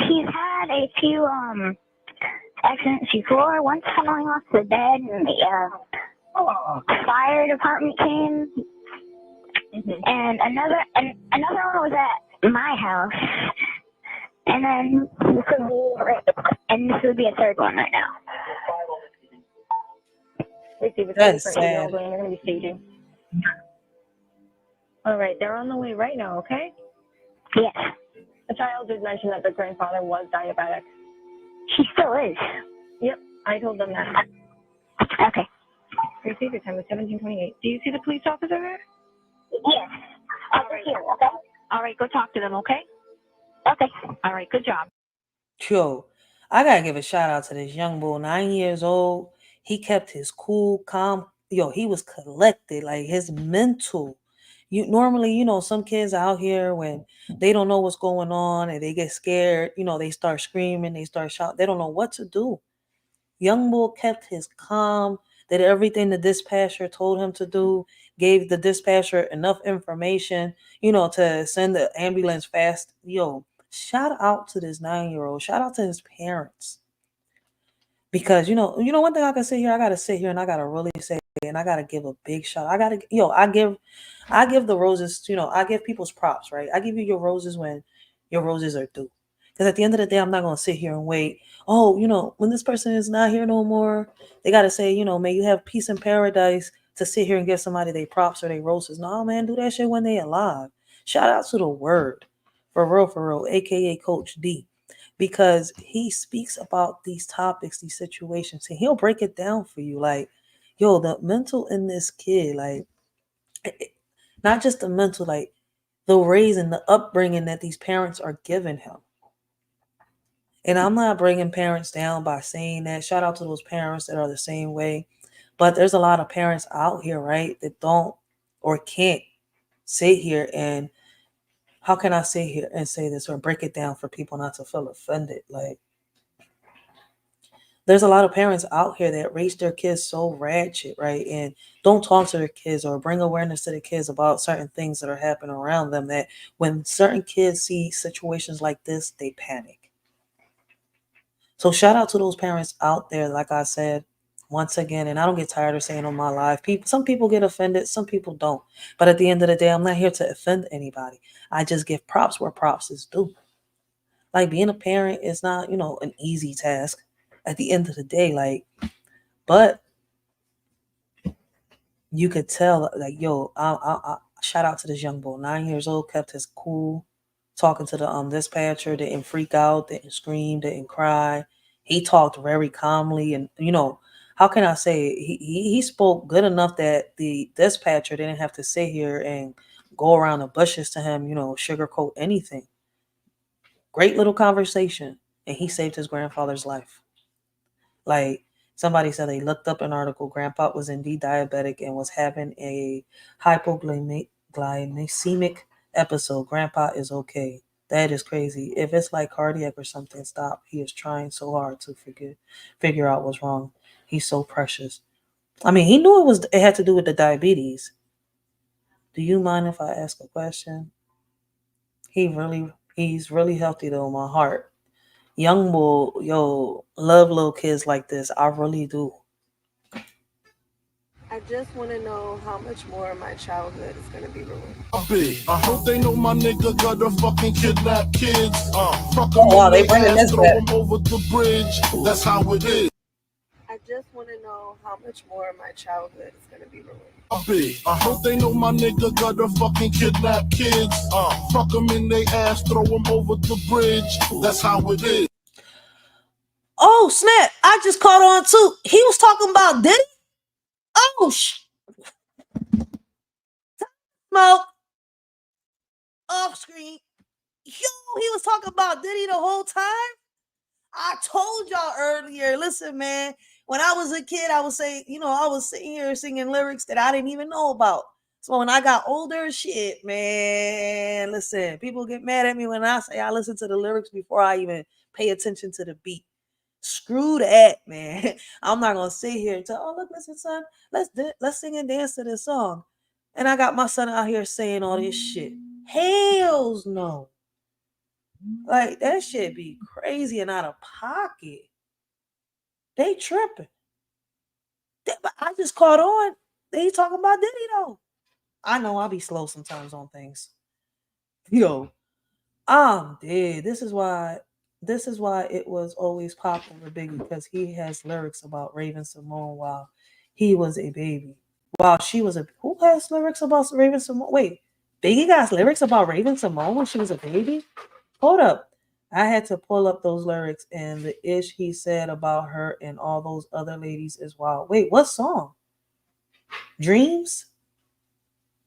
He's had a few accidents before. Once falling off the bed, and the fire department came. And another one was at my house, and then this would be a third one right now. That's sad. They're going to be staging. All right, they're on the way right now. Okay. Yes. The child did mention that the grandfather was diabetic. He still is. Yep, I told them that. Okay. Receiver time is 17:28. Do you see the police officer there? Yes. Over here, okay? All right, go talk to them, okay? Okay. All right, good job. Yo, I gotta give a shout out to this young boy, 9 years old. He kept his cool, calm. Yo, he was collected, like his mental. You normally, some kids out here when they don't know what's going on and they get scared, they start screaming, they start shouting, they don't know what to do. Young boy kept his calm, did everything the dispatcher told him to do, gave the dispatcher enough information, to send the ambulance fast. Yo, shout out to this 9-year-old. Shout out to his parents. Because, one thing I can sit here, I got to sit here and I got to really say, and I got to give a big shout. I give the roses, I give people's props, right? I give you your roses when your roses are due. Because at the end of the day, I'm not going to sit here and wait. Oh, when this person is not here no more, they got to say, may you have peace in paradise, to sit here and give somebody their props or their roses. No, man, do that shit when they alive. Shout out to the word. For real, a.k.a. Coach D. Because he speaks about these topics, these situations, and he'll break it down for you. Like, yo, the mental in this kid, like, not just the mental, like, the raising, the upbringing that these parents are giving him. And I'm not bringing parents down by saying that. Shout out to those parents that are the same way. But there's a lot of parents out here, right, that don't or can't sit here and, how can I sit here and say this or break it down for people not to feel offended? Like, there's a lot of parents out here that raise their kids so ratchet, right? And don't talk to their kids or bring awareness to the kids about certain things that are happening around them, that when certain kids see situations like this, they panic. So shout out to those parents out there, like I said, once again, and I don't get tired of saying on my live, some people get offended, some people don't. But at the end of the day, I'm not here to offend anybody. I just give props where props is due. Like, being a parent is not, an easy task at the end of the day. Like, but you could tell, like, yo, I shout out to this young boy, 9 years old, kept his cool, talking to the dispatcher, didn't freak out, didn't scream, didn't cry. He talked very calmly, and how can I say, he spoke good enough that the dispatcher didn't have to sit here and go around the bushes to him, sugarcoat anything. Great little conversation, and he saved his grandfather's life. Like, somebody said they looked up an article, grandpa was indeed diabetic and was having a hypoglycemic episode. Grandpa is okay. That is crazy. If it's like cardiac or something, stop. He is trying so hard to figure out what's wrong. He's so precious. I mean, he knew it had to do with the diabetes. Do you mind if I ask a question? He's really healthy though, my heart. Young boy, yo, love little kids like this. I really do. I just want to know how much more of my childhood is going to be ruined. I hope they know my nigga got a fucking kidnap kids. Fuck Oh, wow, they bringing this throw back. them over the bridge. That's how it is. I just want to know how much more of my childhood is going to be ruined. I hope they know my nigga got a fucking kidnap kids. Fuck them in they ass, throw them over the bridge. That's how it is. Oh, snap. I just caught on too. He was talking about Diddy? Oh, smoke. off screen. Yo, he was talking about Diddy the whole time. I told y'all earlier, listen, man, when I was a kid, I would say, I was sitting here singing lyrics that I didn't even know about. So when I got older, shit, man, listen, people get mad at me when I say I listen to the lyrics before I even pay attention to the beat. Screw that, man. I'm not gonna sit here and tell, oh, look, listen, son, let's sing and dance to this song. And I got my son out here saying all this shit. Hells no. Like, that shit be crazy and out of pocket. They tripping. But I just caught on. They talking about Diddy though. I know I'll be slow sometimes on things. Yo, I'm dead. This is why it was always popular with Biggie, because he has lyrics about Raven Simone while he was a baby. While she was a who has lyrics about Raven Simone? Wait, Biggie got lyrics about Raven Simone when she was a baby? Hold up. I had to pull up those lyrics, and the ish he said about her and all those other ladies is wild. Wait, what song? Dreams?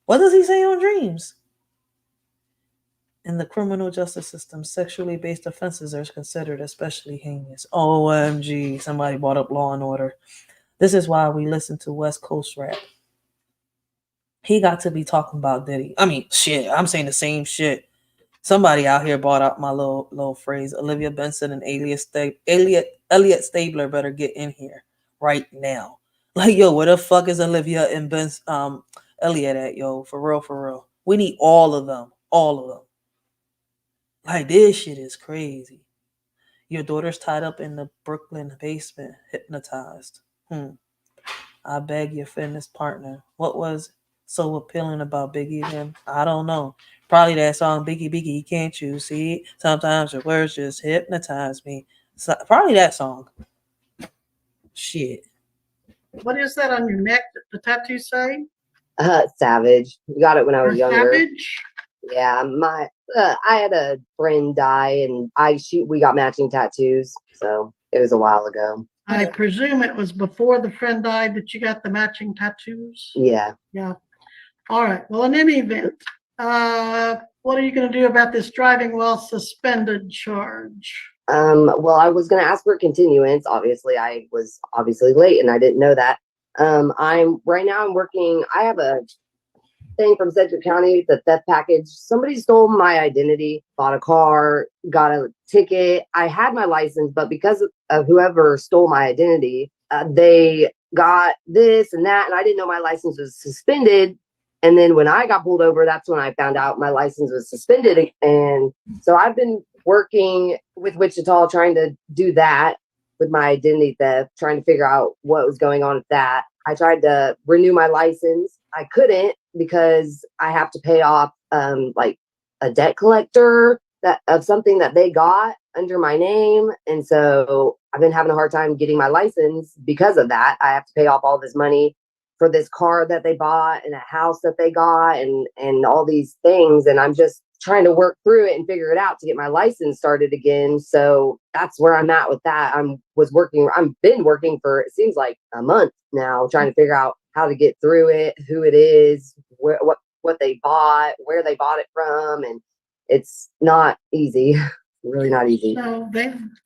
What does he say on Dreams? In the criminal justice system, sexually based offenses are considered especially heinous. OMG, somebody brought up Law and Order. This is why we listen to West Coast rap. He got to be talking about Diddy. I mean, shit, I'm saying the same shit. Somebody out here brought up my little phrase. Olivia Benson and Elliot Stabler better get in here right now. Like, yo, where the fuck is Olivia and Elliot at, yo? For real. We need all of them. Like, this shit is crazy. Your daughter's tied up in the Brooklyn basement, hypnotized. I beg your fitness partner. What was so appealing about Biggie and him? I don't know. Probably that song, Biggie, can't you see? Sometimes your words just hypnotize me. So, probably that song. Shit. What is that on your neck? The tattoo say? Savage. Got it when I was younger. Savage? Yeah, I had a friend die, and we got matching tattoos, so it was a while ago. I presume it was before the friend died that you got the matching tattoos? Yeah. Yeah. All right. Well, in any event, what are you going to do about this driving while suspended charge? Well, I was going to ask for a continuance. Obviously, I was late, and I didn't know that. I'm working. I have a thing from Sedgwick County, the theft package. Somebody stole my identity, bought a car, got a ticket. I had my license, but because of whoever stole my identity, they got this and that, and I didn't know my license was suspended. And then when I got pulled over, that's when I found out my license was suspended. And so I've been working with Wichita trying to do that with my identity theft, trying to figure out what was going on with that. I tried to renew my license. I couldn't because I have to pay off like a debt collector of something that they got under my name. And so I've been having a hard time getting my license because of that. I have to pay off all this money for this car that they bought and a house that they got and all these things. And I'm just trying to work through it and figure it out to get my license started again. So that's where I'm at with that. I've been working for, it seems like a month now, trying to figure out how to get through it, who it is, what they bought, where they bought it from. And it's not easy, really not easy. So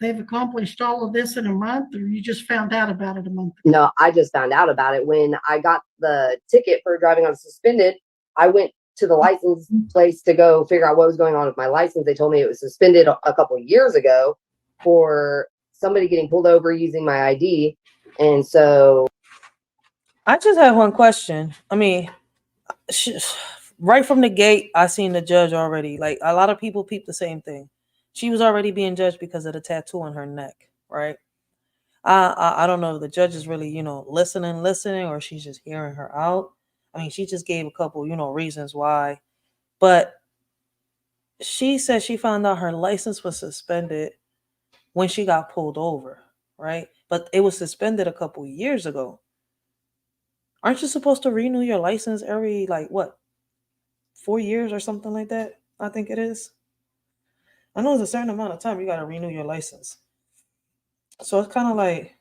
they've accomplished all of this in a month, or you just found out about it a month ago? No, I just found out about it when I got the ticket for driving on suspended. I went to the license place to go figure out what was going on with my license. They told me it was suspended a couple of years ago for somebody getting pulled over using my ID. And so I just have one question. I mean, right from the gate, I seen the judge already. Like, a lot of people peep the same thing. She was already being judged because of the tattoo on her neck, right? I don't know if the judge is really, listening, or she's just hearing her out. I mean, she just gave a couple, reasons why. But she said she found out her license was suspended when she got pulled over, right? But it was suspended a couple years ago. Aren't you supposed to renew your license every, 4 years or something like that? I think it is. I know there's a certain amount of time you got to renew your license. So it's kind of like,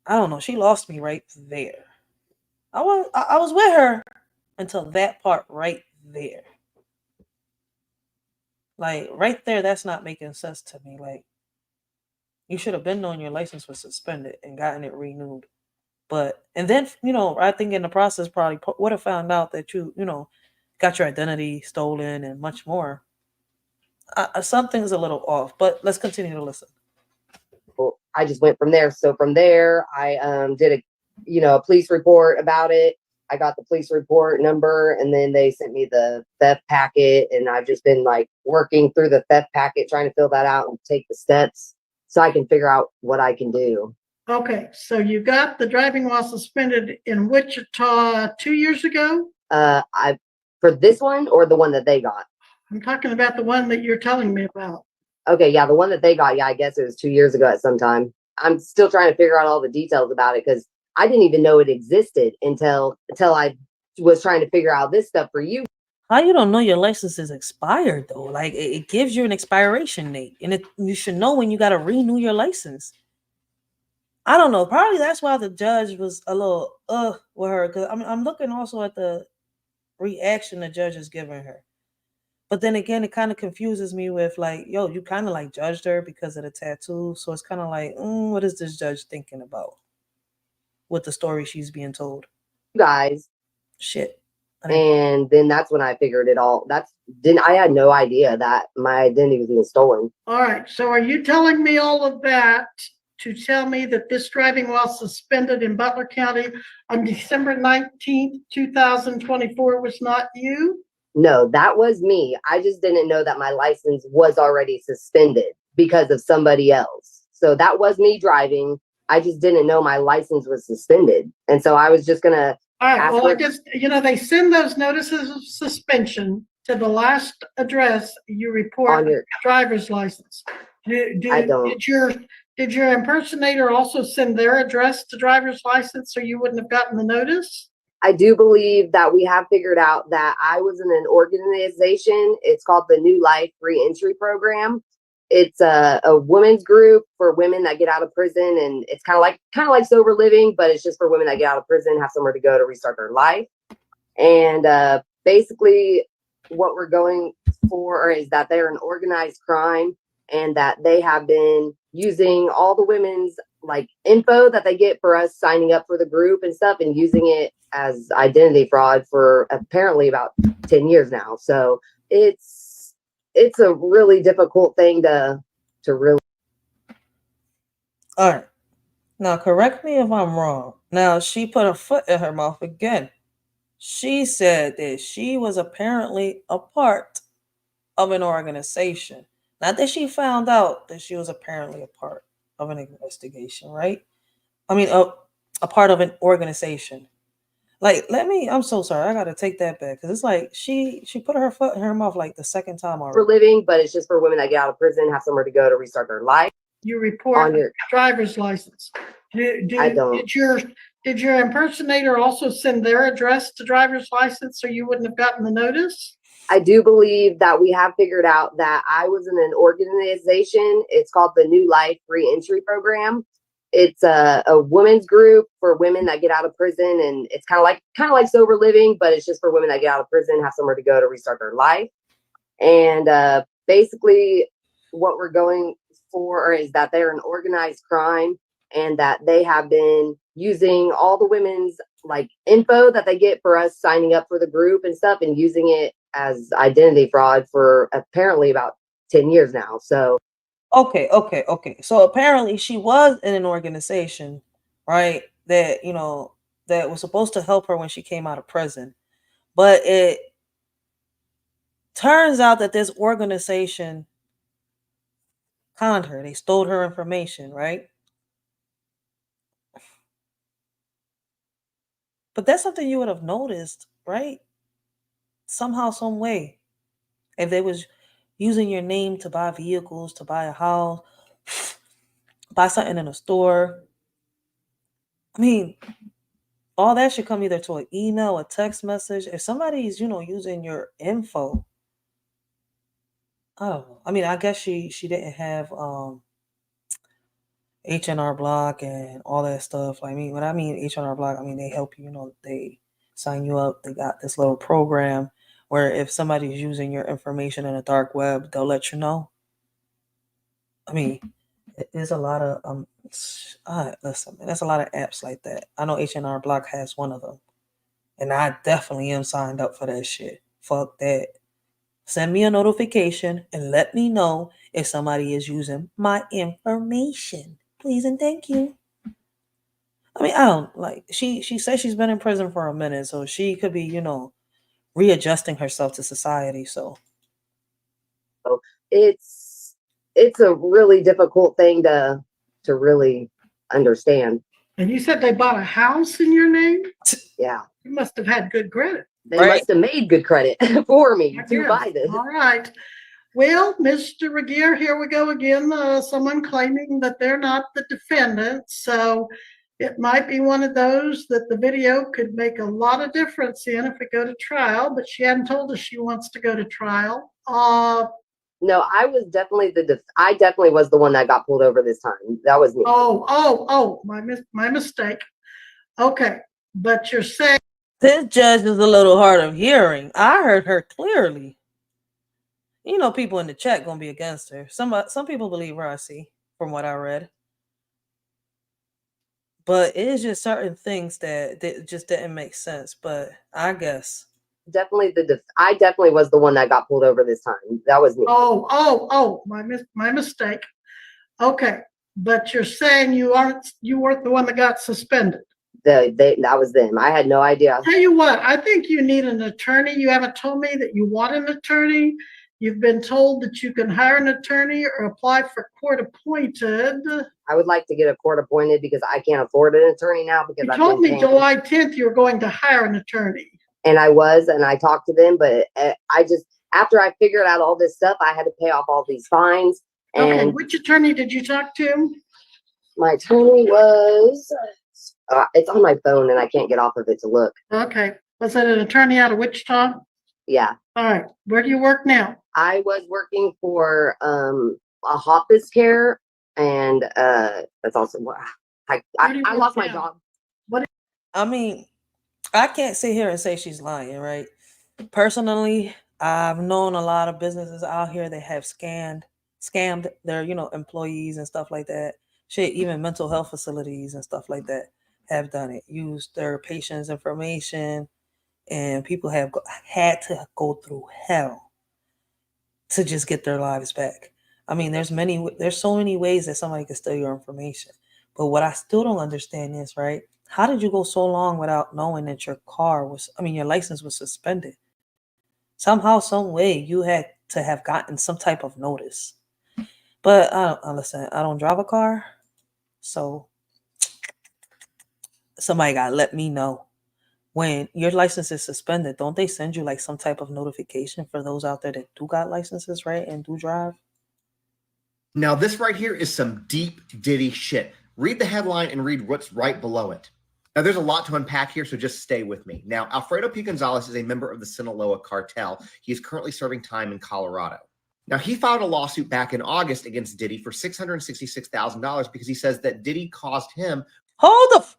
I don't know. She lost me right there. I was with her until that part right there. Like right there, that's not making sense to me. Like you should have been known your license was suspended and gotten it renewed. But and then I think in the process probably would have found out that you got your identity stolen and much more. Something's a little off, but let's continue to listen. I just went from there. So from there, I did a police report about it. I got the police report number, and then they sent me the theft packet, and I've just been like working through the theft packet, trying to fill that out and take the steps so I can figure out what I can do. Okay, so you got the driving while suspended in Wichita 2 years ago? For this one or the one that they got? I'm talking about the one that you're telling me about. Okay, yeah, the one that they got, yeah, I guess it was 2 years ago at some time. I'm still trying to figure out all the details about it because I didn't even know it existed until I was trying to figure out this stuff for you. How you don't know your license is expired though? Like it gives you an expiration date, and you should know when you got to renew your license. I don't know. Probably that's why the judge was a little with her, because I'm looking also at the reaction the judge is giving her. But then again, it kind of confuses me with like, yo, you kind of like judged her because of the tattoo. So it's kind of like, what is this judge thinking about with the story she's being told? You guys. Shit. And then that's when I figured it all. I had no idea that my identity was being stolen. All right. So are you telling me all of that to tell me that this driving while suspended in Butler County on December 19th, 2024 was not you? No, that was me. I just didn't know that my license was already suspended because of somebody else. So that was me driving. I just didn't know my license was suspended. And so I was just going to. All right. Well, I guess, they send those notices of suspension to the last address you report on your driver's license. I don't. Did your impersonator also send their address to driver's license so you wouldn't have gotten the notice? I do believe that we have figured out that I was in an organization. It's called the New Life Reentry Program. It's a women's group for women that get out of prison, and it's kind of like sober living, but it's just for women that get out of prison, have somewhere to go to restart their life. And basically, what we're going for is that they're an organized crime, and that they have been using all the women's like info that they get for us signing up for the group and stuff, and using it as identity fraud for apparently about 10 years now. So it's a really difficult thing to really. All right. Now, correct me if I'm wrong. Now, she put a foot in her mouth again. She said that she was apparently a part of an organization. Not that she found out that she was apparently a part of an investigation, right? I mean, a part of an organization. Like, I'm so sorry. I got to take that back because it's like she put her foot in her mouth like the second time already. For living, but it's just for women that get out of prison, have somewhere to go to restart their life. You report on your driver's license. I don't. Did your impersonator also send their address to driver's license so you wouldn't have gotten the notice? I do believe that we have figured out that I was in an organization. It's called the New Life Reentry Program. It's a women's group for women that get out of prison, and it's kind of like sober living, but it's just for women that get out of prison, have somewhere to go to restart their life. And basically, what we're going for is that they're an organized crime, and that they have been using all the women's like info that they get for us signing up for the group and stuff, and using it as identity fraud for apparently about 10 years now. So Okay. So apparently she was in an organization, right? That, that was supposed to help her when she came out of prison. But it turns out that this organization conned her. They stole her information, right? But that's something you would have noticed, right? Somehow, some way. If they was using your name to buy vehicles, to buy a house, buy something in a store. I mean, all that should come either to an email, a text message. If somebody's, using your info, I don't know. I mean, I guess she didn't have H&R Block and all that stuff. I mean, when I mean H&R Block, I mean they help you, they sign you up. They got this little program where if somebody's using your information in a dark web, they'll let you know. I mean, there's a lot of listen, man, there's a lot of apps like that. I know H&R Block has one of them, and I definitely am signed up for that shit. Fuck that. Send me a notification and let me know if somebody is using my information, please and thank you. I mean, I don't like. She says she's been in prison for a minute, so she could be, readjusting herself to society. So it's a really difficult thing to really understand. And you said they bought a house in your name? Yeah. You must have had good credit. They must have made good credit for me to buy this. All right. Well, Mr. Regeer, here we go again. Someone claiming that they're not the defendant. So it might be one of those that the video could make a lot of difference in if it go to trial, but she hadn't told us she wants to go to trial. No, I was definitely I definitely was the one that got pulled over this time. That was me. My mistake. Okay, but you're saying this judge is a little hard of hearing. I heard her clearly. People in the chat gonna be against her. Some people believe her, I see, from what I read. But it is just certain things that just didn't make sense. But I guess definitely I definitely was the one that got pulled over this time. That was me. My mistake. Okay, but you're saying you weren't the one that got suspended. That was them. I had no idea. Tell you what, I think you need an attorney. You haven't told me that you want an attorney. You've been told that you can hire an attorney or apply for court appointed. I would like to get a court appointed because I can't afford an attorney now because you told me July 10th you were going to hire an attorney. And I talked to them, but after I figured out all this stuff, I had to pay off all these fines. Okay, which attorney did you talk to? My attorney was, it's on my phone and I can't get off of it to look. Okay, was it an attorney out of Wichita? Yeah. All right, where do you work now? I was working for a hospice care, and that's also what I lost my job. I mean, I can't sit here and say she's lying, right? Personally, I've known a lot of businesses out here that have scammed their, employees and stuff like that. Shit, even mental health facilities and stuff like that have done it. Used their patients' information, and people have had to go through hell to just get their lives back. I mean, there's so many ways that somebody can steal your information. But what I still don't understand is, right, how did you go so long without knowing that your license was suspended? Somehow, some way, you had to have gotten some type of notice. But listen, I don't drive a car, so somebody got to let me know. When your license is suspended, don't they send you like some type of notification for those out there that do got licenses, right, and do drive? Now, this right here is some deep Diddy shit. Read the headline and read what's right below it. Now, there's a lot to unpack here, so just stay with me. Now, Alfredo P. Gonzalez is a member of the Sinaloa Cartel. He is currently serving time in Colorado. Now, he filed a lawsuit back in August against Diddy for $666,000 because he says that Diddy caused him.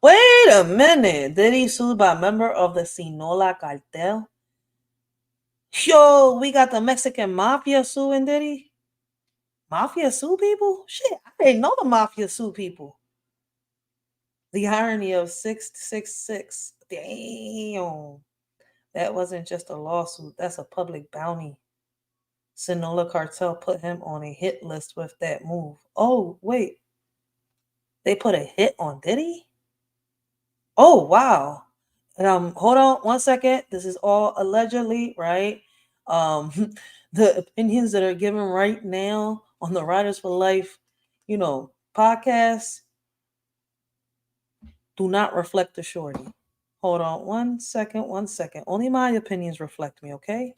Wait a minute. Diddy sued by a member of the Sinaloa Cartel? Yo, we got the Mexican Mafia suing Diddy? Mafia sue people? Shit, I didn't know the Mafia sue people. The irony of 666. Damn. That wasn't just a lawsuit. That's a public bounty. Sinaloa Cartel put him on a hit list with that move. Oh, wait. They put a hit on Diddy? Oh, wow. Hold on 1 second. This is all allegedly, right? The opinions that are given right now on the Riders for Life, podcast do not reflect the shorty. Hold on 1 second. Only my opinions reflect me, okay?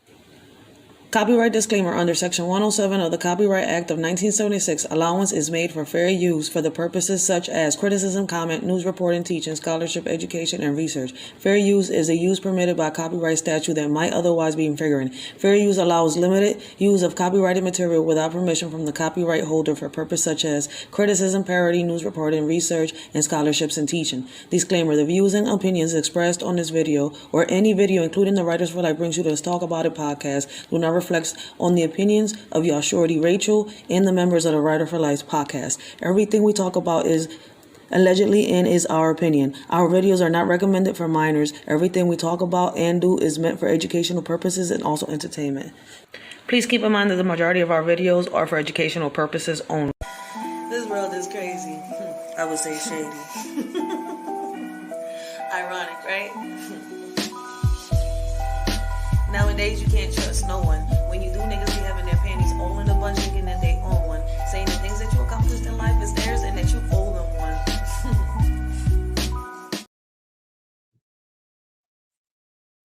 Copyright disclaimer: under Section 107 of the Copyright Act of 1976, allowance is made for fair use for the purposes such as criticism, comment, news reporting, teaching, scholarship, education, and research. Fair use is a use permitted by copyright statute that might otherwise be infringing. Fair use allows limited use of copyrighted material without permission from the copyright holder for purposes such as criticism, parody, news reporting, research, and scholarships and teaching. Disclaimer: the views and opinions expressed on this video or any video, including the Writers for Life Brings You to Let's Talk About It podcast, do not reflects on the opinions of your shorty Racheal and the members of the Writer for Life podcast. Everything we talk about is allegedly and is our opinion. Our videos are not recommended for minors. Everything we talk about and do is meant for educational purposes and also entertainment. Please keep in mind that the majority of our videos are for educational purposes only. This world is crazy. I would say shady. Ironic, right? Nowadays, you can't trust no one. When you do, niggas be having their panties all in a bunch, thinking that they own one. Saying the things that you accomplished in life is theirs and that you owe them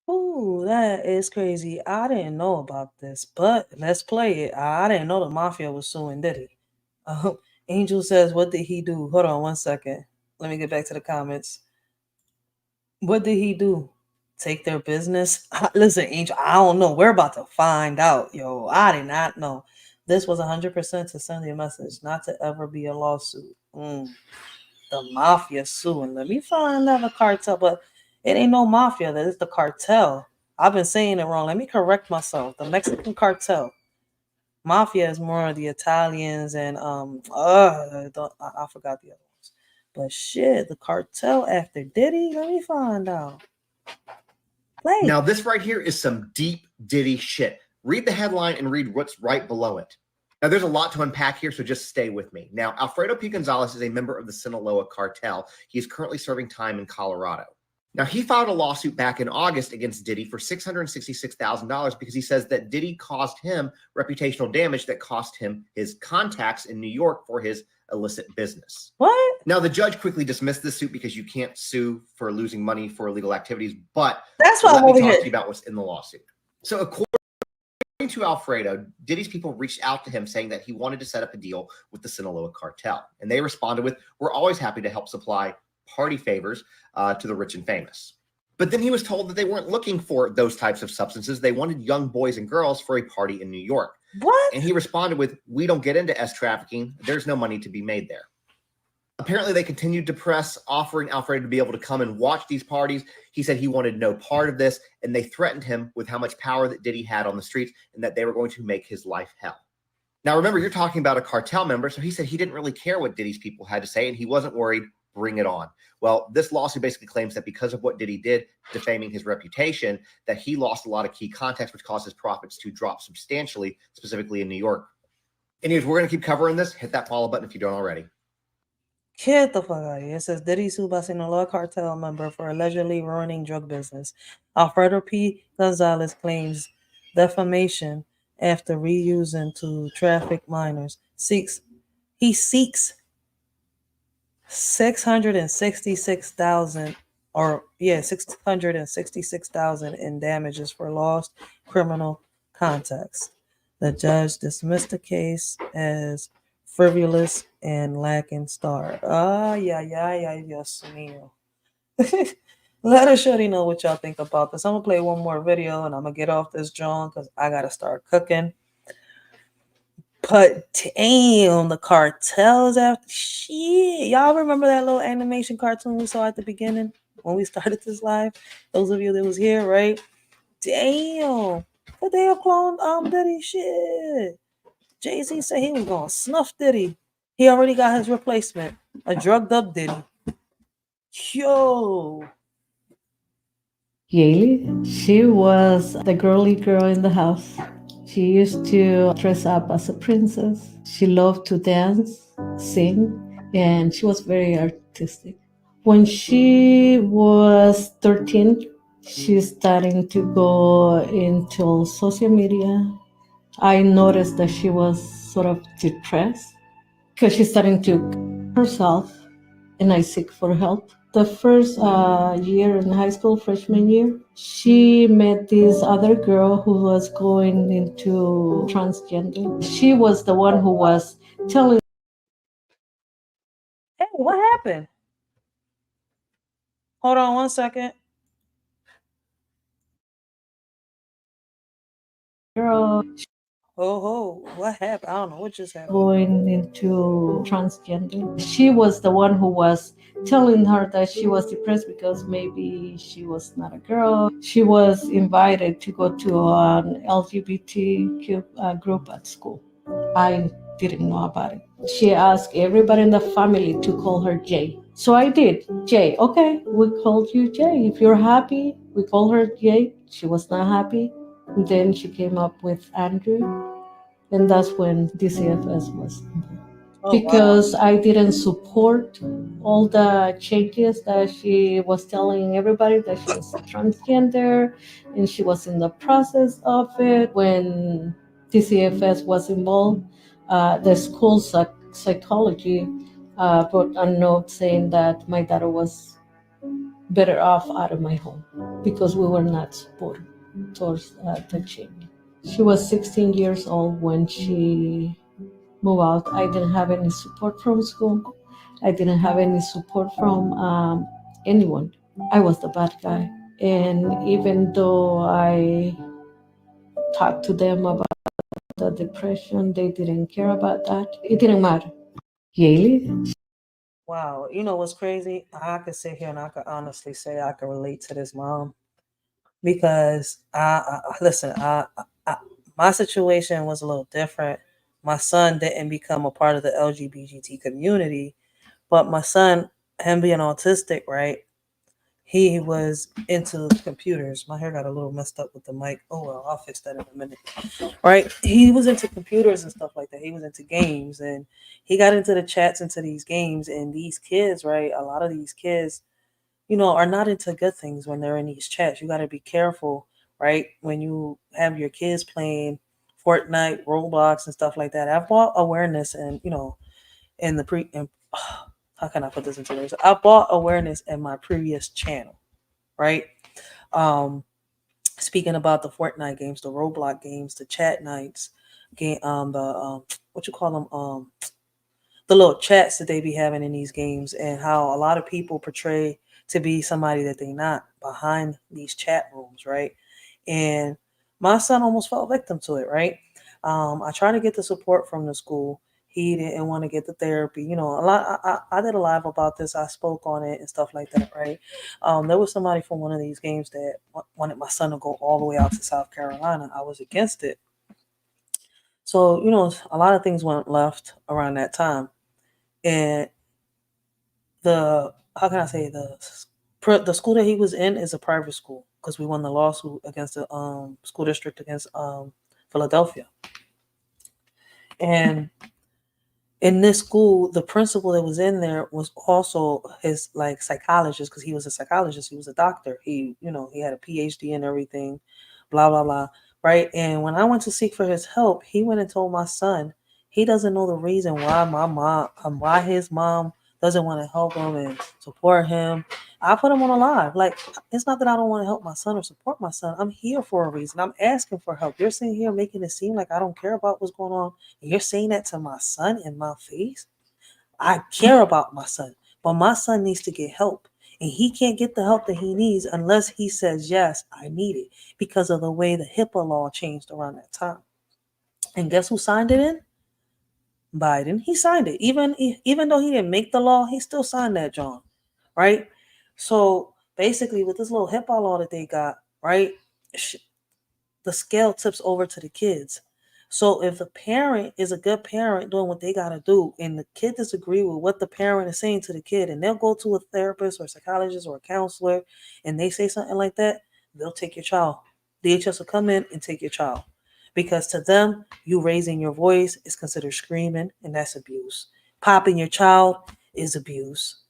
one. Ooh, that is crazy. I didn't know about this, but let's play it. I didn't know the mafia was suing Diddy. Angel says, what did he do? Hold on one second. Let me get back to the comments. What did he do? Take their business? Listen, Angel, I don't know. We're about to find out. Yo, I did not know. This was 100% to send you a message, not to ever be a lawsuit. The mafia suing. Let me find another cartel, but it ain't no mafia. That is the cartel. I've been saying it wrong. Let me correct myself. The Mexican cartel. Mafia is more of the Italians and I forgot the other ones. But shit, the cartel after Diddy. Let me find out. Play. Now, this right here is some deep Diddy shit. Read the headline and read what's right below it. Now, there's a lot to unpack here, so just stay with me. Now, Alfredo P. Gonzalez is a member of the Sinaloa Cartel. He is currently serving time in Colorado. Now, he filed a lawsuit back in August against Diddy for $666,000 because he says that Diddy caused him reputational damage that cost him his contacts in New York for his illicit business. What? Now, the judge quickly dismissed the suit because you can't sue for losing money for illegal activities, but that's what let I'm me over talk here. to you about what's in the lawsuit. So according to Alfredo, Diddy's people reached out to him saying that he wanted to set up a deal with the Sinaloa Cartel. And they responded with, we're always happy to help supply party favors to the rich and famous. But then he was told that they weren't looking for those types of substances. They wanted young boys and girls for a party in New York. What? And he responded with, we don't get into S trafficking. There's no money to be made there. Apparently, they continued to press, offering Alfredo to be able to come and watch these parties. He said he wanted no part of this, and they threatened him with how much power that Diddy had on the streets and that they were going to make his life hell. Now, remember, you're talking about a cartel member, so he said he didn't really care what Diddy's people had to say, and he wasn't worried. Bring it on. Well, this lawsuit basically claims that because of what Diddy did, defaming his reputation, that he lost a lot of key contacts, which caused his profits to drop substantially, specifically in New York. Anyways, we're going to keep covering this. Hit that follow button if you don't already. Get the fuck out of here. It says Diddy sued by Sinaloa Cartel member for allegedly ruining drug business. Alfredo P. Gonzalez claims defamation after reusing to traffic minors. He seeks $666,000 in damages for lost criminal contacts. The judge dismissed the case as frivolous and lacking star. Yes, ma'am. Let us shorty know what y'all think about this. I'm gonna play one more video and I'm gonna get off this John because I gotta start cooking. But damn, the cartels after shit. Y'all remember that little animation cartoon we saw at the beginning when we started this live? Those of you that was here, right? Damn. But they have cloned Diddy shit. Jay-Z said he was gonna snuff Diddy. He already got his replacement, a drugged up Diddy. Yo. Yaylee, she was the girly girl in the house. She used to dress up as a princess. She loved to dance, sing, and she was very artistic. When she was 13, she's starting to go into social media. I noticed that she was sort of depressed because she's starting to herself, and I seek for help. The first year in high school, freshman year, she met this other girl who was going into transgender. She was the one who was telling. Hey, what happened? Hold on one second. Girl Oh, what happened? I don't know what just happened. going into transgender. She was the one who was telling her that she was depressed because maybe she was not a girl. She was invited to go to an LGBTQ group at school. I didn't know about it. She asked everybody in the family to call her Jay. So I did. Jay, okay, we called you Jay. If you're happy, we call her Jay. She was not happy. And then she came up with Andrew. And that's when DCFS was. Because I didn't support all the changes that she was telling everybody that she was transgender and she was in the process of it. When DCFS was involved, the school psychology wrote a note saying that my daughter was better off out of my home because we were not supportive towards the change. She was 16 years old when she moved out. I didn't have any support from school. I didn't have any support from anyone. I was the bad guy. And even though I talked to them about the depression, they didn't care about that. It didn't matter. Yaylee? Wow, you know what's crazy? I could sit here and I could honestly say I can relate to this mom because listen, my situation was a little different. My son didn't become a part of the LGBT community, but my son, him being autistic, right? He was into computers. My hair got a little messed up with the mic. Oh well, I'll fix that in a minute. Right? He was into computers and stuff like that. He was into games and he got into the chats into these games and these kids, right? A lot of these kids, are not into good things when they're in these chats. You got to be careful, right? When you have your kids playing Fortnite, Roblox, and stuff like that. I've bought awareness and, in the how can I put this into words? I bought awareness in my previous channel, right? Um, Speaking about the Fortnite games, the Roblox games, the chat nights, game, the what you call them, the little chats that they be having in these games, and how a lot of people portray to be somebody that they not behind these chat rooms, right? And my son almost fell victim to it, right? I tried to get the support from the school. He didn't want to get the therapy. A lot. I did a live about this. I spoke on it and stuff like that, right? There was somebody from one of these games that wanted my son to go all the way out to South Carolina. I was against it. So, a lot of things went left around that time. And how can I say, the school that he was in is a private school because we won the lawsuit against the school district against Philadelphia. And in this school, the principal that was in there was also his psychologist because he was a psychologist. He was a doctor. He had a PhD and everything, blah, blah, blah. Right. And when I went to seek for his help, he went and told my son he doesn't know the reason why his mom doesn't want to help him and support him. I put him on a live. It's not that I don't want to help my son or support my son. I'm here for a reason. I'm asking for help. You're sitting here making it seem like I don't care about what's going on. And you're saying that to my son in my face. I care about my son, but my son needs to get help. And he can't get the help that he needs unless he says, yes, I need it, because of the way the HIPAA law changed around that time. And guess who signed it in? Biden. He signed it. Even though he didn't make the law, he still signed that, John. Right? So basically, with this little HIPAA law that they got, right, the scale tips over to the kids. So if the parent is a good parent doing what they got to do and the kid disagree with what the parent is saying to the kid, and they'll go to a therapist or a psychologist or a counselor and they say something like that, they'll take your child. DHS will come in and take your child. Because to them, you raising your voice is considered screaming, and that's abuse. Popping your child is abuse.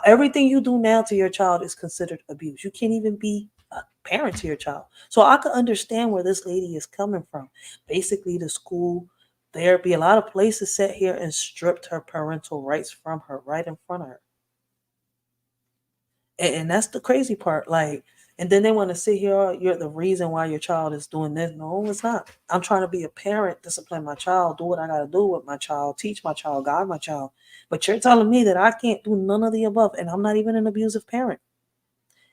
Everything you do now to your child is considered abuse. You can't even be a parent to your child. So I can understand where this lady is coming from. Basically, the school, therapy, a lot of places sat here and stripped her parental rights from her right in front of her. And that's the crazy part. Like, and then they want to sit here, you're the reason why your child is doing this. No, it's not. I'm trying to be a parent, discipline my child, do what I got to do with my child, teach my child, guide my child. But you're telling me that I can't do none of the above, and I'm not even an abusive parent.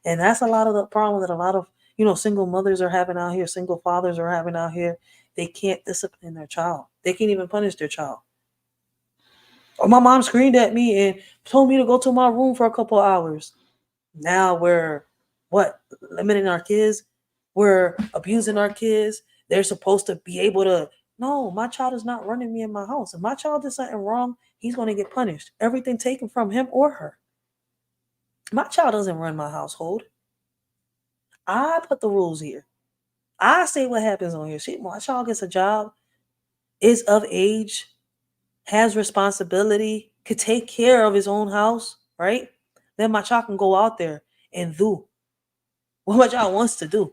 And that's a lot of the problem that a lot of, single mothers are having out here, single fathers are having out here. They can't discipline their child. They can't even punish their child. Or my mom screamed at me and told me to go to my room for a couple of hours. Now we're limiting our kids. We're abusing our kids. They're supposed to be able to. No, my child is not running me in my house. If my child did something wrong, he's going to get punished. Everything taken from him or her. My child doesn't run my household. I put the rules here. I say what happens on here. My child gets a job, is of age, has responsibility, could take care of his own house, right? Then my child can go out there and do what my child wants to do.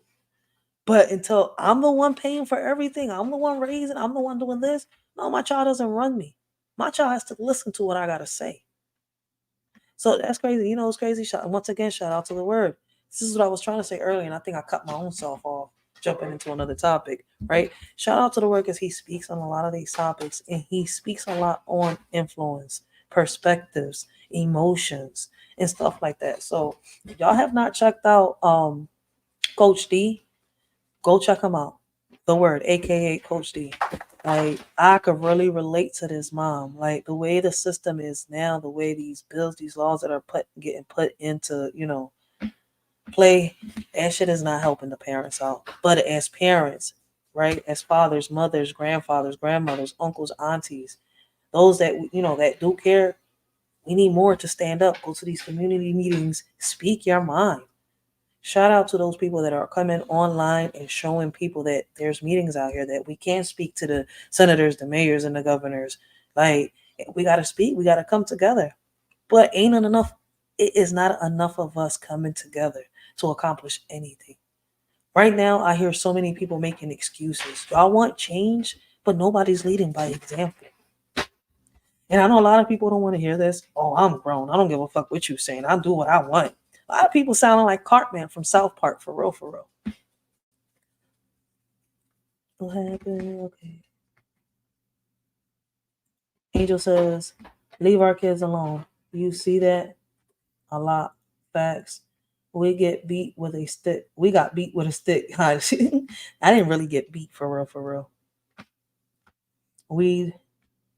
But until I'm the one paying for everything, I'm the one raising, I'm the one doing this, no, my child doesn't run me. My child has to listen to what I got to say. So that's crazy. It's crazy. Once again, shout out to the word. This is what I was trying to say earlier, and I think I cut my own self off jumping into another topic, right? Shout out to the word because he speaks on a lot of these topics, and he speaks a lot on influence, perspectives, emotions, and stuff like that. So if y'all have not checked out Coach D, go check him out. The word, aka Coach D. Like, I could really relate to this mom. Like, the way the system is now, the way these bills, these laws that are getting put into, play, that shit is not helping the parents out. But as parents, right, as fathers, mothers, grandfathers, grandmothers, uncles, aunties, those that, that do care, we need more to stand up, go to these community meetings, speak your mind. Shout out to those people that are coming online and showing people that there's meetings out here that we can speak to the senators, the mayors, and the governors. Like, we got to speak. We got to come together. But ain't enough. It is not enough of us coming together to accomplish anything. Right now, I hear so many people making excuses. Y'all want change, but nobody's leading by example. And I know a lot of people don't want to hear this. Oh, I'm grown. I don't give a fuck what you're saying. I'll do what I want. A lot of people sounding like Cartman from South Park, for real, for real. What happened? Okay. Angel says, leave our kids alone. You see that? A lot. Facts. We get beat with a stick. We got beat with a stick. I didn't really get beat, for real, for real. We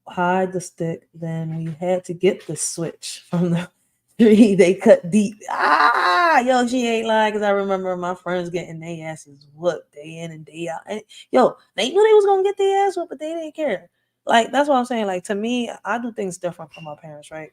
hide the stick. Then we had to get the switch from the tree. They cut deep. Yo, she ain't lying, because I remember my friends getting their asses whooped day in and day out. And yo, they knew they was gonna get their ass whooped, but they didn't care. Like, that's what I'm saying. Like, to me, I do things different from my parents, right?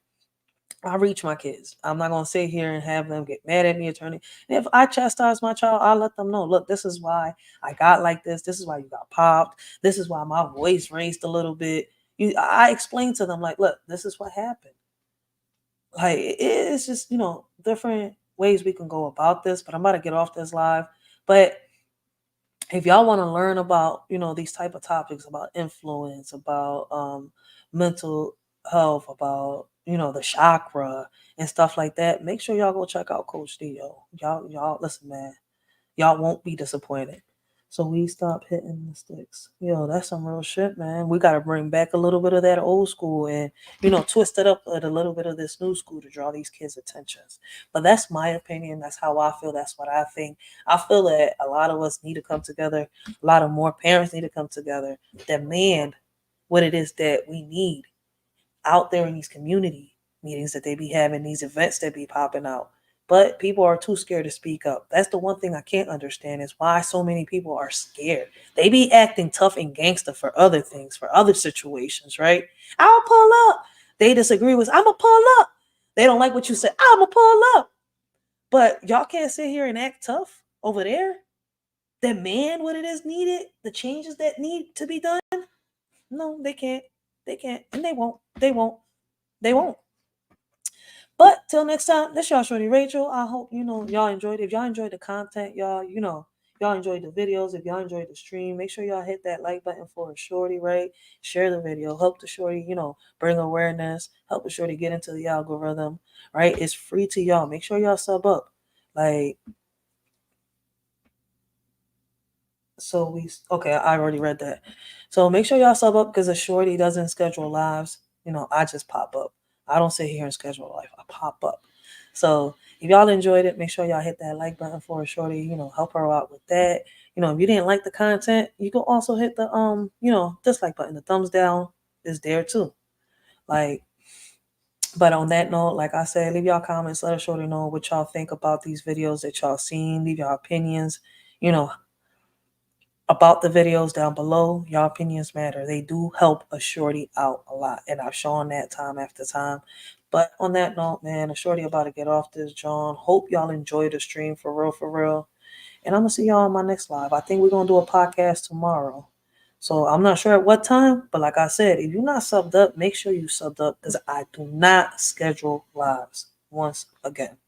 I reach my kids. I'm not gonna sit here and have them get mad at me, attorney. And if I chastise my child, I'll let them know. Look, this is why I got like this. This is why you got popped. This is why my voice raised a little bit. I explain to them, like, look, this is what happened. Like, it's just, different ways we can go about this. But I'm about to get off this live. But if y'all want to learn about, these type of topics, about influence, about mental health, about the chakra and stuff like that, make sure y'all go check out Coach D. Y'all listen, man. Y'all won't be disappointed. So we stop hitting the sticks. That's some real shit, man. We got to bring back a little bit of that old school and, twist it up with a little bit of this new school to draw these kids' attentions. But that's my opinion. That's how I feel. That's what I think. I feel that a lot of us need to come together. A lot of more parents need to come together, demand what it is that we need out there in these community meetings that they be having, these events that be popping out. But people are too scared to speak up. That's the one thing I can't understand, is why so many people are scared. They be acting tough and gangster for other things, for other situations, right? I'll pull up. They disagree with, I'm going to pull up. They don't like what you said. I'm going to pull up. But y'all can't sit here and act tough over there. Demand what it is needed, the changes that need to be done. No, they can't. They can't. And they won't. They won't. They won't. But till next time, this y'all shorty Rachel. I hope y'all enjoyed it. If y'all enjoyed the content, y'all, y'all enjoyed the videos, if y'all enjoyed the stream, make sure y'all hit that like button for a shorty, right? Share the video, help the shorty, bring awareness, help the shorty get into the algorithm, right? It's free to y'all. Make sure y'all sub up. Like, okay, I already read that. So make sure y'all sub up because a shorty doesn't schedule lives. I just pop up. I don't sit here and schedule a live. I pop up. So if y'all enjoyed it, make sure y'all hit that like button for a shorty, help her out with that. If you didn't like the content, you can also hit the dislike button. The thumbs down is there too. But on that note, like I said, leave y'all comments, let a shorty know what y'all think about these videos that y'all seen. Leave y'all opinions, about the videos down below. Y'all opinions matter. They do help a shorty out a lot. And I've shown that time after time. But on that note, man, a shorty about to get off this, John. Hope y'all enjoy the stream for real, for real. And I'm going to see y'all on my next live. I think we're going to do a podcast tomorrow. So I'm not sure at what time. But like I said, if you're not subbed up, make sure you subbed up because I do not schedule lives once again.